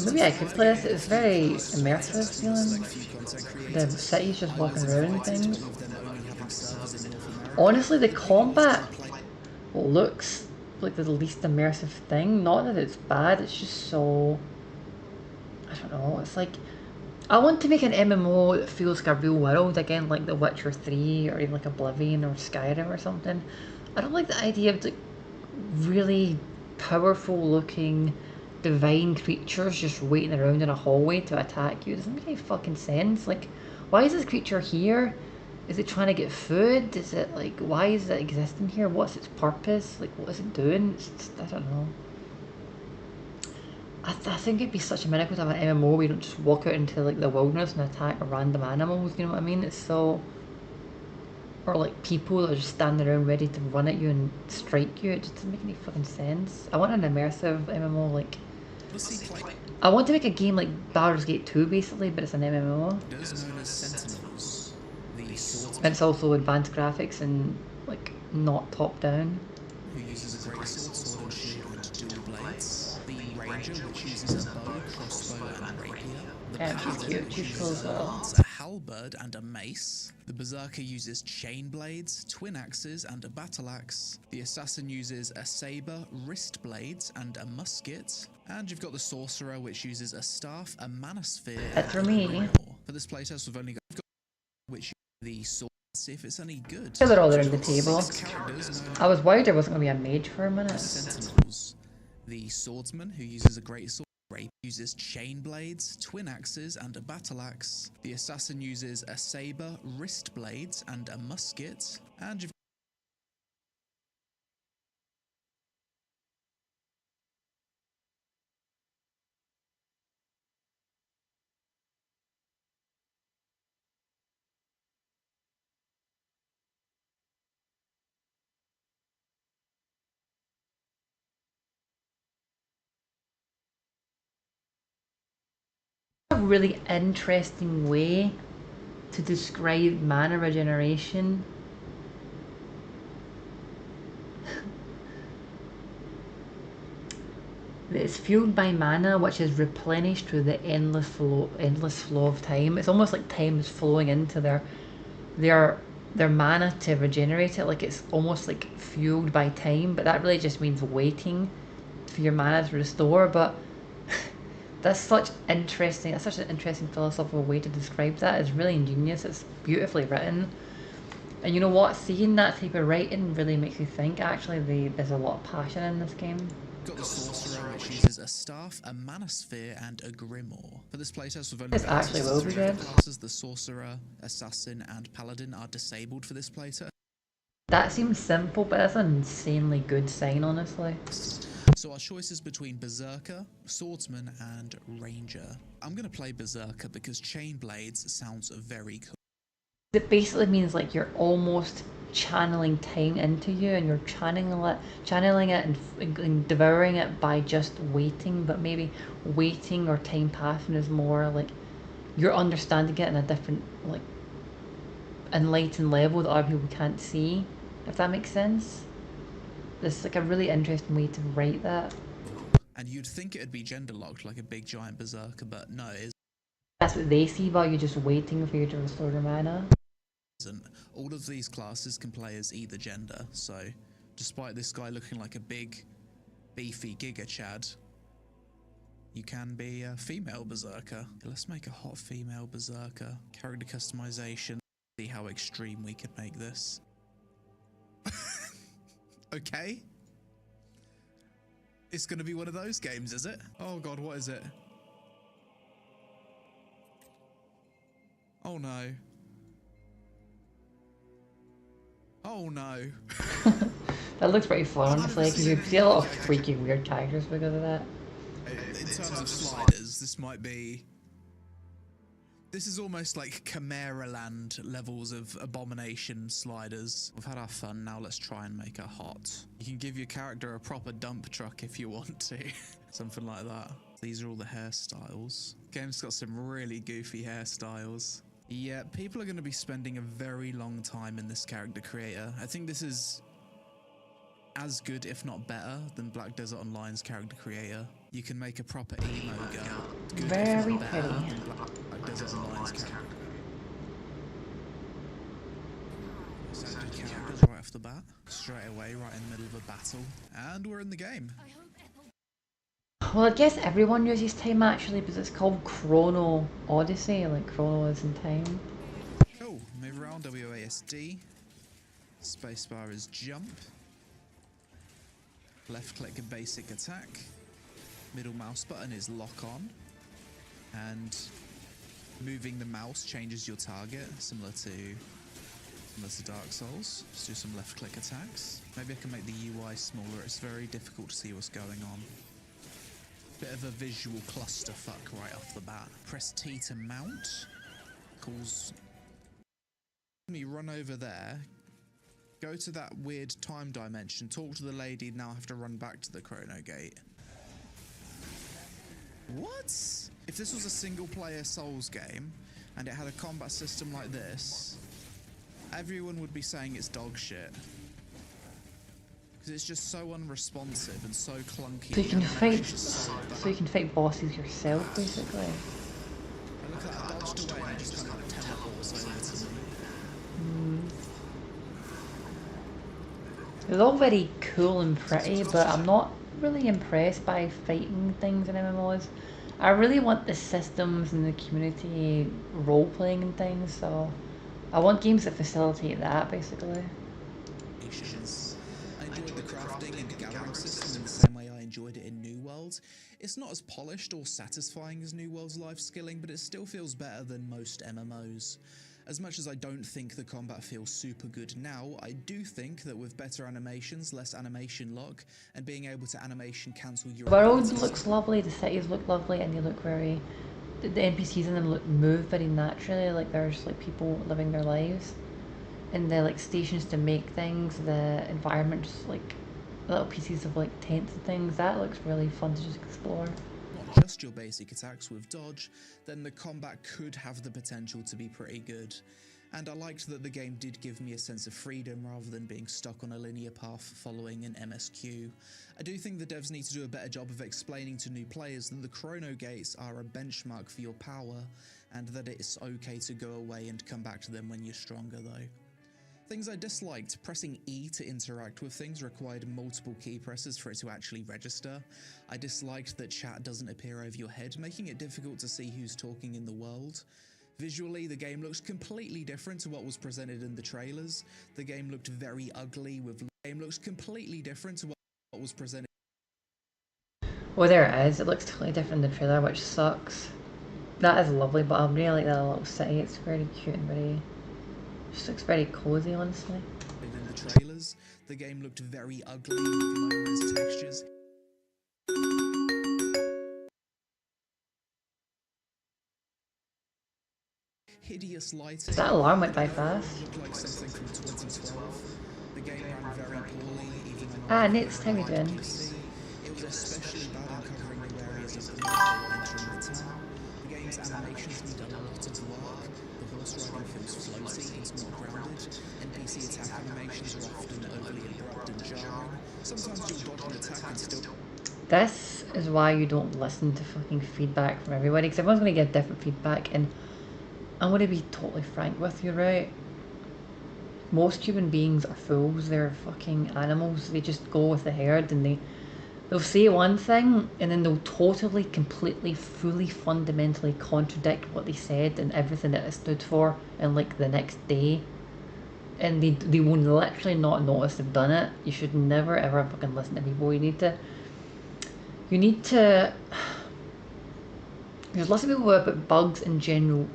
Maybe I could play this. It's very immersive feeling. The city's just walking around and things. Honestly, the combat looks like the least immersive thing. Not that it's bad, it's just so, I don't know, it's like, I want to make an MMO that feels like a real world, again, like The Witcher 3 or even like Oblivion or Skyrim or something. I don't like the idea of like really powerful looking divine creatures just waiting around in a hallway to attack you. It doesn't make any fucking sense. Like, why is this creature here? Is it trying to get food? Is it like, why is it existing here? What's its purpose? Like, what is it doing? It's just, I don't know. I think it'd be such a miracle to have an MMO where you don't just walk out into like the wilderness and attack random animals, you know what I mean? It's so... Or like people that are just standing around ready to run at you and strike you. It just doesn't make any fucking sense. I want an immersive MMO like... I want to make a game like Baldur's Gate 2 basically, but it's an MMO. And it's also advanced graphics and like not top down. Who uses a great sword and shield and dual blades. The ranger, which uses a bow, crossbow, and rapier. The paladin, which uses a lance, a halberd, and a mace. The berserker uses chain blades, twin axes, and a battle axe. The assassin uses a saber, wrist blades, and a musket. And you've got the sorcerer, which uses a staff, a mana sphere. That's for me. For this playtest, we've only got which the sword. See if it's any good. They're all there on the table. I was worried there wasn't going to be a mage for a minute. Sentinels. The swordsman, who uses a great sword, uses chain blades, twin axes, and a battle axe. The assassin uses a saber, wrist blades, and a musket. And you've A really interesting way to describe mana regeneration. It's fueled by mana, which is replenished through the endless flow of time. It's almost like time is flowing into their mana to regenerate it. Like it's almost like fueled by time, but that really just means waiting for your mana to restore. But that's such an interesting philosophical way to describe that. It's really ingenious. It's beautifully written. And you know what? Seeing that type of writing really makes you think, actually, there's a lot of passion in this game. got the sorcerer, which uses a staff, a mana sphere, and a grimoire. For this playtest, we've only It's actually will be good. classes. The sorcerer, assassin, and paladin are disabled for this playtest. That seems simple, but that's an insanely good sign, honestly. So our choice is between Berserker, Swordsman, and Ranger. I'm going to play Berserker because Chain Blades sounds very cool. It basically means like you're almost channeling time into you, and you're channeling it and devouring it by just waiting, but maybe waiting or time passing is more like you're understanding it in a different, like, enlightened level that other people can't see, if that makes sense. This is like a really interesting way to write that. And you'd think it'd be gender locked like a big giant berserker, but no, it That's what they see while you're just waiting for you to restore your mana. isn't. All of these classes can play as either gender, so despite this guy looking like a big, beefy Giga Chad, you can be a female berserker. Let's make a hot female berserker. Character customization. See how extreme we could make this. Okay. It's gonna be one of those games, is it? Oh god, what is it? Oh no. Oh no. That looks pretty fun, honestly, because you see a lot of freaky weird characters because of that. In terms of sliders, this might be... This is almost like Chimera Land levels of abomination sliders. We've had our fun, now let's try and make it hot. You can give your character a proper dump truck if you want to. Something like that. These are all the hairstyles. Game's got some really goofy hairstyles. Yeah, people are going to be spending a very long time in this character creator. I think this is as good, if not better, than Black Desert Online's character creator. You can make a proper emo girl. Good, Very pretty. Black Desert Online's character. So characters right off the bat, straight away, right in the middle of a battle, and we're in the game. Well, I guess everyone uses time actually, because it's called Chrono Odyssey, like Chrono is in time. Cool, move around, WASD. Spacebar is jump. Left click a basic attack. Middle mouse button is lock on. And moving the mouse changes your target, similar to Dark Souls. Let's do some left click attacks. Maybe I can make the UI smaller, it's very difficult to see what's going on. Bit of a visual clusterfuck right off the bat. Press T to mount. Calls me, run over there. Go to that weird time dimension. Talk to the lady. Now I have to run back to the Chrono Gate. What? If this was a single-player Souls game and it had a combat system like this, everyone would be saying it's dog shit. Because it's just so unresponsive and so clunky. So you can fight. So you can fight bosses yourself, basically. And look at that, I dodged away and it just kind of teleports over to me. It's all very cool and pretty, but I'm not really impressed by fighting things in MMOs. I really want the systems and the community role-playing and things, so I want games that facilitate that, basically. I enjoyed the crafting and gathering system in the same way I enjoyed it in New World. It's not as polished or satisfying as New World's life skilling, but it still feels better than most MMOs. As much as I don't think the combat feels super good now, I do think that with better animations, less animation lock, and being able to animation cancel your... The world looks lovely, the cities look lovely, and they look very... The NPCs in them move very naturally, like there's like people living their lives. And the like stations to make things, the environment, just like little pieces of like tents and things, that looks really fun to just explore. Not just your basic attacks with dodge, then the combat could have the potential to be pretty good. And I liked that the game did give me a sense of freedom rather than being stuck on a linear path following an MSQ. I do think the devs need to do a better job of explaining to new players that the Chrono Gates are a benchmark for your power, and that it's okay to go away and come back to them when you're stronger though. Things I disliked: pressing E to interact with things required multiple key presses for it to actually register. I disliked that chat doesn't appear over your head, making it difficult to see who's talking in the world. Visually, the game looks completely different to what was presented in the trailers. The game looked very ugly with... Oh, there it is. It looks totally different in the trailer, which sucks. That is lovely, but I really like that little city. It's very cute and very... just looks very cozy, honestly. In the trailers, the game looked very ugly with low-res textures. Hideous lighting. That alarm went by fast. Like something from 2012. The game ran very poorly, even Ah, Nate's how you doing? It was especially bad in covering new areas of the map or entering the town. The game's animations need a lot of work. The horse riding feels floaty, it's not grounded. NPC attack animations are often overly abrupt and jarring. Sometimes you'll dodge an attack and still... This is why you don't listen to fucking feedback from everybody, because everyone's going to get different feedback, and I'm going to be totally frank with you, right? Most human beings are fools. They're fucking animals. They just go with the herd, and they'll say one thing and then they'll totally, completely, fully, fundamentally contradict what they said and everything that it stood for in like the next day. And they will literally not notice they've done it. You should never ever fucking listen to people. You need to there's lots of people about bugs and general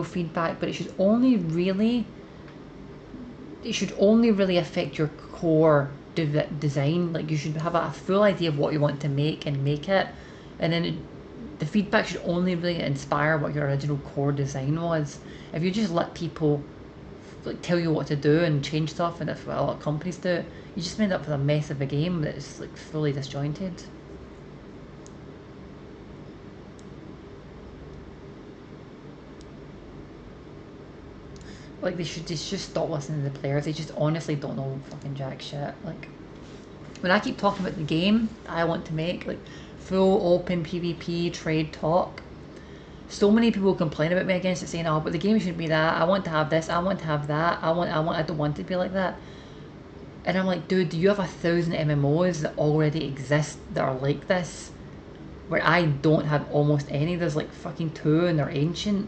feedback, but it should only really affect your core design. Like, you should have a full idea of what you want to make and make it, and then the feedback should only really inspire what your original core design was. If you just let people like tell you what to do and change stuff, and that's what a lot of companies do, you just end up with a mess of a game that's like fully disjointed. Like, they should just stop listening to the players. They just honestly don't know fucking jack shit. Like, when I keep talking about the game I want to make, like full open PvP trade talk, so many people complain about me against it, saying, oh, but the game shouldn't be that, I want to have this, I want to have that, I don't want it to be like that. And I'm like, dude, do you have 1,000 MMOs that already exist that are like this? Where I don't have almost any. There's like fucking 2 and they're ancient.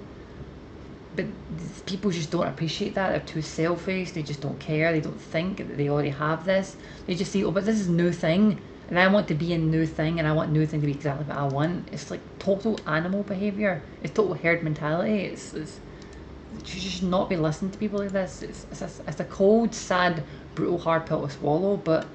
But people just don't appreciate that. They're too selfish. They just don't care. They don't think that they already have this. They just say, oh, but this is a new thing, and I want to be a new thing, and I want new thing to be exactly what I want. It's like total animal behavior. It's total herd mentality. You should not be listening to people like this. It's a cold, sad, brutal, hard pill to swallow, but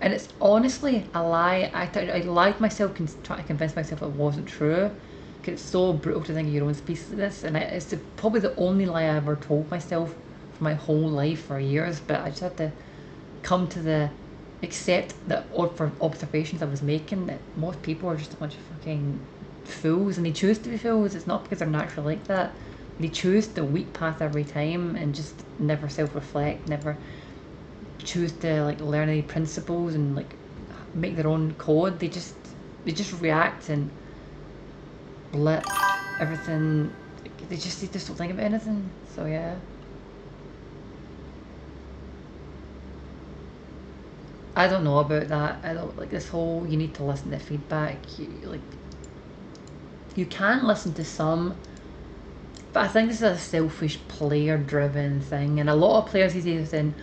And it's honestly a lie. I lied to myself, trying to convince myself it wasn't true. Because it's so brutal to think of your own species like this. And it's probably the only lie I ever told myself for my whole life for years. But I just had to come to the accept that for observations I was making that most people are just a bunch of fucking fools, and they choose to be fools. It's not because they're naturally like that. They choose the weak path every time and just never self-reflect, never choose to like learn any principles and like make their own code. They just react and let everything. They just don't think about anything. So yeah. I don't know about that. I don't like this whole you need to listen to feedback. You can listen to some, but I think this is a selfish player driven thing, and a lot of players these days are saying,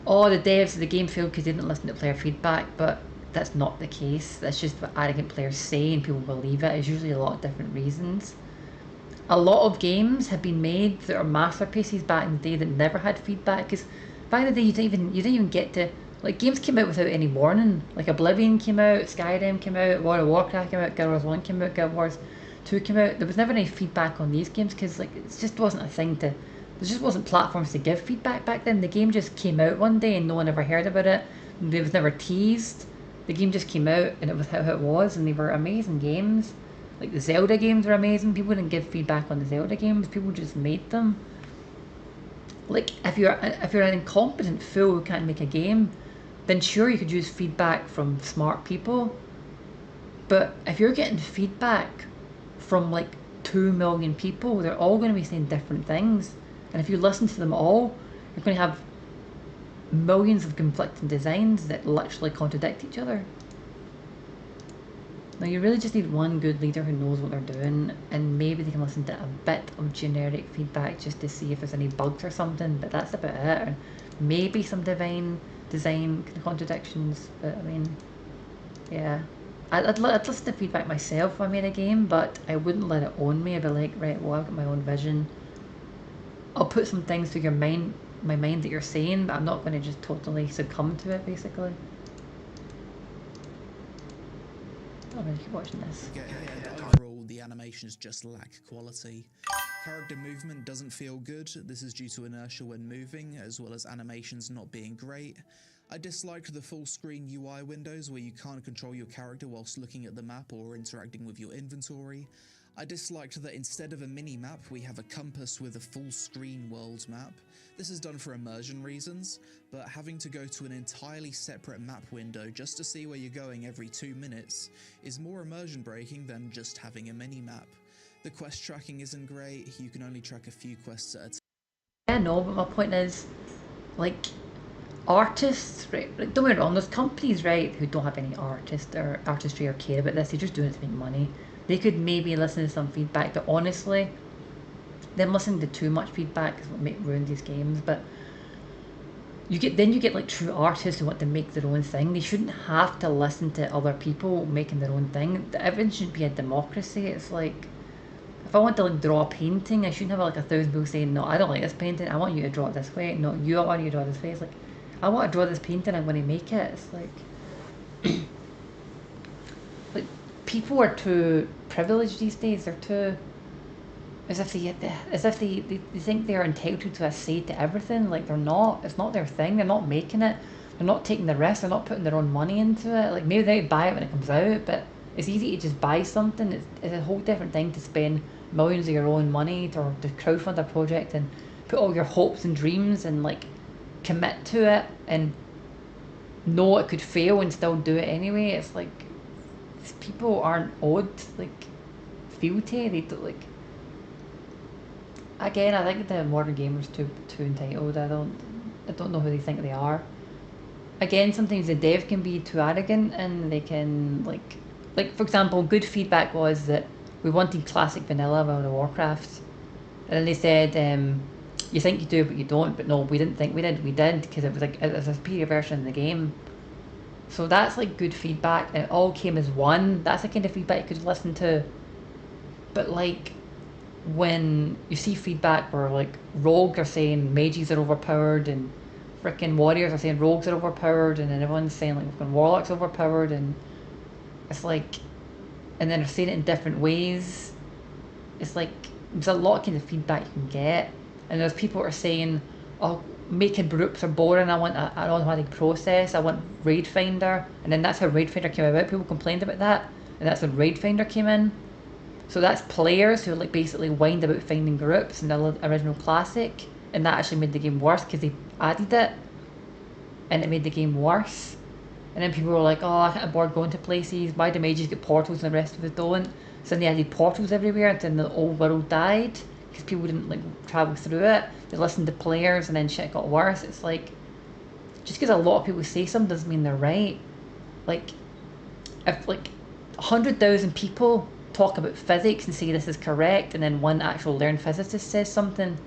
oh, the devs of the game failed because they didn't listen to player feedback, but that's not the case. That's just what arrogant players say and people believe it. It's usually a lot of different reasons. A lot of games have been made that are masterpieces back in the day that never had feedback, because back in the day you didn't even get to, like, games came out without any warning. Like Oblivion came out, Skyrim came out, World of Warcraft came out, Guild Wars 1 came out, Guild Wars 2 came out. There was never any feedback on these games because like it just wasn't a thing to, there just wasn't platforms to give feedback back then. The game just came out one day and no one ever heard about it. It was never teased. The game just came out and it was how it was, and they were amazing games. Like the Zelda games were amazing. People didn't give feedback on the Zelda games. People just made them. Like if you're an incompetent fool who can't make a game, then sure you could use feedback from smart people. But if you're getting feedback from like 2 million people, they're all going to be saying different things. And if you listen to them all, you're going to have millions of conflicting designs that literally contradict each other. Now you really just need one good leader who knows what they're doing, and maybe they can listen to a bit of generic feedback just to see if there's any bugs or something, but that's about it. Or maybe some divine design contradictions, but I mean, yeah. I'd listen to feedback myself if I made a game, but I wouldn't let it own me. I'd be like, right, well, I've got my own vision. I'll put some things through my mind that you're saying, but I'm not going to just totally succumb to it, basically. I'm going to keep watching this. Overall, the animations just lack quality. Character movement doesn't feel good. This is due to inertia when moving, as well as animations not being great. I disliked the full screen UI windows where you can't control your character whilst looking at the map or interacting with your inventory. I disliked that instead of a mini-map, we have a compass with a full screen world map. This is done for immersion reasons, but having to go to an entirely separate map window just to see where you're going every 2 minutes is more immersion breaking than just having a mini-map. The quest tracking isn't great, you can only track a few quests at a time. Yeah, no, but my point is, like, artists, right? Like, don't get me wrong, there's companies, right, who don't have any artistry or care about this. They're just doing it to make money. They could maybe listen to some feedback, but honestly, them listening to too much feedback is what ruin these games. But you get like true artists who want to make their own thing. They shouldn't have to listen to other people making their own thing. Everything shouldn't be a democracy. It's like, if I want to like draw a painting, I shouldn't have like 1,000 people saying, no, I don't like this painting, I want you to draw it this way. No, I want you to draw it this way. It's like, I want to draw this painting, I'm going to make it. It's like, like, people are too privileged these days. They're too, as if they think they're entitled to a say to everything. Like, they're not. It's not their thing. They're not making it. They're not taking the risk. They're not putting their own money into it. Like, maybe they buy it when it comes out, but it's easy to just buy something. It's a whole different thing to spend millions of your own money to crowdfund a project and put all your hopes and dreams and like commit to it and know it could fail and still do it anyway. It's like, people aren't owed like fealty. They don't, like, again, I think the modern gamers too entitled. I don't know who they think they are. Again, sometimes the dev can be too arrogant and they can like for example, good feedback was that we wanted classic vanilla World of Warcraft, and then they said, you think you do but you don't, but no, we didn't think we did, because it was like, it was a superior version of the game. So that's like good feedback, and it all came as one. That's the kind of feedback you could listen to. But like, when you see feedback where like rogues are saying mages are overpowered and freaking warriors are saying rogues are overpowered, and then everyone's saying like fucking warlocks overpowered, and it's like, and then they're saying it in different ways. It's like there's a lot of kind of feedback you can get, and there's people who are saying, "Oh, making groups are boring. I want an automatic process. I want Raid Finder," and then that's how Raid Finder came about. People complained about that, and that's when Raid Finder came in. So that's players who like basically whined about finding groups in the original classic, and that actually made the game worse because they added it, and it made the game worse. And then people were like, "Oh, I'm bored going to places. Why do mages get portals and the rest of us don't?" So then they added portals everywhere, and then the old world died because people didn't like travel through it. They listened to players, and then shit got worse. It's like, just because a lot of people say something doesn't mean they're right. Like, if like 100,000 people talk about physics and say this is correct, and then one actual learned physicist says something,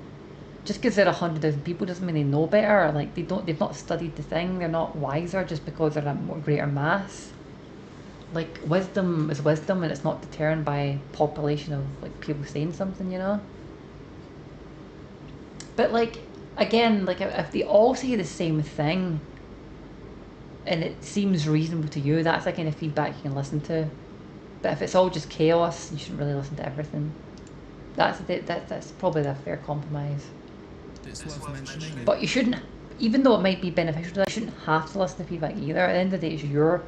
just because there are 100,000 people doesn't mean they know better. Like they've not studied the thing. They're not wiser just because they're a more greater mass. Like wisdom is wisdom, and it's not determined by population of like people saying something, you know. But like again, like if they all say the same thing, and it seems reasonable to you, that's the kind of feedback you can listen to. But if it's all just chaos, you shouldn't really listen to everything. That's probably the fair compromise. It's worth mentioning. But you shouldn't, even though it might be beneficial to you, you shouldn't have to listen to feedback either. At the end of the day, it's your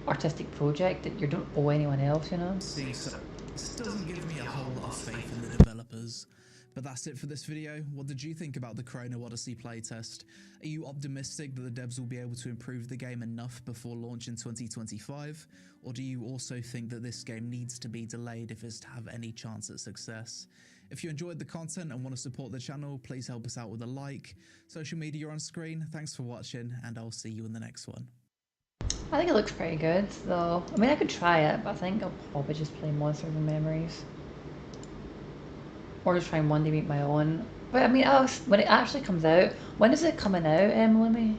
artistic project that you don't owe anyone else, you know? This doesn't give me a whole lot of faith in the developers. But that's it for this video. What did you think about the Chrono Odyssey playtest? Are you optimistic that the devs will be able to improve the game enough before launch in 2025? Or do you also think that this game needs to be delayed if it's to have any chance at success? If you enjoyed the content and want to support the channel, please help us out with a like. Social media on screen. Thanks for watching, and I'll see you in the next one. I think it looks pretty good, though. I mean, I could try it, but I think I'll probably just play Monsters and Memories. Or just try and one day make my own. But I mean, when it actually comes out, when is it coming out, Emily?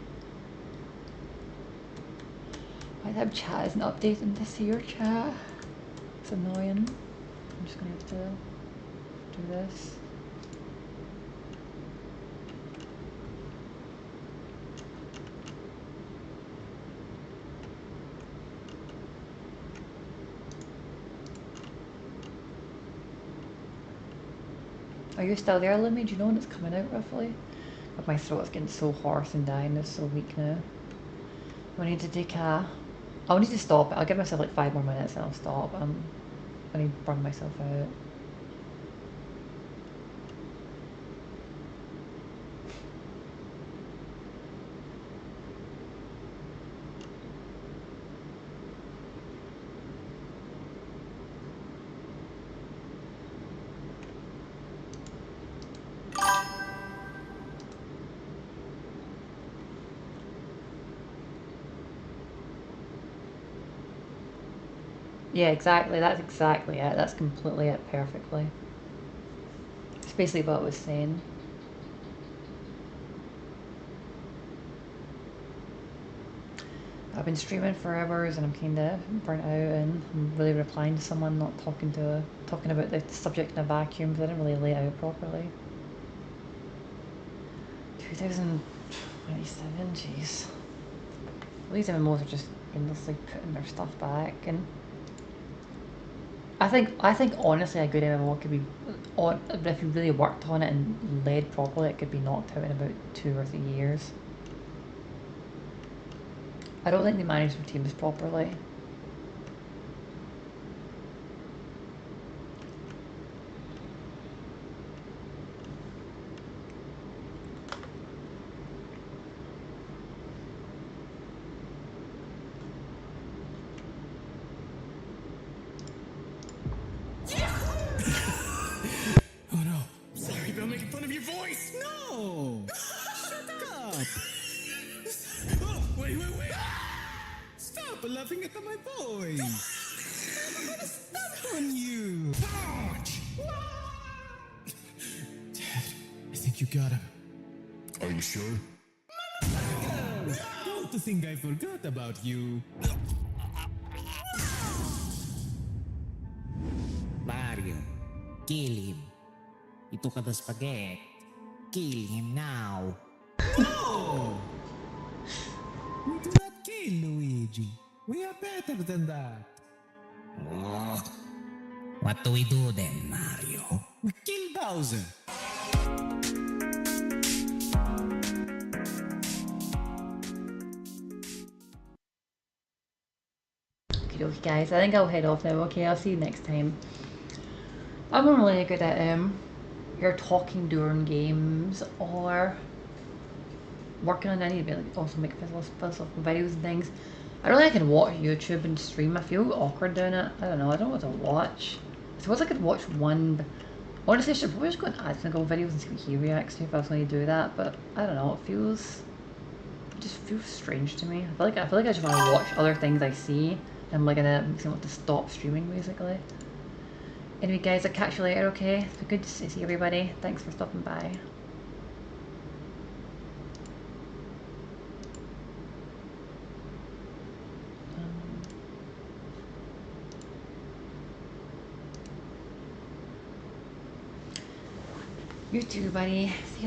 Why that chat isn't updating this here, chat? It's annoying. I'm just gonna have to do this. Are you still there, Lumi? Do you know when it's coming out roughly? God, my throat's getting so hoarse and dying. It's so weak now. I need to take a... I'll need to stop it. I'll give myself like 5 more minutes and I'll stop. I need to burn myself out. Yeah, exactly. That's exactly it. That's completely it perfectly. It's basically what I was saying. I've been streaming for hours and I'm kind of burnt out, and I'm really replying to someone, not talking about the subject in a vacuum, because I didn't really lay it out properly. 2027, jeez. These MMOs are just endlessly putting their stuff back, and I think honestly a good MMO could be, if you really worked on it and led properly, it could be knocked out in about 2 or 3 years. I don't think they manage their teams properly. Oh no. Sorry about making fun of your voice. No. Shut up. Oh, wait. Stop laughing at my voice. I'm gonna step on you. Punch. Dad, I think you got him. Are you sure? Don't think I forgot about you. Mario, kill him. He took the spaghetti. Kill him now. No! We are better than that. Oh. What do we do then, Mario? We kill Bowser. Okay, guys, I think I'll head off now. Okay, I'll see you next time. I'm not really good at your talking during games or working on any, like also make philosophical videos and things. I don't think I can watch YouTube and stream. I feel awkward doing it. I don't know. I don't know what to watch. I suppose I could watch one. But honestly, I should probably just go and add single videos and see what he reacts to if I was going to do that. But I don't know. It just feels strange to me. I feel like I just want to watch other things I see. I'm like gonna makes me want to stop streaming basically. Anyway, guys, I'll catch you later. Okay, it's been good to see everybody. Thanks for stopping by. You too, buddy. See you later.